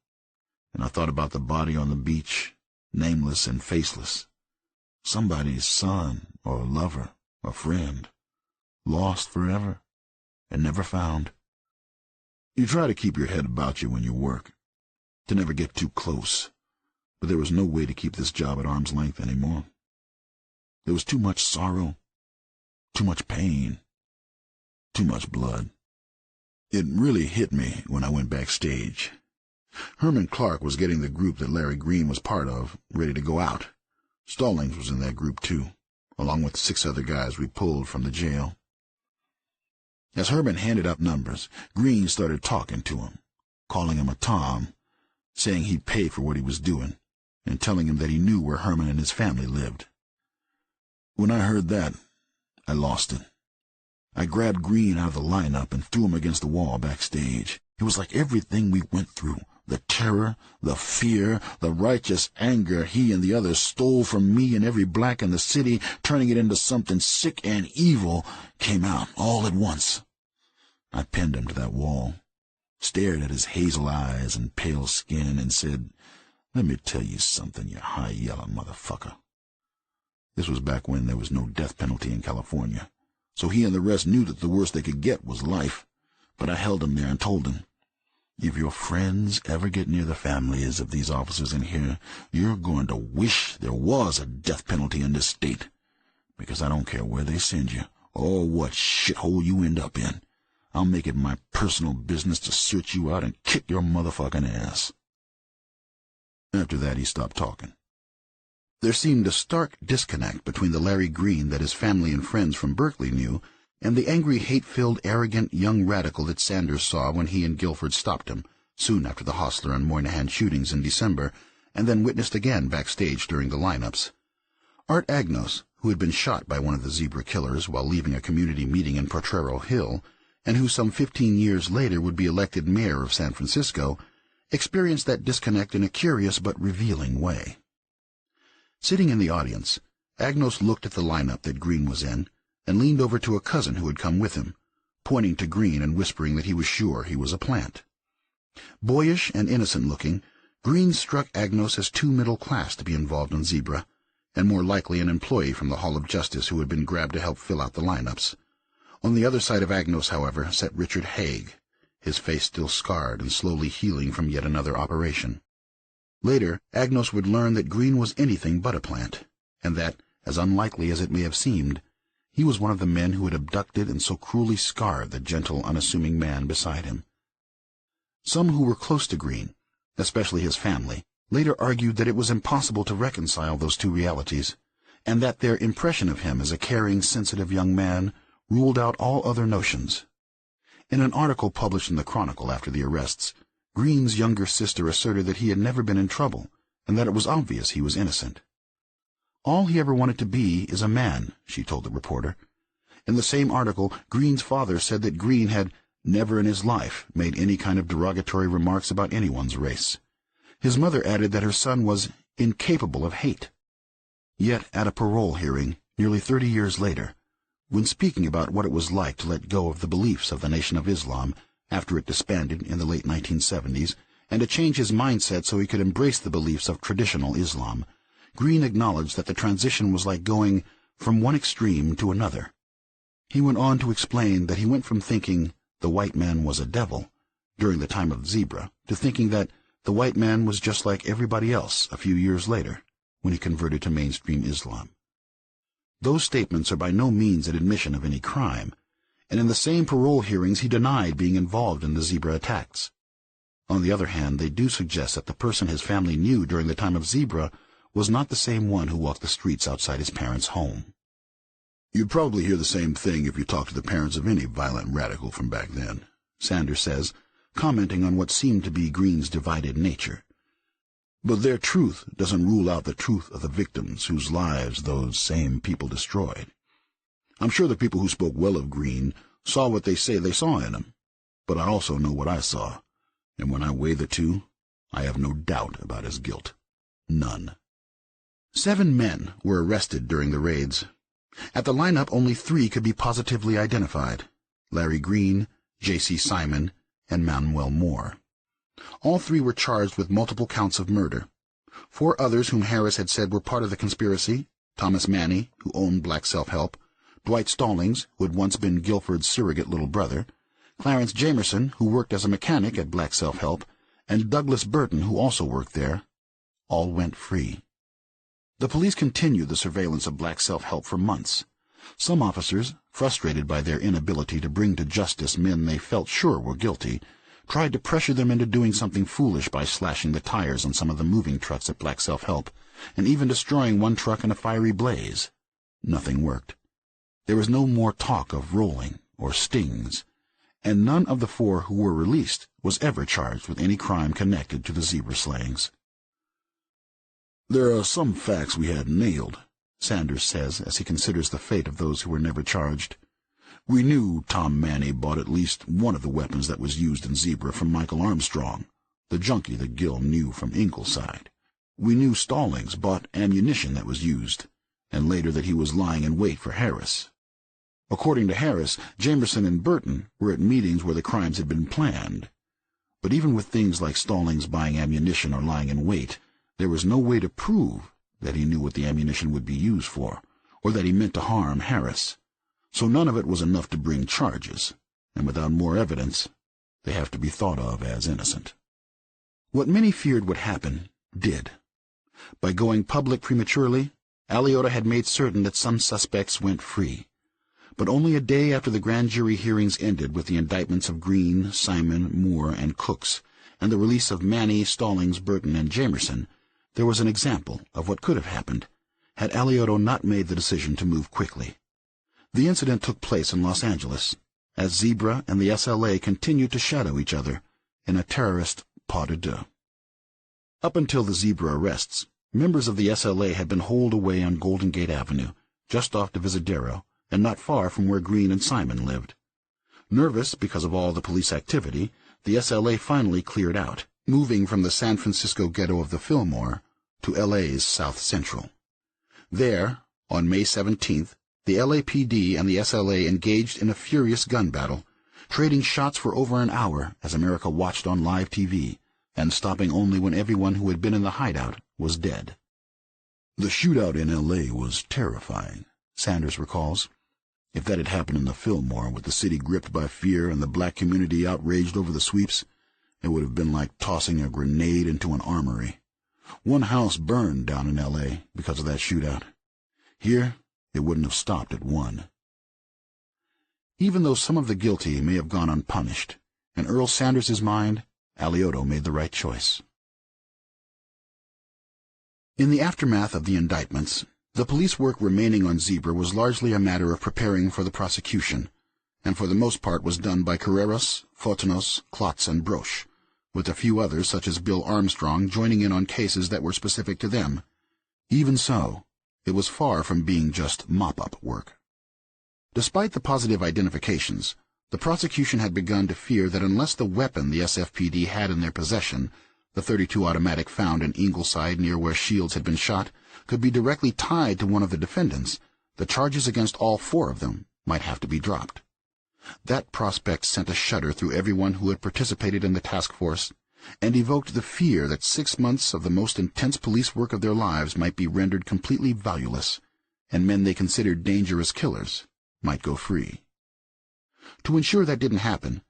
And I thought about the body on the beach, nameless and faceless, somebody's son or lover or friend, lost forever and never found. You try to keep your head about you when you work, to never get too close, but there was no way to keep this job at arm's length anymore. There was too much sorrow, too much pain, too much blood. It really hit me when I went backstage. Herman Clark was getting the group that Larry Green was part of ready to go out. Stallings was in that group too, along with 6 other guys we pulled from the jail. As Herman handed up numbers, Green started talking to him, calling him a Tom, saying he'd pay for what he was doing, and telling him that he knew where Herman and his family lived. When I heard that, I lost it. I grabbed Green out of the lineup and threw him against the wall backstage. It was like everything we went through, the terror, the fear, the righteous anger he and the others stole from me and every black in the city, turning it into something sick and evil, came out all at once. I pinned him to that wall, stared at his hazel eyes and pale skin, and said, "Let me tell you something, you high-yellow motherfucker." This was back when there was no death penalty in California, so he and the rest knew that the worst they could get was life. But I held him there and told him, "If your friends ever get near the families of these officers in here, you're going to wish there was a death penalty in this state, because I don't care where they send you or what shithole you end up in. I'll make it my personal business to search you out and kick your motherfucking ass." After that, he stopped talking. There seemed a stark disconnect between the Larry Green that his family and friends from Berkeley knew and the angry, hate-filled, arrogant young radical that Sanders saw when he and Guilford stopped him, soon after the Hostler and Moynihan shootings in December, and then witnessed again backstage during the lineups. Art Agnos, who had been shot by one of the Zebra killers while leaving a community meeting in Potrero Hill, and who some 15 years later would be elected mayor of San Francisco, experienced that disconnect in a curious but revealing way. Sitting in the audience, Agnos looked at the lineup that Green was in and leaned over to a cousin who had come with him, pointing to Green and whispering that he was sure he was a plant. Boyish and innocent-looking, Green struck Agnos as too middle-class to be involved in Zebra, and more likely an employee from the Hall of Justice who had been grabbed to help fill out the lineups. On the other side of Agnos, however, sat Richard Haig, his face still scarred and slowly healing from yet another operation. Later, Agnos would learn that Green was anything but a plant, and that, as unlikely as it may have seemed, he was one of the men who had abducted and so cruelly scarred the gentle, unassuming man beside him. Some who were close to Green, especially his family, later argued that it was impossible to reconcile those two realities, and that their impression of him as a caring, sensitive young man ruled out all other notions. In an article published in the Chronicle after the arrests, Green's younger sister asserted that he had never been in trouble, and that it was obvious he was innocent. "All he ever wanted to be is a man," she told the reporter. In the same article, Green's father said that Green had never in his life made any kind of derogatory remarks about anyone's race. His mother added that her son was incapable of hate. Yet, at a parole hearing, nearly 30 years later, when speaking about what it was like to let go of the beliefs of the Nation of Islam after it disbanded in the late 1970s, and to change his mindset so he could embrace the beliefs of traditional Islam, Green acknowledged that the transition was like going from one extreme to another. He went on to explain that he went from thinking the white man was a devil during the time of Zebra to thinking that the white man was just like everybody else a few years later when he converted to mainstream Islam. Those statements are by no means an admission of any crime, and in the same parole hearings he denied being involved in the Zebra attacks. On the other hand, they do suggest that the person his family knew during the time of Zebra was not the same one who walked the streets outside his parents' home. You'd probably hear the same thing if you talked to the parents of any violent radical from back then, Sanders says, commenting on what seemed to be Green's divided nature. But their truth doesn't rule out the truth of the victims whose lives those same people destroyed. I'm sure the people who spoke well of Green saw what they say they saw in him, but I also know what I saw, and when I weigh the two, I have no doubt about his guilt. None. 7 men were arrested during the raids. At the lineup, only 3 could be positively identified: Larry Green, J.C. Simon, and Manuel Moore. All 3 were charged with multiple counts of murder. 4 others whom Harris had said were part of the conspiracy: Thomas Manny, who owned Black Self-Help, Dwight Stallings, who had once been Guilford's surrogate little brother, Clarence Jamerson, who worked as a mechanic at Black Self-Help, and Douglas Burton, who also worked there, all went free. The police continued the surveillance of Black Self-Help for months. Some officers, frustrated by their inability to bring to justice men they felt sure were guilty, tried to pressure them into doing something foolish by slashing the tires on some of the moving trucks at Black Self-Help, and even destroying one truck in a fiery blaze. Nothing worked. There was no more talk of rolling or stings, and none of the 4 who were released was ever charged with any crime connected to the zebra slayings. There are some facts we had nailed, Sanders says as he considers the fate of those who were never charged. We knew Tom Manny bought at least one of the weapons that was used in Zebra from Michael Armstrong, the junkie that Gill knew from Ingleside. We knew Stallings bought ammunition that was used, and later that he was lying in wait for Harris. According to Harris, Jamerson and Burton were at meetings where the crimes had been planned. But even with things like Stallings buying ammunition or lying in wait, there was no way to prove that he knew what the ammunition would be used for, or that he meant to harm Harris. So none of it was enough to bring charges, and without more evidence, they have to be thought of as innocent. What many feared would happen did. By going public prematurely, Aliota had made certain that some suspects went free. But only a day after the grand jury hearings ended with the indictments of Green, Simon, Moore, and Cooks, and the release of Manny, Stallings, Burton, and Jamerson, there was an example of what could have happened had Aliota not made the decision to move quickly. The incident took place in Los Angeles, as Zebra and the SLA continued to shadow each other in a terrorist pas de deux. Up until the Zebra arrests, members of the SLA had been holed away on Golden Gate Avenue, just off Divisadero, and not far from where Green and Simon lived. Nervous because of all the police activity, the SLA finally cleared out, moving from the San Francisco ghetto of the Fillmore to LA's South Central. There, on May 17th, the LAPD and the SLA engaged in a furious gun battle, trading shots for over an hour as America watched on live TV, and stopping only when everyone who had been in the hideout was dead. The shootout in L.A. was terrifying, Sanders recalls. If that had happened in the Fillmore, with the city gripped by fear and the black community outraged over the sweeps, it would have been like tossing a grenade into an armory. One house burned down in L.A. because of that shootout. Here, it wouldn't have stopped at one. Even though some of the guilty may have gone unpunished, in Earl Sanders' mind, Alioto made the right choice. In the aftermath of the indictments, the police work remaining on Zebra was largely a matter of preparing for the prosecution, and for the most part was done by Carreras, Fotanos, Klotz, and Broche, with a few others such as Bill Armstrong joining in on cases that were specific to them. Even so, it was far from being just mop-up work. Despite the positive identifications, the prosecution had begun to fear that unless the weapon the SFPD had in their possession, the .32 automatic found in Ingleside near where Shields had been shot, could be directly tied to one of the defendants, the charges against all four of them might have to be dropped. That prospect sent a shudder through everyone who had participated in the task force, and evoked the fear that 6 months of the most intense police work of their lives might be rendered completely valueless, and men they considered dangerous killers might go free. To ensure that didn't happen,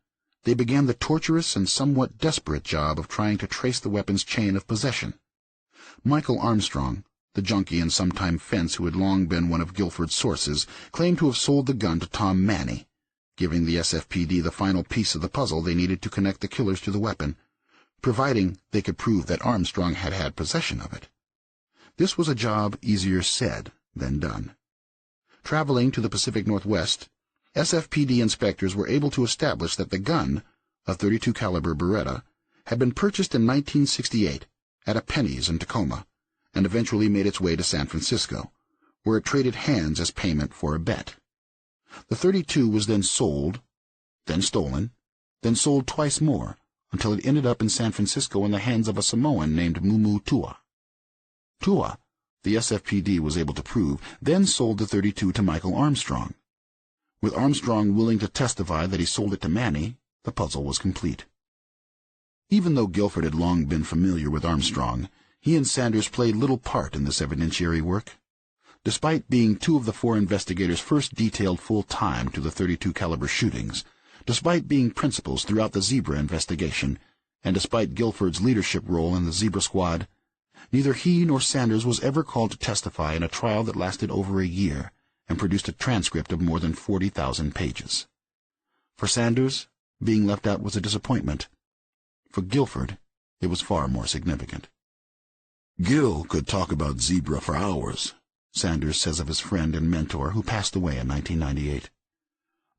they began the torturous and somewhat desperate job of trying to trace the weapon's chain of possession. Michael Armstrong, the junkie and sometime fence who had long been one of Guilford's sources, claimed to have sold the gun to Tom Massey, giving the SFPD the final piece of the puzzle they needed to connect the killers to the weapon, providing they could prove that Armstrong had had possession of it. This was a job easier said than done. Traveling to the Pacific Northwest, SFPD inspectors were able to establish that the gun, a .32 caliber Beretta, had been purchased in 1968 at a Penny's in Tacoma, and eventually made its way to San Francisco, where it traded hands as payment for a bet. The .32 was then sold, then stolen, then sold twice more, until it ended up in San Francisco in the hands of a Samoan named Mumu Tua. Tua, the SFPD was able to prove, then sold the .32 to Michael Armstrong. With Armstrong willing to testify that he sold it to Manny, the puzzle was complete. Even though Guilford had long been familiar with Armstrong, he and Sanders played little part in this evidentiary work. Despite being two of the four investigators first detailed full-time to the .32 caliber shootings, despite being principals throughout the Zebra investigation, and despite Guilford's leadership role in the Zebra Squad, neither he nor Sanders was ever called to testify in a trial that lasted over a year and produced a transcript of more than 40,000 pages. For Sanders, being left out was a disappointment. For Guilford, it was far more significant. Gil could talk about Zebra for hours, Sanders says of his friend and mentor who passed away in 1998.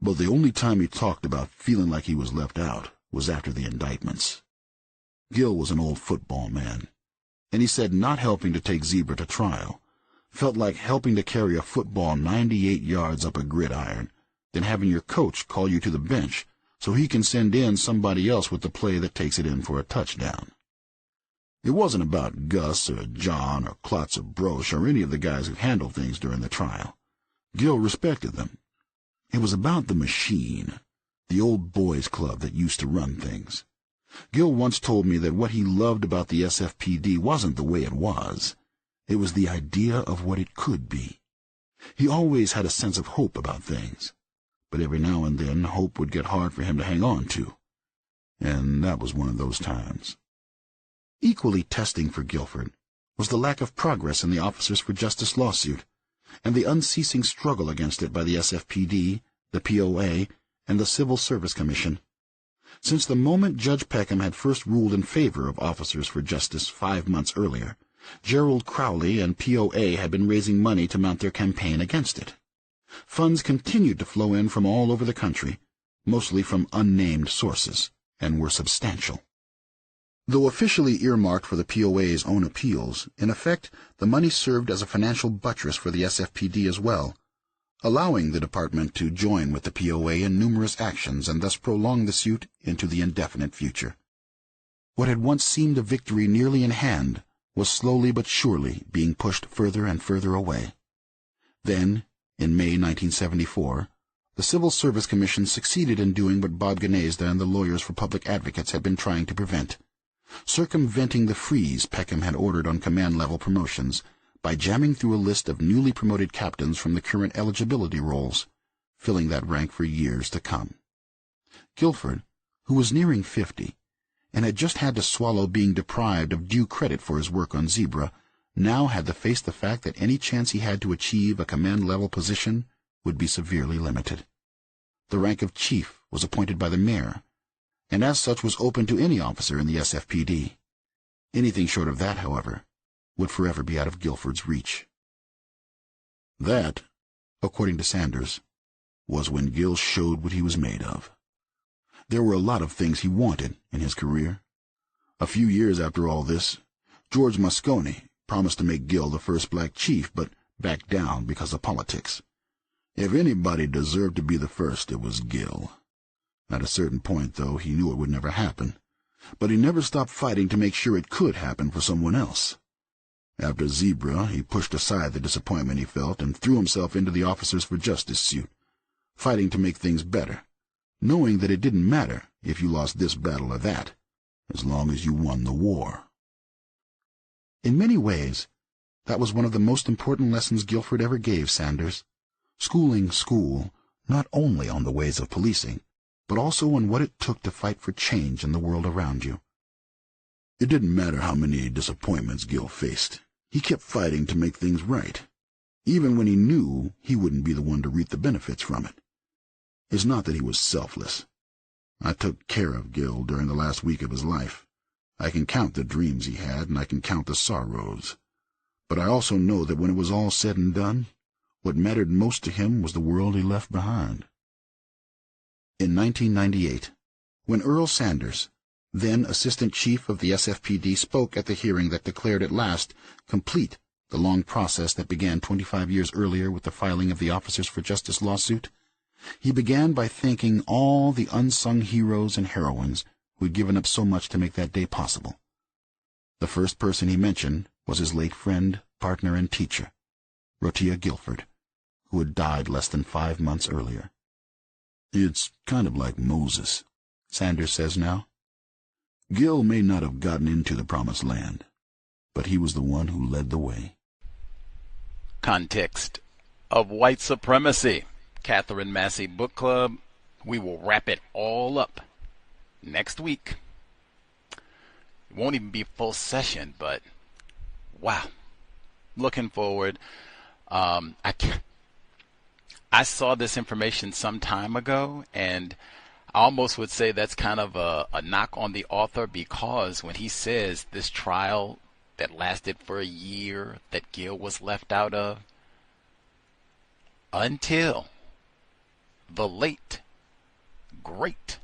But the only time he talked about feeling like he was left out was after the indictments. Gil was an old football man, and he said not helping to take Zebra to trial felt like helping to carry a football 98 yards up a gridiron, then having your coach call you to the bench so he can send in somebody else with the play that takes it in for a touchdown. It wasn't about Gus or John or Klotz or Broche or any of the guys who handled things during the trial. Gil respected them. It was about the machine, the old boys club that used to run things. Gil once told me that what he loved about the SFPD wasn't the way it was. It was the idea of what it could be. He always had a sense of hope about things, but every now and then hope would get hard for him to hang on to, and that was one of those times. Equally testing for Guilford was the lack of progress in the Officers for Justice lawsuit, and the unceasing struggle against it by the SFPD, the POA, and the Civil Service Commission. Since the moment Judge Peckham had first ruled in favor of Officers for Justice 5 months earlier, Gerald Crowley and POA had been raising money to mount their campaign against it. Funds continued to flow in from all over the country, mostly from unnamed sources, and were substantial. Though officially earmarked for the POA's own appeals, in effect, the money served as a financial buttress for the SFPD as well. allowing the department to join with the POA in numerous actions and thus prolong the suit into the indefinite future. What had once seemed a victory nearly in hand was slowly but surely being pushed further and further away. Then, in May 1974, the Civil Service Commission succeeded in doing what Bob Gnezda and the lawyers for public advocates had been trying to prevent, circumventing the freeze Peckham had ordered on command-level promotions by jamming through a list of newly promoted captains from the current eligibility rolls, filling that rank for years to come. Guilford, who was nearing 50, and had just had to swallow being deprived of due credit for his work on Zebra, now had to face the fact that any chance he had to achieve a command-level position would be severely limited. The rank of chief was appointed by the mayor, and as such was open to any officer in the SFPD. Anything short of that, however, would forever be out of Guilford's reach. That, according to Sanders, was when Gil showed what he was made of. There were a lot of things he wanted in his career. A few years after all this, George Moscone promised to make Gil the first black chief, but backed down because of politics. If anybody deserved to be the first, it was Gil. At a certain point, though, he knew it would never happen, but he never stopped fighting to make sure it could happen for someone else. After Zebra, he pushed aside the disappointment he felt and threw himself into the Officers for Justice suit, fighting to make things better, knowing that it didn't matter if you lost this battle or that, as long as you won the war. In many ways, that was one of the most important lessons Guilford ever gave Sanders, schooling school not only on the ways of policing, but also on what it took to fight for change in the world around you. It didn't matter how many disappointments Gil faced. He kept fighting to make things right, even when he knew he wouldn't be the one to reap the benefits from it. It's not that he was selfless. I took care of Gil during the last week of his life. I can count the dreams he had, and I can count the sorrows. But I also know that when it was all said and done, what mattered most to him was the world he left behind. In 1998, when Earl Sanders, then Assistant Chief of the SFPD, spoke at the hearing that declared at last complete the long process that began 25 years earlier with the filing of the Officers for Justice lawsuit, he began by thanking all the unsung heroes and heroines who had given up so much to make that day possible. The first person he mentioned was his late friend, partner, and teacher, Rotia Guilford, who had died less than 5 months earlier. It's kind of like Moses, Sanders says now. Gil may not have gotten into the Promised Land, but he was the one who led the way. Context of White Supremacy, Katherine Massey Book Club. We will wrap it all up next week. It won't even be full session, but wow. Looking forward. I saw this information some time ago, and I almost would say that's kind of a knock on the author, because when he says this trial that lasted for a year that Gil was left out of, until the late, great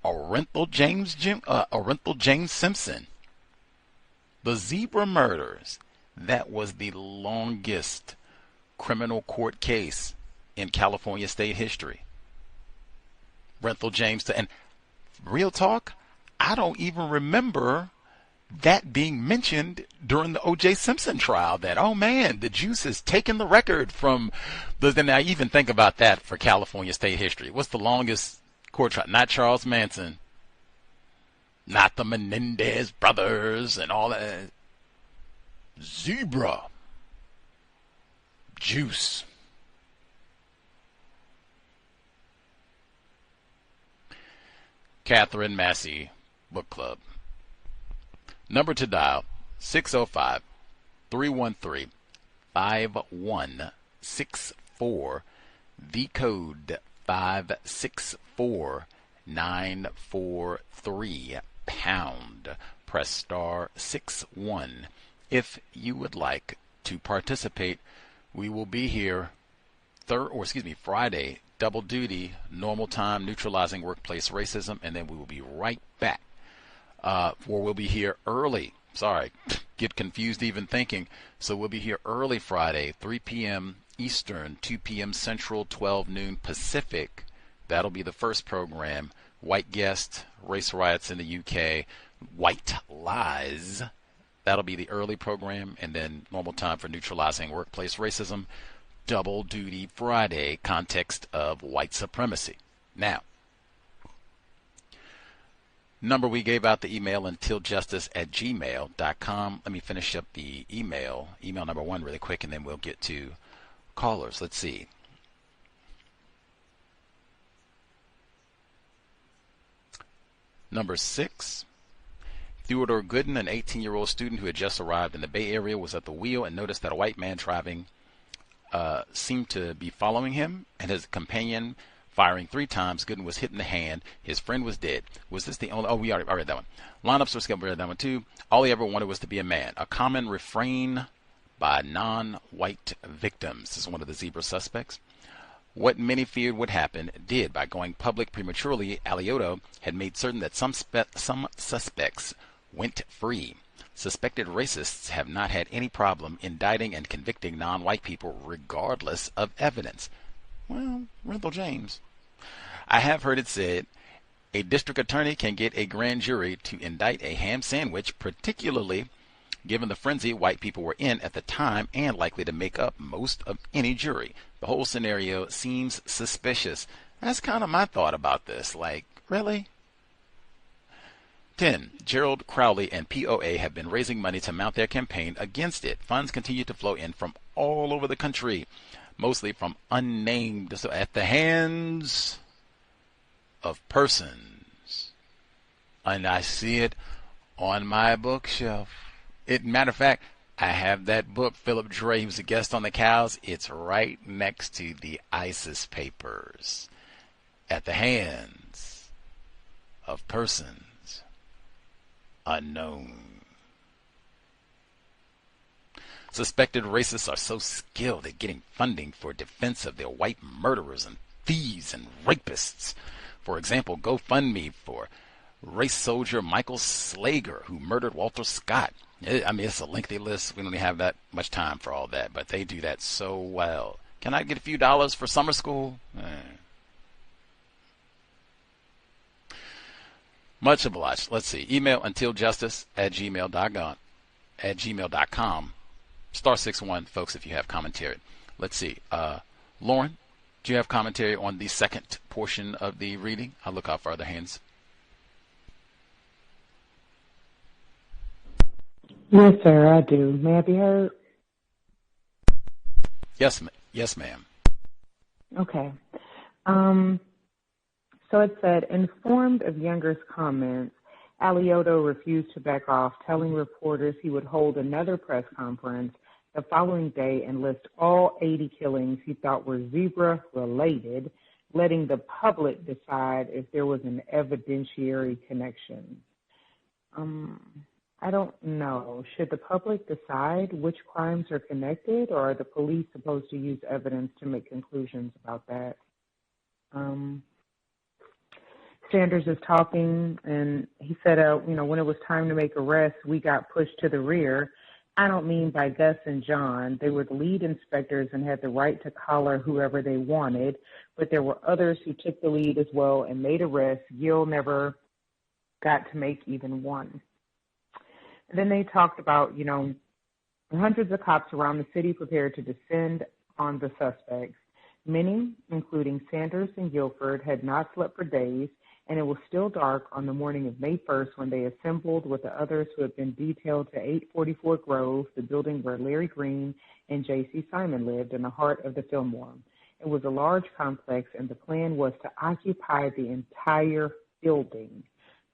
Orenthal James Simpson, the Zebra murders, that was the longest criminal court case in California state history. Orenthal James, and real talk, I don't even remember that being mentioned during the O.J. Simpson trial, that, oh man, the juice has taken the record from the, then I even think about that for California state history. What's the longest court trial? Not Charles Manson, not the Menendez brothers and all that. Zebra. Juice. Katherine Massey Book Club. Number to dial, 605-313-5164. The code 564943 pound. Press star 61 if you would like to participate. We will be here Friday, double duty, normal time, neutralizing workplace racism, and then we will be right back. Or we'll be here early. Sorry, get confused even thinking. So we'll be here early Friday, 3 p.m. Eastern, 2 p.m. Central, 12 noon Pacific. That'll be the first program. White Guest, Race Riots in the UK, White Lies. That'll be the early program, and then normal time for Neutralizing Workplace Racism. Double Duty Friday, Context of White Supremacy. Now, number we gave out the email untiljustice@gmail.com. Let me finish up the email number 1 really quick, and then we'll get to callers. Let's see. Number 6. Theodore Gooden, an 18-year-old student who had just arrived in the Bay Area, was at the wheel and noticed that a white man driving seemed to be following him, and his companion firing 3 times. Gooden was hit in the hand. His friend was dead. Was this the only... Oh, I read that one. Lineups were skilled. We read that one too. All he ever wanted was to be a man. A common refrain by non-white victims. This is one of the zebra suspects. What many feared would happen did. By going public prematurely, Alioto had made certain that some suspects went free. Suspected racists have not had any problem indicting and convicting non-white people regardless of evidence. Well, Renthal James. I have heard it said a district attorney can get a grand jury to indict a ham sandwich, particularly given the frenzy white people were in at the time and likely to make up most of any jury. The whole scenario seems suspicious. That's kind of my thought about this. Like, really? 10. Gerald Crowley and POA have been raising money to mount their campaign against it. Funds continue to flow in from all over the country, mostly from unnamed, so at the hands of persons. And I see it on my bookshelf. Matter of fact, I have that book, Philip Dre, who's a guest on the Cows. It's right next to the ISIS papers. At the hands of persons unknown. Suspected racists are so skilled at getting funding for defense of their white murderers and thieves and rapists. For example, GoFundMe for race soldier Michael Slager, who murdered Walter Scott. I mean, it's a lengthy list. We don't have that much time for all that, but they do that so well. Can I get a few dollars for summer school? Much obliged. Let's see. Email untiljustice@gmail.com. *61, folks, if you have commentary. Let's see. Lauren, do you have commentary on the second portion of the reading? I'll look out for other hands. Yes, sir, I do. May I be heard? Yes, ma'am. Okay. So it said, informed of Younger's comments, Alioto refused to back off, telling reporters he would hold another press conference the following day and list all 80 killings he thought were zebra-related, letting the public decide if there was an evidentiary connection. I don't know. Should the public decide which crimes are connected, or are the police supposed to use evidence to make conclusions about that? Sanders is talking, and he said, when it was time to make arrests, we got pushed to the rear. I don't mean by Gus and John. They were the lead inspectors and had the right to collar whoever they wanted, but there were others who took the lead as well and made arrests. Gill never got to make even one. And then they talked about, hundreds of cops around the city prepared to descend on the suspects. Many, including Sanders and Guilford, had not slept for days, and it was still dark on the morning of May 1st when they assembled with the others who had been detailed to 844 Grove, the building where Larry Green and J.C. Simon lived in the heart of the Fillmore. It was a large complex, and the plan was to occupy the entire building,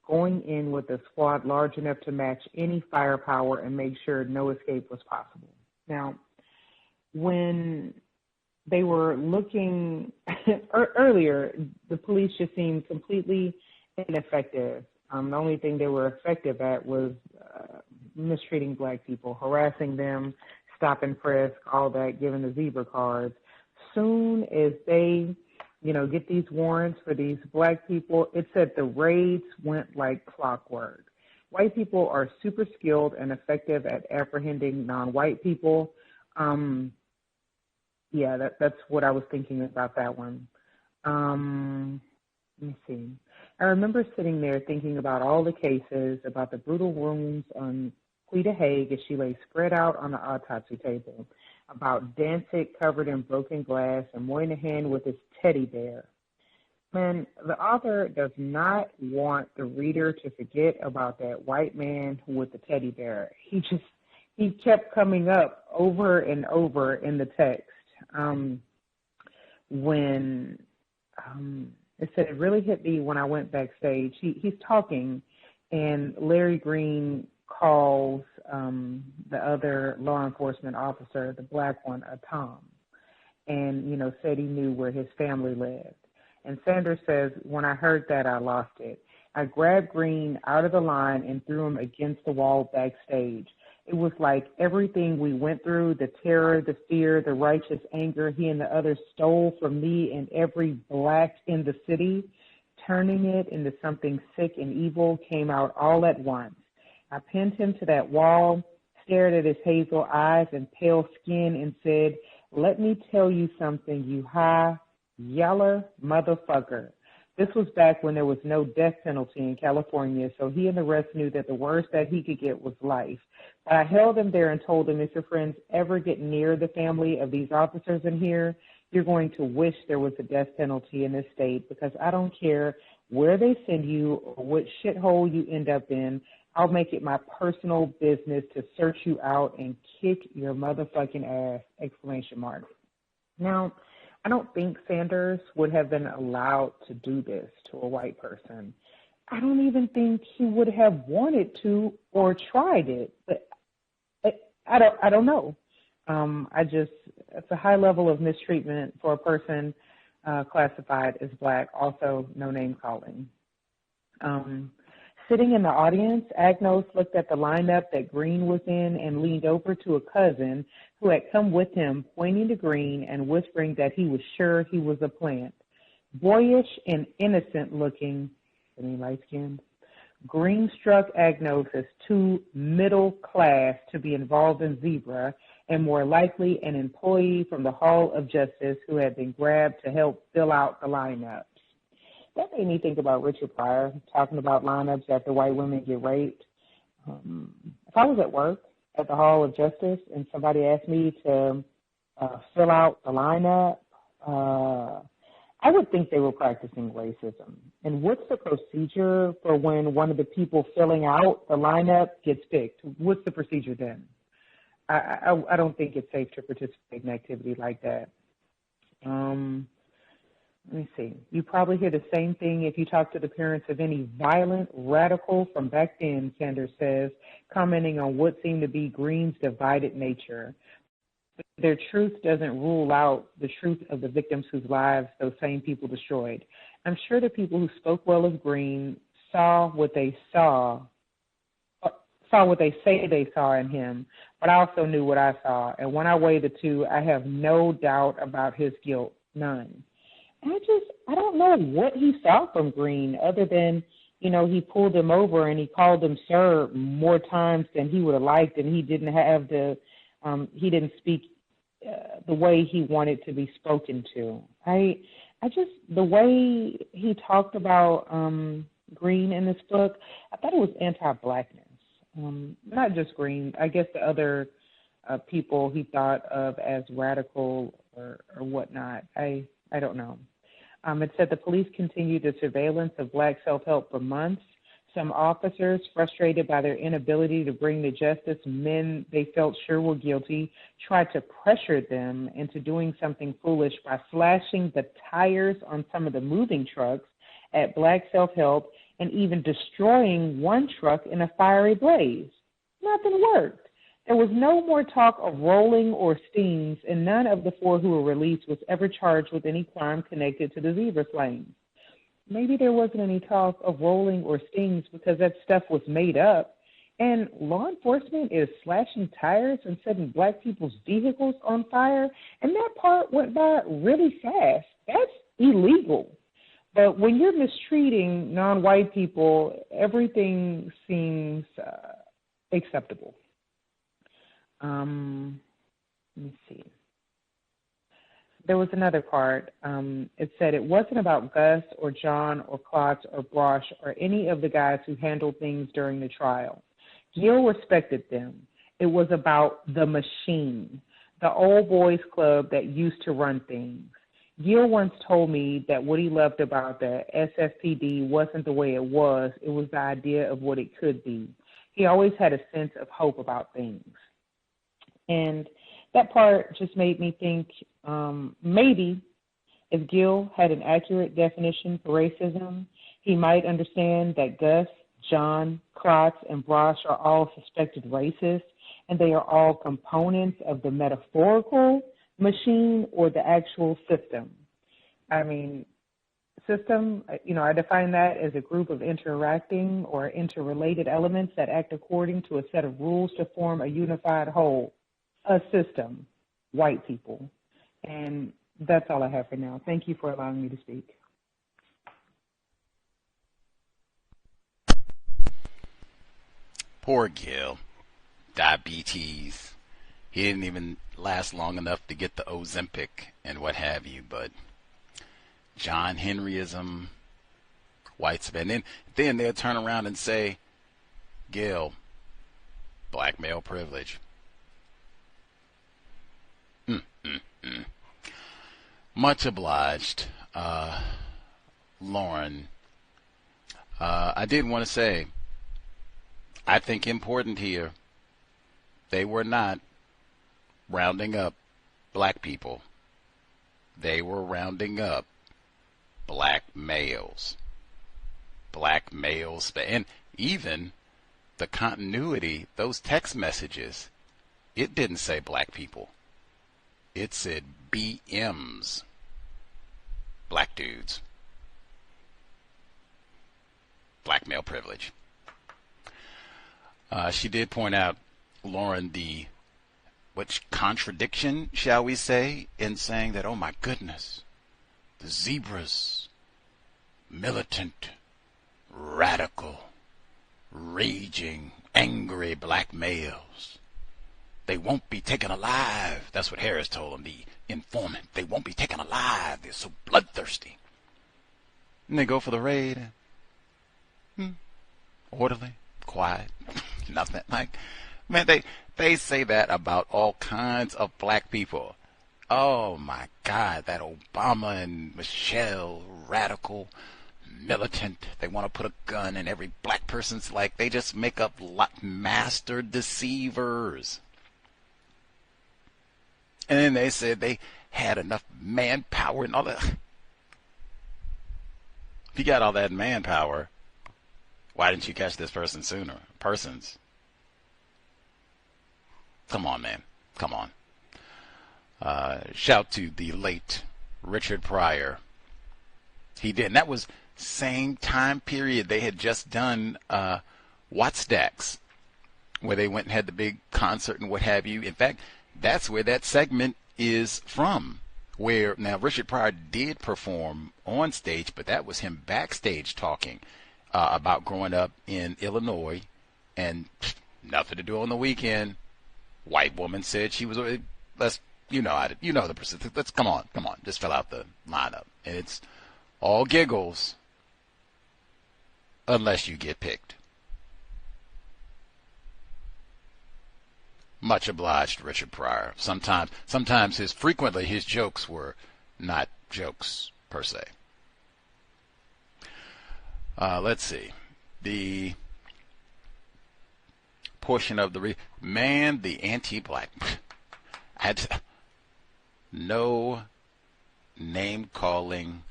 going in with a squad large enough to match any firepower and make sure no escape was possible. Now, when they were looking earlier, the police just seemed completely ineffective. The only thing they were effective at was mistreating black people, harassing them, stop and frisk, all that, giving the zebra cards. Soon as they, get these warrants for these black people, it said the raids went like clockwork. White people are super skilled and effective at apprehending non-white people. Yeah, that's what I was thinking about that one. Let me see. I remember sitting there thinking about all the cases, about the brutal wounds on Quita Haig as she lay spread out on the autopsy table, about Danzig covered in broken glass and Moynihan with his teddy bear. Man, the author does not want the reader to forget about that white man with the teddy bear. He kept coming up over and over in the text. When it said it really hit me when I went backstage. He's talking, and Larry Green calls the other law enforcement officer, the black one, a Tom, and said he knew where his family lived. And Sanders says, when I heard that, I lost it. I grabbed Green out of the line and threw him against the wall backstage. It was like everything we went through, the terror, the fear, the righteous anger he and the others stole from me and every black in the city, turning it into something sick and evil, came out all at once. I pinned him to that wall, stared at his hazel eyes and pale skin and said, let me tell you something, you high, yeller motherfucker. This was back when there was no death penalty in California, so he and the rest knew that the worst that he could get was life. But I held him there and told him, if your friends ever get near the family of these officers in here, you're going to wish there was a death penalty in this state, because I don't care where they send you or what shithole you end up in. I'll make it my personal business to search you out and kick your motherfucking ass, ! Now, I don't think Sanders would have been allowed to do this to a white person. I don't even think he would have wanted to or tried it, but I don't know. It's a high level of mistreatment for a person classified as black, also no name calling. Sitting in the audience, Agnos looked at the lineup that Green was in and leaned over to a cousin who had come with him, pointing to Green and whispering that he was sure he was a plant. Boyish and innocent looking, any light-skinned, Green struck Agnos as too middle class to be involved in Zebra, and more likely an employee from the Hall of Justice who had been grabbed to help fill out the lineup. That made me think about Richard Pryor talking about lineups after white women get raped. If I was at work at the Hall of Justice and somebody asked me to fill out the lineup, I would think they were practicing racism. And what's the procedure for when one of the people filling out the lineup gets picked? What's the procedure then? I don't think it's safe to participate in activity like that. Let me see. You probably hear the same thing if you talk to the parents of any violent radical from back then, Sanders says, commenting on what seemed to be Green's divided nature. Their truth doesn't rule out the truth of the victims whose lives those same people destroyed. I'm sure the people who spoke well of Green saw what they say they saw in him, but I also knew what I saw. And when I weigh the two, I have no doubt about his guilt, none. I don't know what he saw from Green other than, he pulled him over and he called him sir more times than he would have liked, and he didn't have he didn't speak the way he wanted to be spoken to. The way he talked about Green in this book, I thought it was anti-blackness. Not just Green, I guess the other people he thought of as radical or whatnot. I don't know. It said the police continued the surveillance of black self-help for months. Some officers, frustrated by their inability to bring to justice men they felt sure were guilty, tried to pressure them into doing something foolish by slashing the tires on some of the moving trucks at black self-help and even destroying one truck in a fiery blaze. Nothing worked. There was no more talk of rolling or stings, and none of the 4 who were released was ever charged with any crime connected to the zebra slayings. Maybe there wasn't any talk of rolling or stings because that stuff was made up, and law enforcement is slashing tires and setting black people's vehicles on fire, and that part went by really fast. That's illegal. But when you're mistreating non-white people, everything seems acceptable. Let me see. there was another part. It said it wasn't about Gus or John or Klotz or Brosh or any of the guys who handled things during the trial. Gil respected them. It was about the machine, the old boys club that used to run things. Gil once told me that what he loved about the SFPD wasn't the way it was the idea of what it could be. He always had a sense of hope about things. And that part just made me think maybe if Gil had an accurate definition for racism, he might understand that Gus, John, Klotz, and Brosh are all suspected racists, and they are all components of the metaphorical machine or the actual system. I mean, system, I define that as a group of interacting or interrelated elements that act according to a set of rules to form a unified whole. A system, white people. And that's all I have for now. Thank you for allowing me to speak. Poor Gil. Diabetes. He didn't even last long enough to get the Ozempic and what have you, but John Henryism, whites, and then they'll turn around and say, Gil, black male privilege. Much obliged, Lauren. I did want to say, I think important here, they were not rounding up black people. They were rounding up black males. Black males. And even the continuity, those text messages, it didn't say black people. It said BMs, black dudes, black male privilege. She did point out, Lauren, which contradiction, shall we say, in saying that, oh my goodness, the zebras, militant, radical, raging, angry black males. They won't be taken alive. That's what Harris told him, the informant. They won't be taken alive. They're so bloodthirsty. And they go for the raid. Orderly, quiet, nothing. Like, man, they say that about all kinds of black people. Oh my God, that Obama and Michelle, radical, militant. They want to put a gun in every black person's, like, they just make up master deceivers. And then they said they had enough manpower and all that. If you got all that manpower, why didn't you catch this person sooner? Persons. Come on, man. Come on. Shout to the late Richard Pryor. He did. And that was same time period. They had just done Wattstacks, where they went and had the big concert and what have you. In fact, that's where that segment is from. Where now Richard Pryor did perform on stage, but that was him backstage talking about growing up in Illinois and nothing to do on the weekend. White woman said she was. Let's the person. Let's come on, just fill out the lineup, and it's all giggles unless you get picked. Much obliged, Richard Pryor. Frequently his jokes were not jokes per se. Let's see. The portion of the the anti-black. No name calling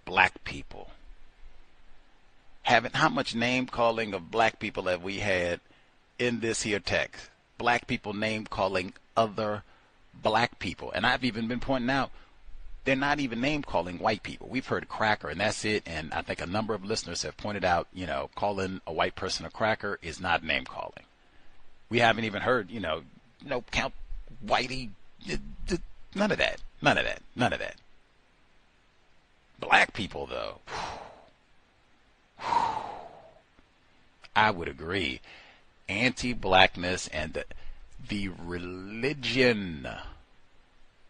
black people. How much name calling of black people have we had in this here text? Black people name calling other black people. And I've even been pointing out, they're not even name calling white people. We've heard cracker and that's it. And I think a number of listeners have pointed out, calling a white person a cracker is not name calling. We haven't even heard, no Count Whitey, none of that. Black people, though, I would agree. Anti-blackness and the religion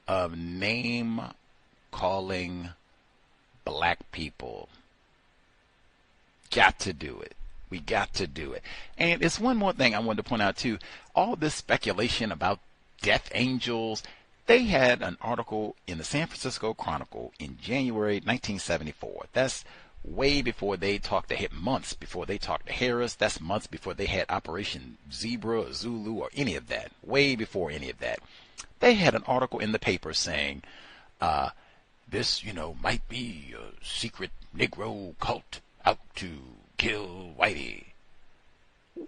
of name calling black people. Got to do it. We got to do it. And it's one more thing I wanted to point out too. All this speculation about death angels. They had an article in the San Francisco Chronicle in January 1974. That's way before they talked to months before they talked to Harris. That's months before they had Operation Zebra or Zulu or any of that. Way before any of that. They had an article in the paper saying, this, might be a secret Negro cult out to kill Whitey.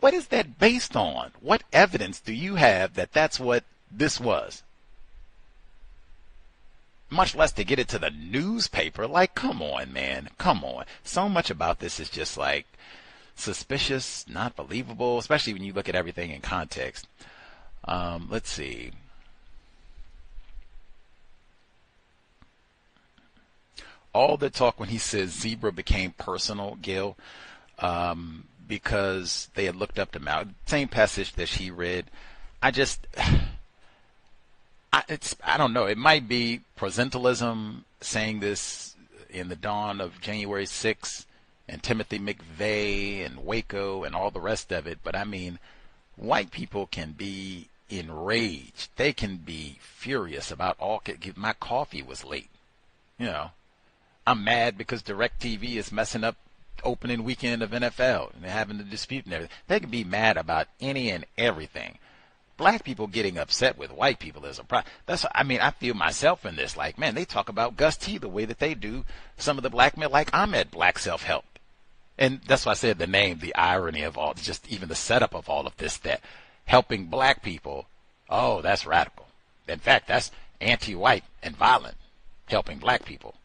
What is that based on? What evidence do you have that that's what this was? Much less to get it to the newspaper. Like, come on, man. Come on. So much about this is just like suspicious, not believable, especially when you look at everything in context. Let's see. All the talk when he says zebra became personal, Gil, because they had looked up to Mount. Same passage that she read. I don't know. It might be proselytizing saying this in the dawn of January 6th and Timothy McVeigh and Waco and all the rest of it. But I mean, white people can be enraged. They can be furious about my coffee was late. I'm mad because DirecTV is messing up opening weekend of NFL and they're having a dispute and everything. They can be mad about any and everything. Black people getting upset with white people is a problem. I feel myself in this. Like, man, they talk about Gus T the way that they do some of the black men. Like, I'm at Black Self-Help. And that's why I said the name, the irony of all, just even the setup of all of this, that helping black people, oh, that's radical. In fact, that's anti-white and violent, helping black people.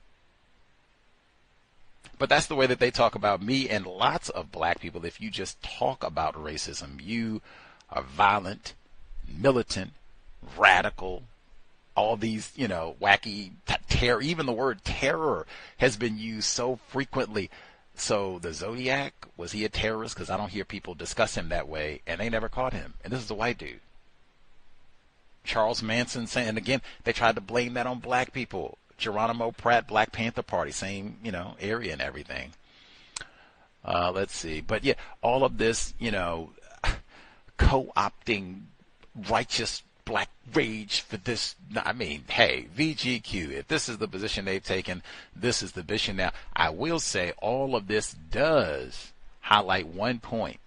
But that's the way that they talk about me and lots of black people. If you just talk about racism, you are violent, militant, radical, all these, wacky terror. Even the word terror has been used so frequently. So the Zodiac, was he a terrorist? Because I don't hear people discuss him that way, and they never caught him. And this is a white dude. Charles Manson saying, and again, they tried to blame that on black people. Geronimo Pratt, Black Panther Party, same, area and everything. Let's see. But yeah, all of this, co-opting righteous black rage for this. Hey, VGQ, if this is the position they've taken, this is the position now. I will say all of this does highlight one point.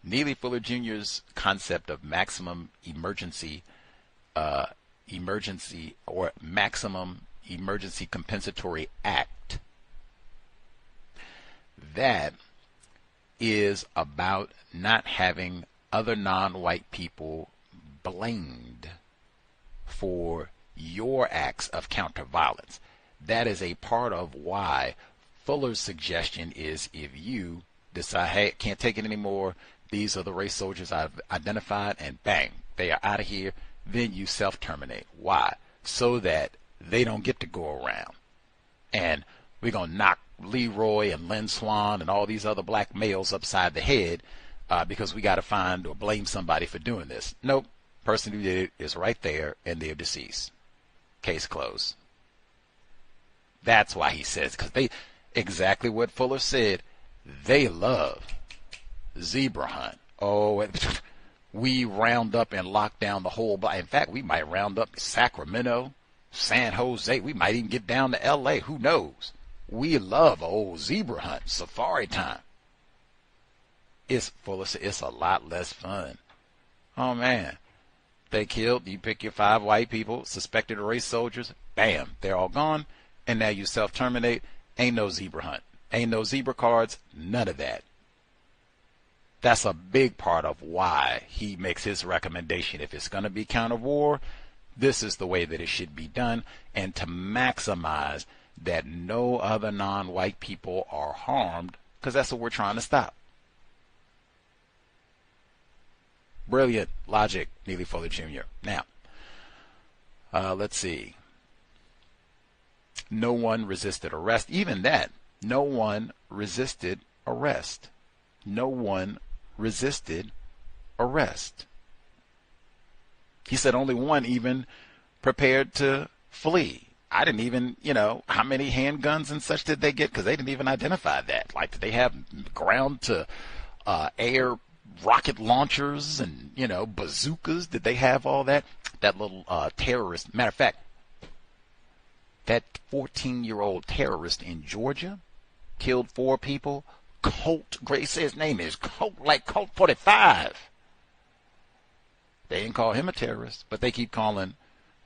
Neely Fuller Jr.'s concept of maximum emergency or maximum emergency compensatory act. That is about not having other non-white people blamed for your acts of counter-violence. That is a part of why Fuller's suggestion is, if you decide, hey, can't take it anymore, these are the race soldiers I've identified, and bang, they are out of here, then you self-terminate. Why? So that they don't get to go around. And we're going to knock Leroy and Lynn Swan and all these other black males upside the head because we got to find or blame somebody for doing this. Nope. Person who did it is right there and they're deceased. Case closed. That's why he says, because they, exactly what Fuller said, they love zebra hunt. Oh, we round up and lock down the whole block. In fact, we might round up Sacramento, San Jose. We might even get down to L.A. Who knows? We love old zebra hunt, safari time. It's a lot less fun. Oh, man. They killed, you pick your 5 white people, suspected race soldiers, bam, they're all gone, and now you self-terminate. Ain't no zebra hunt. Ain't no zebra cards, none of that. That's a big part of why he makes his recommendation. If it's going to be counter-war, this is the way that it should be done, and to maximize that no other non-white people are harmed, because that's what we're trying to stop. Brilliant logic, Neely Fuller Jr. Now, let's see. No one resisted arrest. Even that, no one resisted arrest. No one resisted arrest. He said only one even prepared to flee. I didn't even, how many handguns and such did they get? Because they didn't even identify that. Like, did they have ground to air rocket launchers and, bazookas? Did they have all that? That little terrorist. Matter of fact, that 14-year-old terrorist in Georgia killed 4 people. Colt, Grace says his name is Colt, like Colt 45. They didn't call him a terrorist, but they keep calling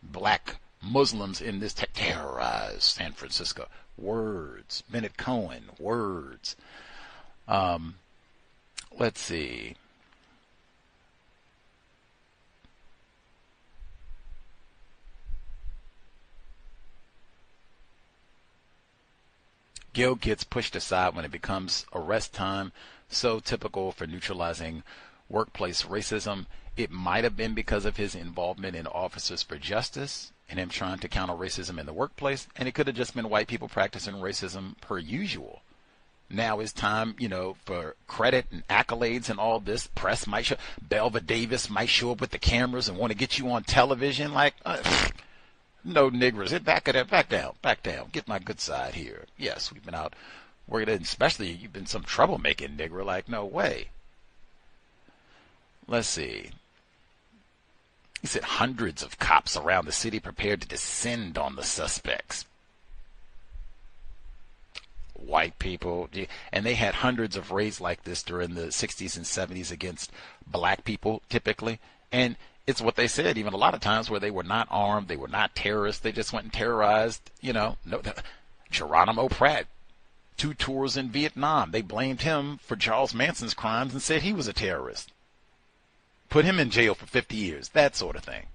black Muslims in this terrorized San Francisco. Words. Bennett Cohen. Words. Let's see. Gil gets pushed aside when it becomes arrest time. So typical for neutralizing workplace racism. It might have been because of his involvement in Officers for Justice and him trying to counter racism in the workplace. And it could have just been white people practicing racism per usual. Now it's time, for credit and accolades and all this. Press might show. Belva Davis might show up with the cameras and want to get you on television. Like, no, niggers. Back down. Get my good side here. Yes, we've been out working, especially you've been some troublemaking nigger. Like, no way. Let's see. He said hundreds of cops around the city prepared to descend on the suspects. White people, and they had hundreds of raids like this during the 60s and 70s against black people typically, and it's what they said even a lot of times where they were not armed, they were not terrorists, they just went and terrorized, Geronimo Pratt, 2 tours in Vietnam, they blamed him for Charles Manson's crimes and said he was a terrorist. Put him in jail for 50 years, that sort of thing.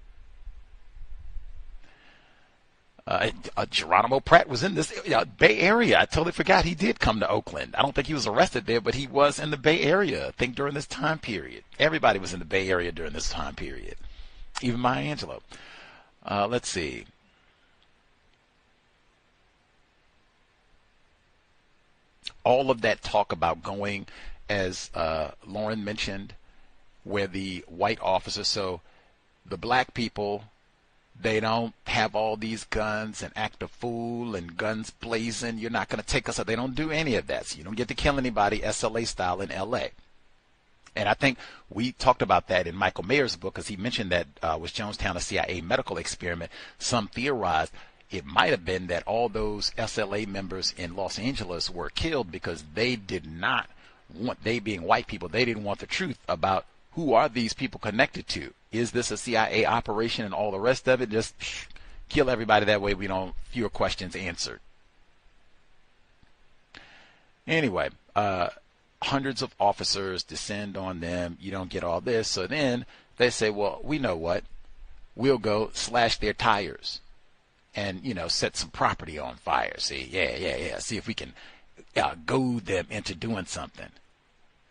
Geronimo Pratt was in this Bay Area. I totally forgot he did come to Oakland. I don't think he was arrested there, but he was in the Bay Area, I think, during this time period. Everybody was in the Bay Area during this time period, even Maya Angelou. Let's see. All of that talk about going, as Lauren mentioned, where the white officers, so the black people, they don't have all these guns and act a fool and guns blazing. You're not going to take us out. They don't do any of that. So you don't get to kill anybody SLA style in LA. And I think we talked about that in Michael Mayer's book because he mentioned that was Jonestown a CIA medical experiment. Some theorized it might have been that all those SLA members in Los Angeles were killed because they did not want, they being white people, they didn't want the truth about who are these people connected to. Is this a CIA operation and all the rest of it? Just kill everybody that way we don't, fewer questions answered. Anyway, hundreds of officers descend on them. You don't get all this. So then they say, well, we know what. We'll go slash their tires and, set some property on fire. See, yeah. See if we can goad them into doing something.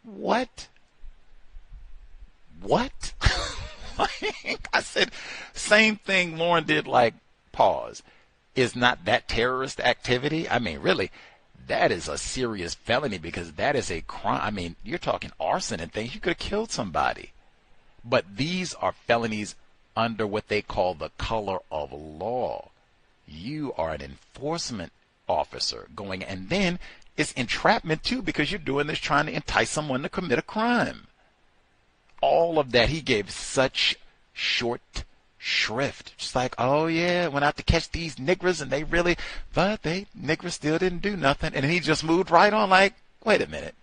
What? I said, same thing Lauren did, like, pause. Is not that terrorist activity? I mean, really, that is a serious felony because that is a crime. I mean, you're talking arson and things. You could have killed somebody. But these are felonies under what they call the color of law. You are an enforcement officer going, and then it's entrapment too because you're doing this trying to entice someone to commit a crime. All of that, he gave such short shrift. Just like, oh yeah, went out to catch these niggers and niggers still didn't do nothing. And then he just moved right on like, wait a minute.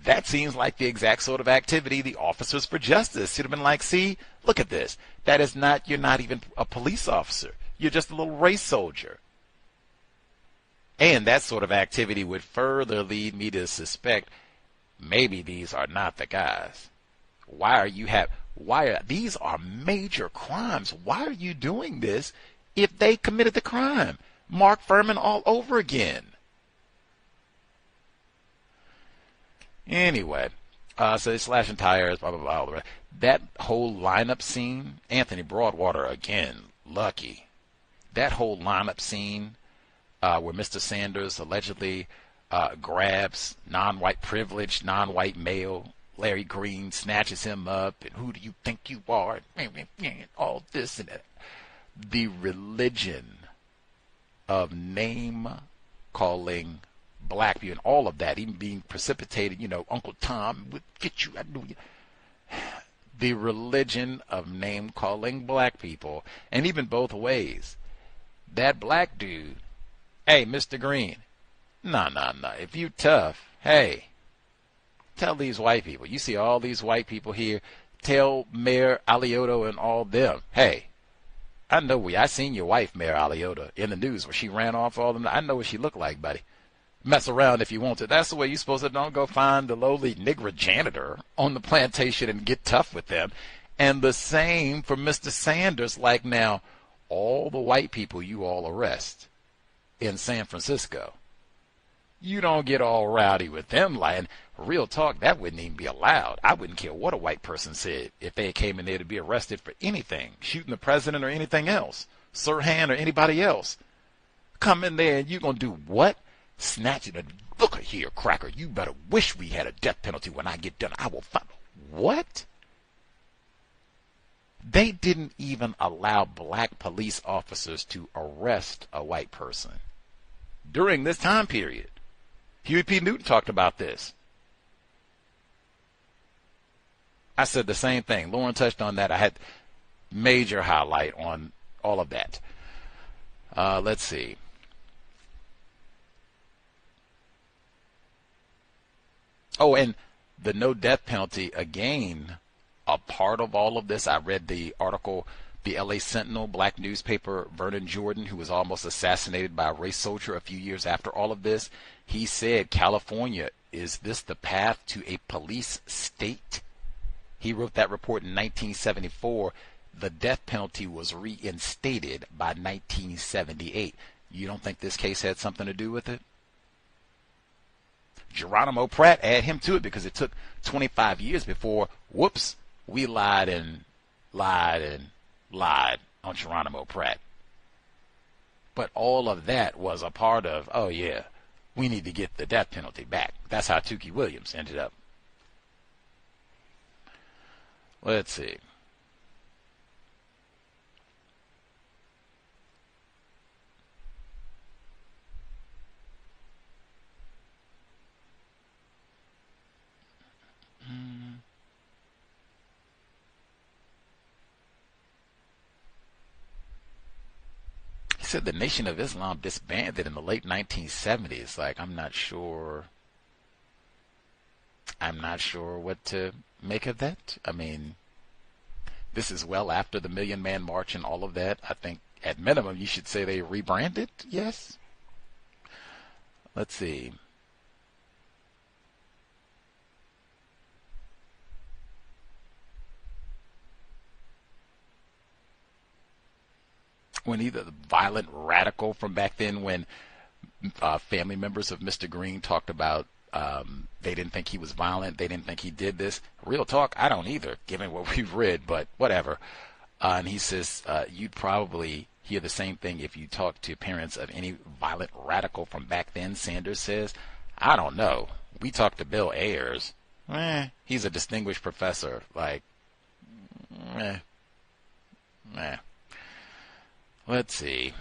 That seems like the exact sort of activity the Officers for Justice should have been like, see, look at this. That is not, you're not even a police officer. You're just a little race soldier. And that sort of activity would further lead me to suspect maybe these are not the guys. These are major crimes. Why are you doing this if they committed the crime? Mark Furman all over again. Anyway, so they're slashing tires, blah, blah, blah, all the rest. That whole lineup scene, Anthony Broadwater again, lucky. That whole lineup scene where Mr. Sanders allegedly grabs non-white privileged, non-white male Larry Green snatches him up, and who do you think you are? All this and that. The religion of name-calling black people and all of that, even being precipitated, Uncle Tom would get you, I knew you. The religion of name-calling black people, and even both ways. That black dude, hey, Mr. Green, no. If you tough, hey, tell these white people. You see all these white people here. Tell Mayor Alioto and all them, hey, I know I seen your wife, Mayor Alioto, in the news where she ran off all them. I know what she looked like, buddy. Mess around if you want to. That's the way you're supposed to. Don't go find the lowly Negro janitor on the plantation and get tough with them. And the same for Mr. Sanders. Like now, all the white people you all arrest in San Francisco, you don't get all rowdy with them. Like, real talk, that wouldn't even be allowed. I wouldn't care what a white person said if they came in there to be arrested for anything, shooting the president or anything else, Sirhan or anybody else. Come in there and you're going to do what? Snatch it and look here, cracker. You better wish we had a death penalty when I get done. I will find. What? They didn't even allow black police officers to arrest a white person during this time period. Huey P. Newton talked about this. I said the same thing. Lauren touched on that. I had major highlight on all of that. Let's see. Oh, and the no death penalty, again, a part of all of this. I read the article, the LA Sentinel, black newspaper, Vernon Jordan, who was almost assassinated by a race soldier a few years after all of this. He said, California, is this the path to a police state? He wrote that report in 1974. The death penalty was reinstated by 1978. You don't think this case had something to do with it? Geronimo Pratt, add him to it because it took 25 years before, whoops, we lied on Geronimo Pratt. But all of that was a part of, oh yeah, we need to get the death penalty back. That's how Tukey Williams ended up. Let's see. He said the Nation of Islam disbanded in the late 1970s. Like, I'm not sure what to make of that. I mean, this is well after the Million Man March and all of that. I think at minimum you should say they rebranded. Yes. Let's see. When either the violent radical from back then, when family members of Mr. Green talked about they didn't think he was violent, they didn't think he did this. Real talk, I don't either, given what we've read, but whatever. And he says you'd probably hear the same thing if you talk to parents of any violent radical from back then. Sanders says, I don't know. We talked to Bill Ayers. He's a distinguished professor. Like, Let's see.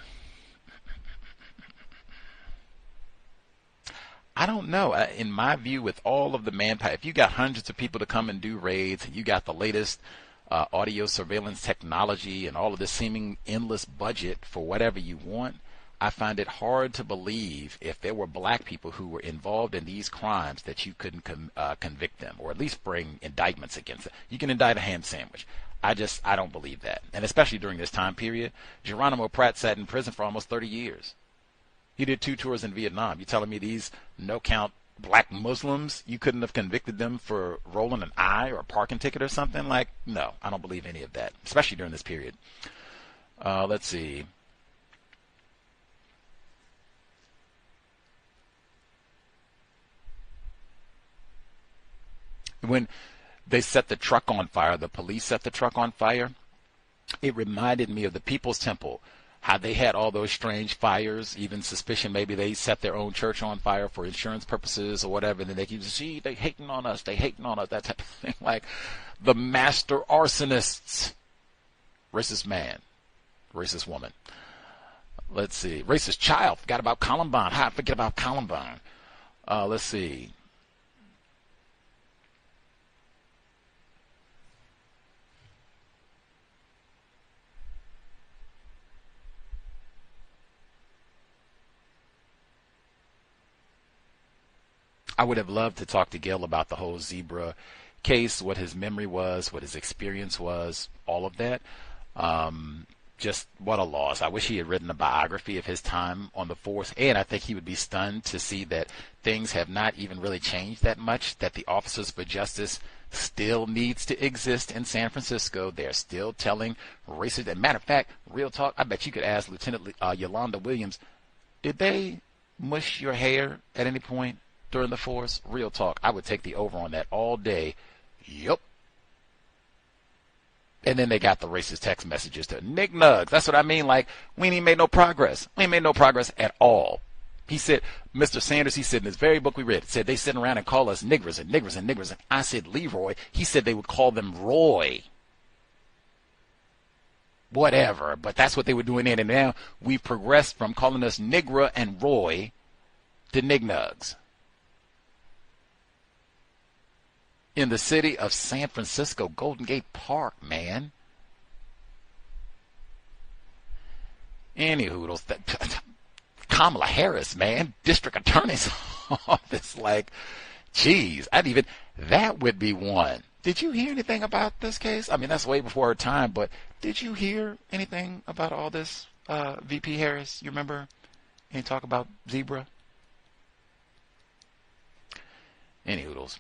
I don't know. In my view, with all of the manpower, if you got hundreds of people to come and do raids, and you got the latest audio surveillance technology and all of this seeming endless budget for whatever you want, I find it hard to believe if there were black people who were involved in these crimes that you couldn't convict them, or at least bring indictments against them. You can indict a ham sandwich. I don't believe that. And especially during this time period, Geronimo Pratt sat in prison for almost 30 years. He did 2 tours in Vietnam. You telling me these no-count black Muslims, you couldn't have convicted them for rolling an eye or a parking ticket or something? Like, no, I don't believe any of that, especially during this period. Let's see. When they set the truck on fire, the police set the truck on fire, it reminded me of the People's Temple. how they had all those strange fires, even suspicion maybe they set their own church on fire for insurance purposes or whatever, and then they keep see they hating on us, that type of thing. Like the master arsonists. Racist man, racist woman. Let's see, racist child. Forgot about Columbine. How I forget about Columbine? Let's see. I would have loved to talk to Gil about the whole zebra case, what his memory was, what his experience was, all of that. Just what a loss. I wish he had written a biography of his time on the force, and I think he would be stunned to see that things have not even really changed that much, that the Officers for Justice still needs to exist in San Francisco. They're still telling racist. And matter of fact, real talk, I bet you could ask Lieutenant Yolanda Williams, did they mush your hair at any point during the force? Real talk. I would take the over on that all day. Yup. And then they got the racist text messages to Nick Nugs. That's what I mean. Like, we ain't made no progress. We ain't made no progress at all. He said, Mr. Sanders, he said in this very book we read, it said they sit around and call us niggers and niggers and niggers. And I said Leroy. He said they would call them Roy. Whatever. But that's what they were doing then. And now we've progressed from calling us Nigra and Roy to Nick Nugs. In the city of San Francisco, Golden Gate Park, man. Any hoodles. Kamala Harris, man. District Attorney's Office. Like, geez, that would be one. Did you hear anything about this case? I mean, that's way before her time, but did you hear anything about all this, VP Harris? You remember any talk about zebra? Any hoodles.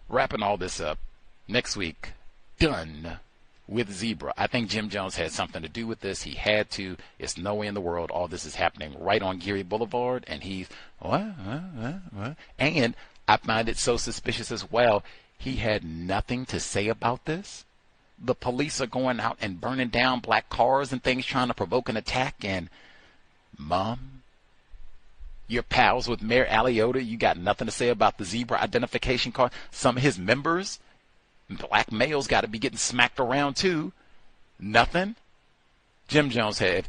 Wrapping all this up, next week, done with zebra. I think Jim Jones had something to do with this. He had to. It's no way in the world all this is happening right on Geary Boulevard, and he's, what? And I find it so suspicious as well. He had nothing to say about this. The police are going out and burning down black cars and things, trying to provoke an attack, and Mom, you're pals with Mayor Aliotta. You got nothing to say about the zebra identification card. Some of his members, black males, got to be getting smacked around too. Nothing. Jim Jones had,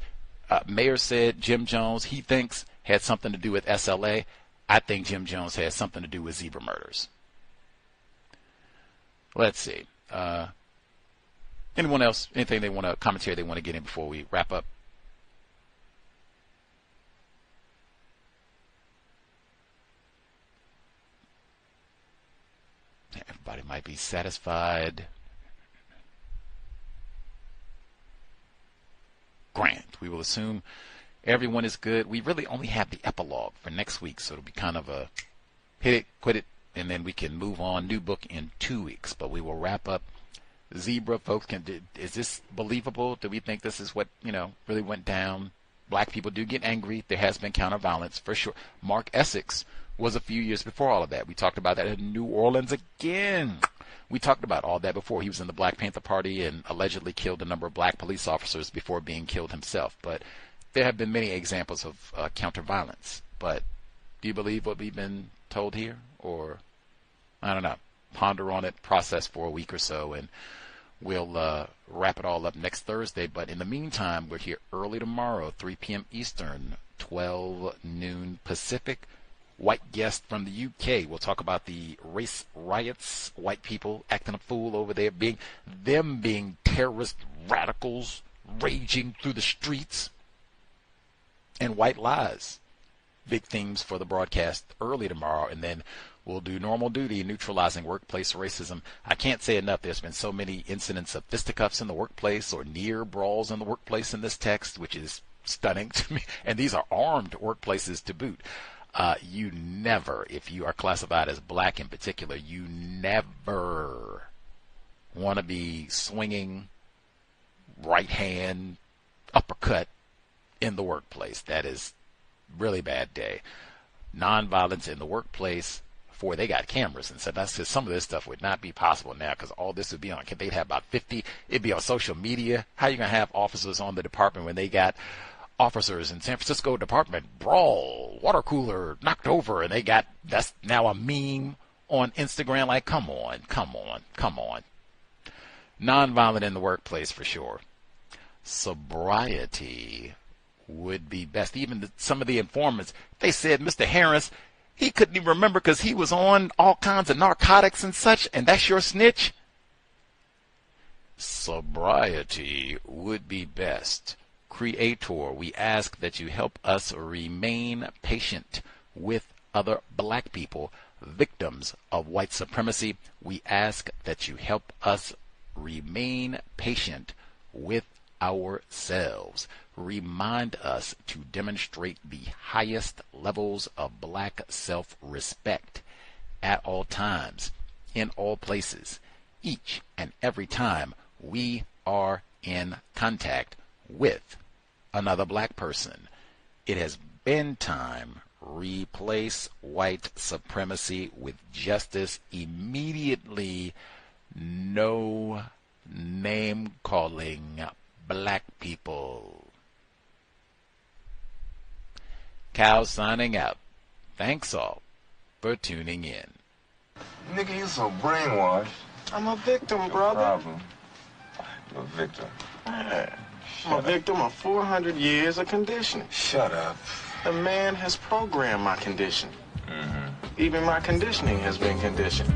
Mayor said Jim Jones, he thinks, had something to do with SLA. I think Jim Jones had something to do with zebra murders. Let's see. Anyone else? Anything they want to commentary they want to get in before we wrap up? Everybody might be satisfied. Grant, we will assume everyone is good. We really only have the epilogue for next week, so it'll be kind of a hit it, quit it, and then we can move on. New book in 2 weeks, but we will wrap up zebra. Folks, is this believable? Do we think this is what, really went down? Black people do get angry. There has been counter violence for sure. Mark Essex was a few years before all of that. We talked about that in New Orleans again. We talked about all that before. He was in the Black Panther Party and allegedly killed a number of black police officers before being killed himself. But there have been many examples of counter violence. But do you believe what we've been told here? Or, I don't know, ponder on it, process for a week or so, and we'll wrap it all up next Thursday. But in the meantime, we're here early tomorrow, 3 p.m. Eastern, 12 noon Pacific. White guest from the UK. We'll talk about the race riots, white people acting a fool over there, being terrorist radicals raging through the streets, and white lies. Big themes for the broadcast early tomorrow, and then we'll do normal duty, neutralizing workplace racism. I can't say enough. There's been so many incidents of fisticuffs in the workplace or near brawls in the workplace in this text, which is stunning to me. And these are armed workplaces to boot. You never, if you are classified as black in particular, you never want to be swinging right hand uppercut in the workplace. That is really bad day. Nonviolence in the workplace, before they got cameras and stuff. That's because some of this stuff would not be possible now, because all this would be on, they'd have about 50, it'd be on social media. How are you going to have officers on the department when they got officers in San Francisco department brawl, water cooler knocked over, and that's now a meme on Instagram. Like, come on. Nonviolent in the workplace for sure. Sobriety would be best. Even some of the informants, they said Mr. Harris, he couldn't even remember because he was on all kinds of narcotics and such, and that's your snitch? Sobriety would be best. Creator, we ask that you help us remain patient with other black people, victims of white supremacy. We ask that you help us remain patient with ourselves. Remind us to demonstrate the highest levels of black self-respect at all times, in all places, each and every time we are in contact with another black person. It has been time. Replace white supremacy with justice immediately. No name calling black people. Cal signing out. Thanks all for tuning in. Nigga, you so brainwashed. I'm a victim, brother. No problem. You're a victim. I'm a victim of 400 years of conditioning. Shut up. The man has programmed my conditioning. Even my conditioning has been conditioned.